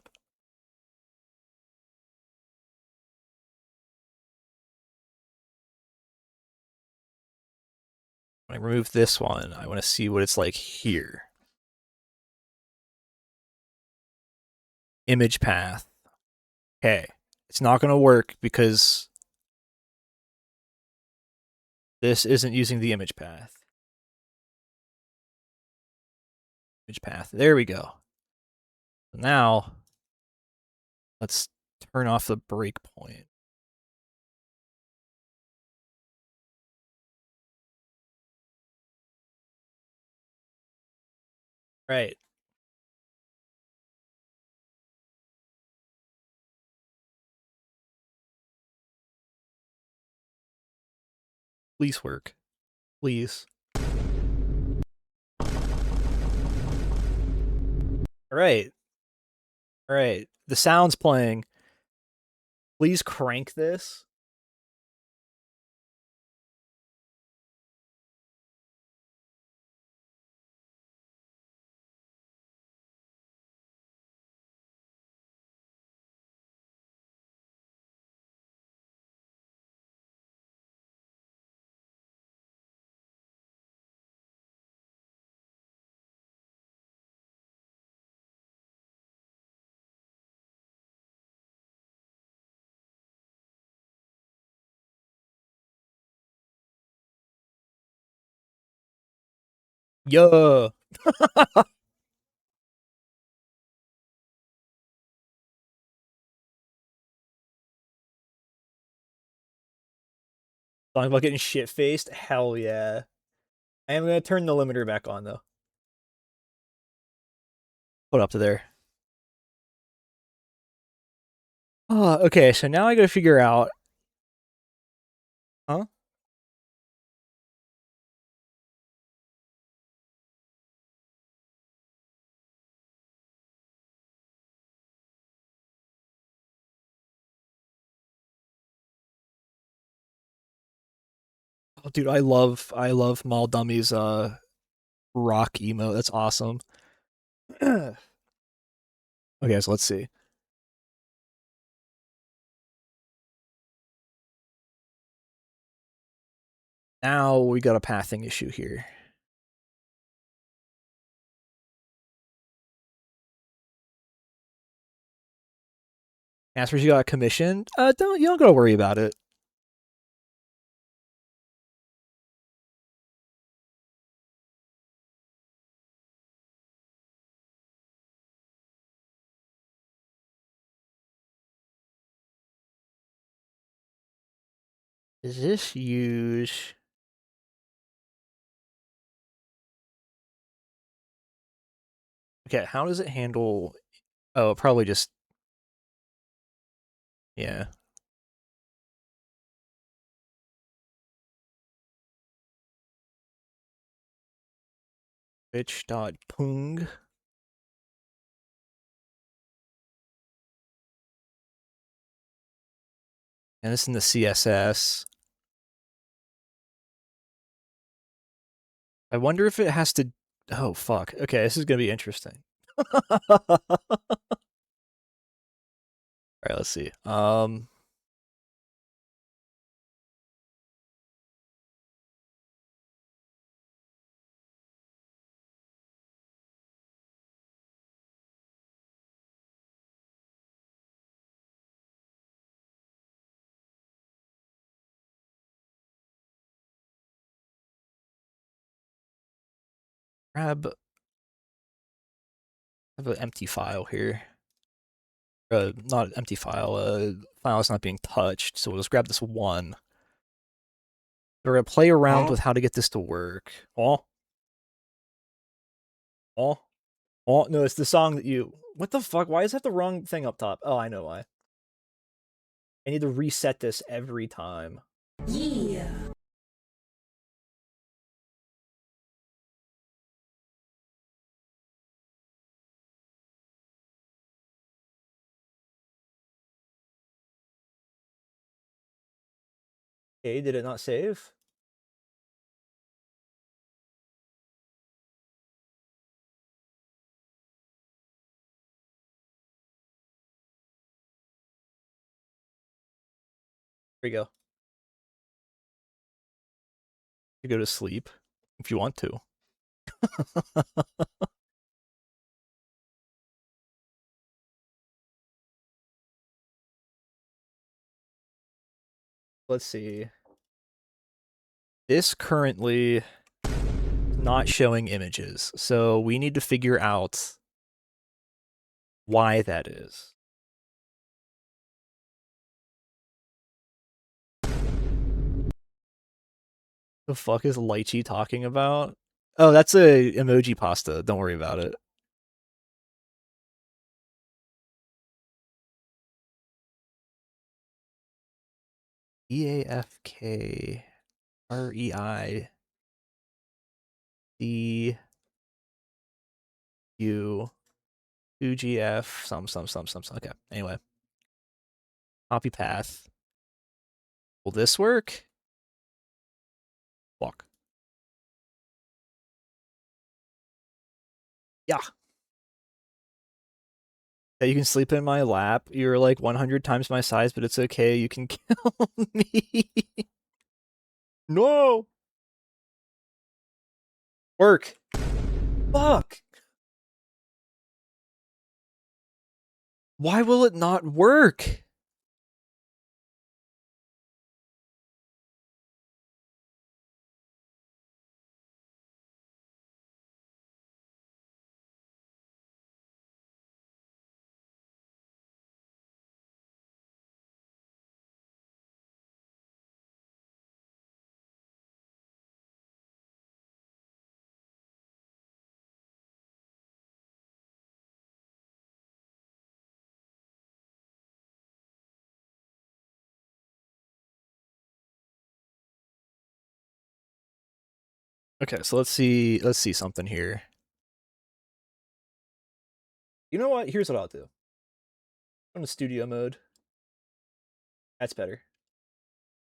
When I remove this one, I want to see what it's like here. Image path. Okay. It's not going to work because this isn't using the image path. Image path. There we go. Now, let's turn off the breakpoint. Right. Please work. Please. Alright. Alright. The sound's playing. Please crank this. Yo. Talking about getting shit-faced? Hell yeah. I am going to turn the limiter back on, though. Put up to there. Oh, okay, so now I gotta figure out... Huh? Oh, dude, I love Mall Dummy's rock emo. That's awesome. Okay, so let's see. Now we got a pathing issue here. Aspers, you got a commission? You don't gotta worry about it. Does this use... Okay, how does it handle... Oh, probably just... Yeah. Bitch.pung. And this is in the CSS. I wonder if it has to... Oh, fuck. Okay, this is gonna be interesting. Alright, let's see. Grab... I have an empty file here. Not an empty file, file is not being touched, so we'll just grab this one. We're gonna play around with how to get this to work. Oh, no, it's the song that you... What the fuck? Why is that the wrong thing up top? Oh, I know why. I need to reset this every time. Yeah. Okay, did it not save? Here we go. You go to sleep if you want to. Let's see. This currently not showing images, so we need to figure out why that is. The fuck is Lychee talking about? Oh, that's a emoji pasta. Don't worry about it. EAFK REI D U 2GF some. Okay, anyway. Copy path. Will this work? Walk. Yeah. You can sleep in my lap. You're like 100 times my size, but it's okay. You can kill me. No. Work. Fuck. Why will it not work? Okay, so let's see something here. You know what? Here's what I'll do. Go to studio mode. That's better.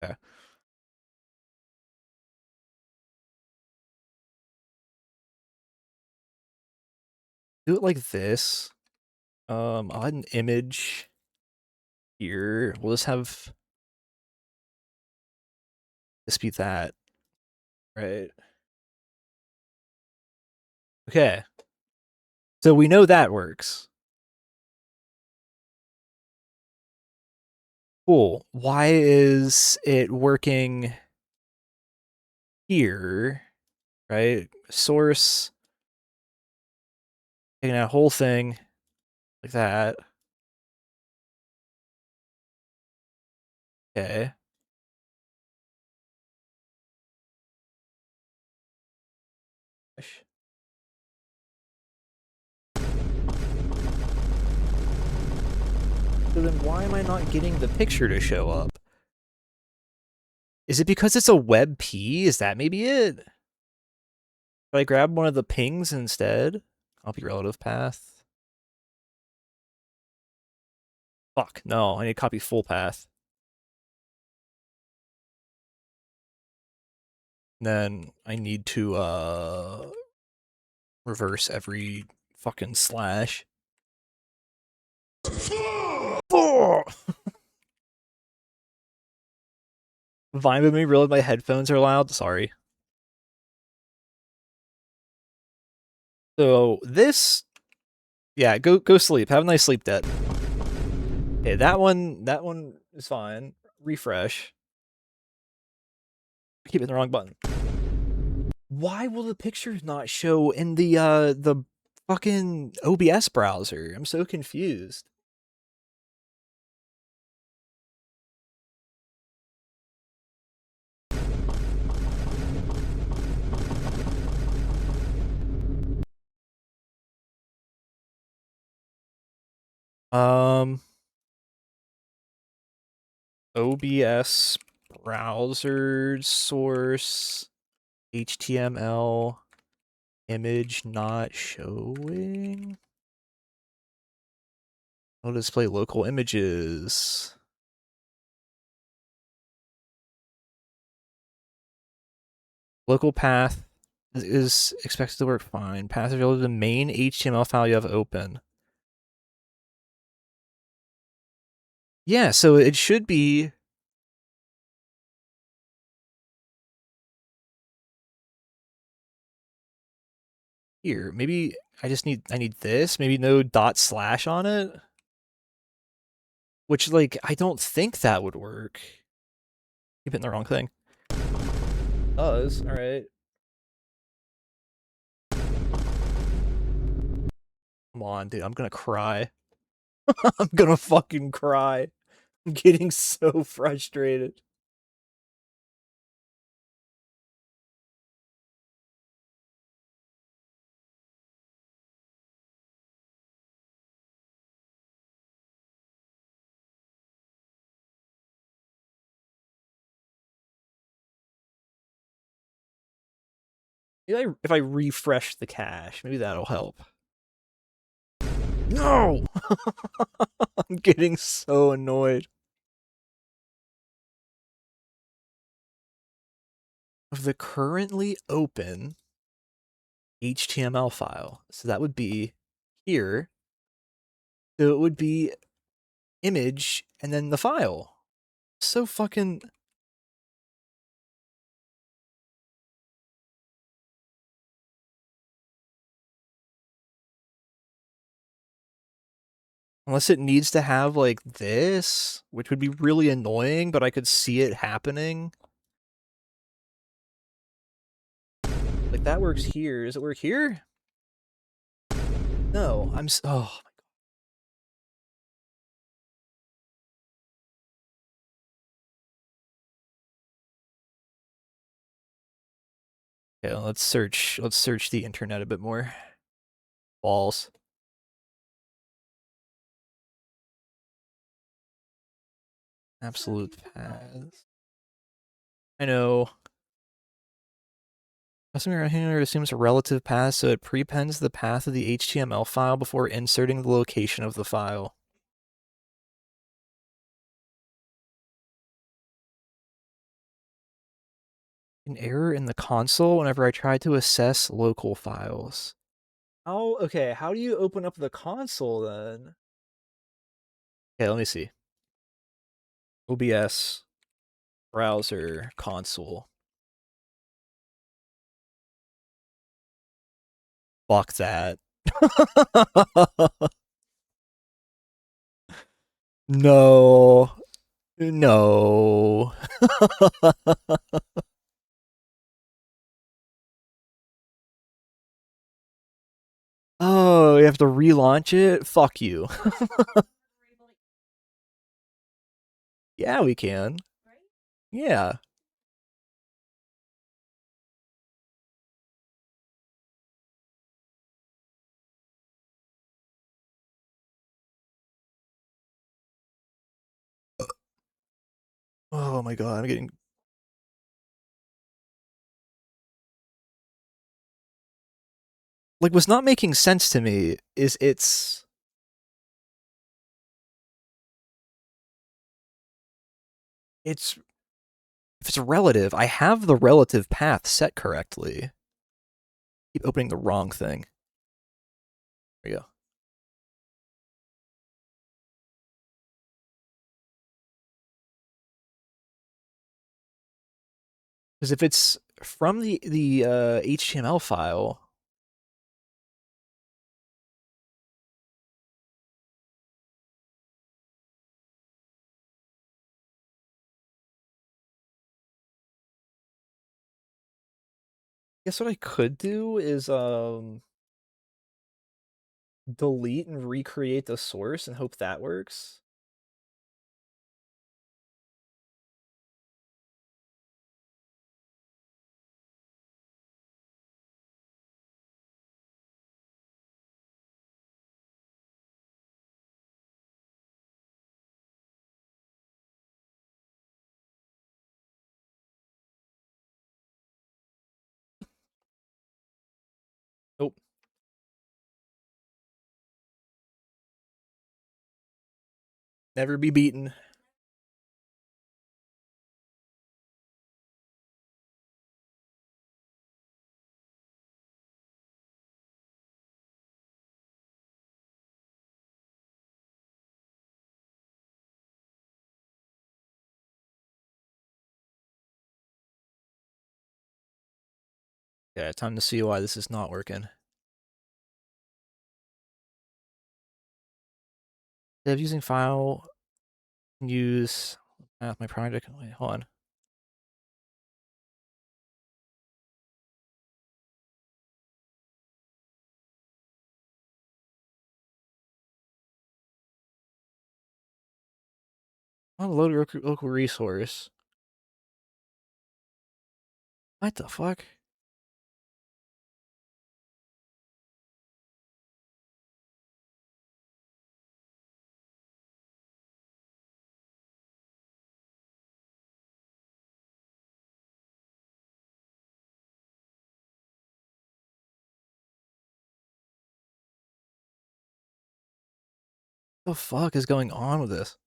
Okay. Do it like this. I'll add an image here. We'll just have this be that. Right. Okay. So we know that works. Cool. Why is it working here? Right? Source. Taking that whole thing like that. Okay. So then why am I not getting the picture to show up? Is it because it's a WebP? Is that maybe it? Should I grab one of the pings instead? Copy relative path. Fuck, no, I need to copy full path. Then I need to reverse every fucking slash. Vine with me realized my headphones are loud. Sorry. So this, yeah, go sleep. Have a nice sleep, Debt. Okay, that one is fine. Refresh. I keep hitting the wrong button. Why will the pictures not show in the fucking OBS browser? I'm so confused. OBS browser source HTML image not showing. I'll display local images. Local path is expected to work fine. Path is related to the main HTML file you have open. Yeah, so it should be here. Maybe I need this, maybe no ./ on it. Which, like, I don't think that would work. Keep hitting the wrong thing. Does, alright. Come on, dude, I'm gonna cry. I'm gonna fucking cry. I'm getting so frustrated. If I refresh the cache, maybe that'll help. No! I'm getting so annoyed. Of the currently open HTML file. So that would be here. So it would be image and then the file. So fucking... Unless it needs to have, like, this, which would be really annoying, but I could see it happening. Like, that works here. Does it work here? No, oh my god. Okay, let's search the internet a bit more. Balls. Absolute paths. I know. Custom handler assumes a relative path, so it prepends the path of the HTML file before inserting the location of the file. An error in the console whenever I try to assess local files. Oh, okay. How do you open up the console then? Okay, let me see. OBS browser console. Fuck that. No. No. Oh, you have to relaunch it? Fuck you. Yeah, we can. Yeah. Oh my god, I'm getting... Like, what's not making sense to me is it's... If it's relative, I have the relative path set correctly. Keep opening the wrong thing. There you go. Because if it's from the HTML file, guess what I could do is delete and recreate the source and hope that works. Nope. Never be beaten. Yeah, time to see why this is not working. Instead of using file, use my project. Wait, hold on. I'll load a local resource. What the fuck? What the fuck is going on with this?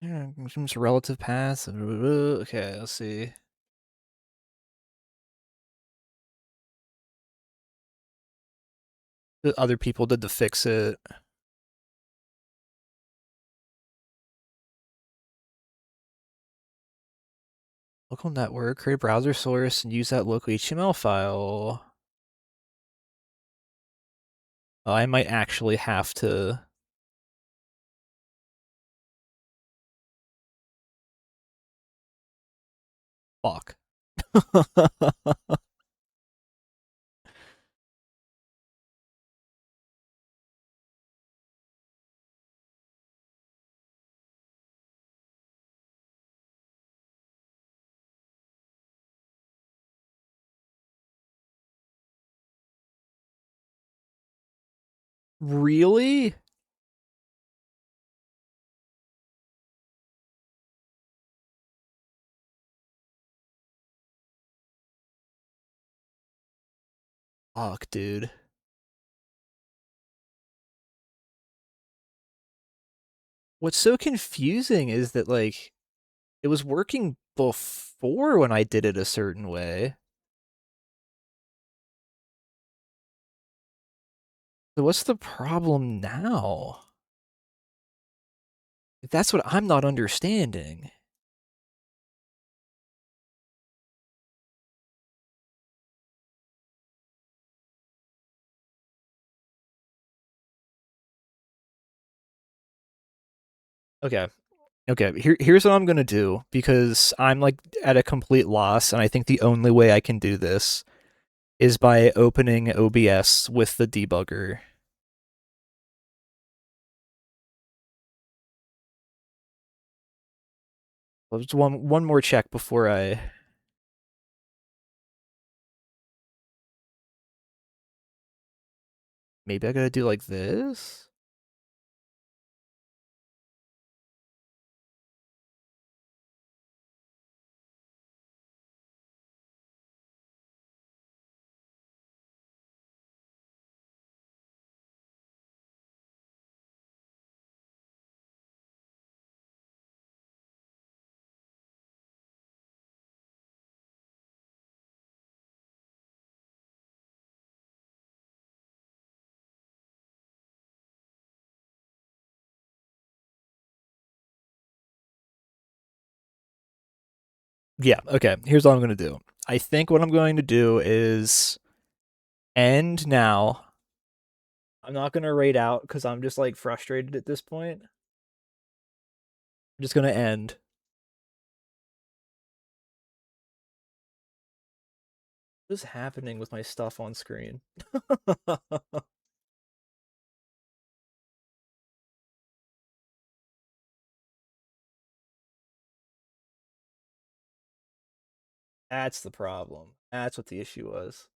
Yeah, some relative paths. Okay, let's see. The other people did to fix it. Local network, create a browser source, and use that local HTML file. I might actually have to. Fuck. Really? Fuck, dude. What's so confusing is that, like, it was working before when I did it a certain way. So what's the problem now? That's what I'm not understanding. Okay. Okay, here's what I'm gonna do, because I'm, like, at a complete loss, and I think the only way I can do this is by opening OBS with the debugger. Well, just one more check before I... Maybe I gotta do like this? Yeah, okay. Here's what I'm going to do. I think what I'm going to do is end now. I'm not going to raid out because I'm just like frustrated at this point. I'm just going to end. What is happening with my stuff on screen? That's the problem. That's what the issue was.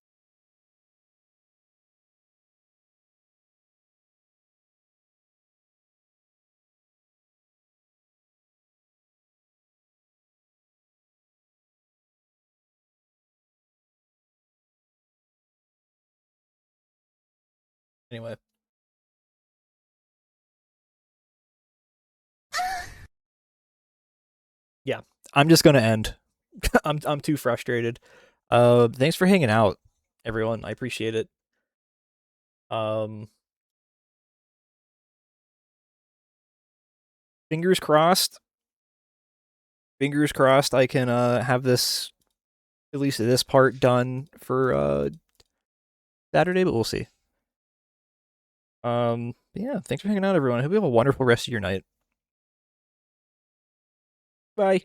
Anyway. Yeah, I'm just gonna end. I'm too frustrated. Thanks for hanging out, everyone. I appreciate it. Fingers crossed. Fingers crossed I can have this, at least this part, done for Saturday, but we'll see. Yeah, thanks for hanging out, everyone. I hope you have a wonderful rest of your night. Bye.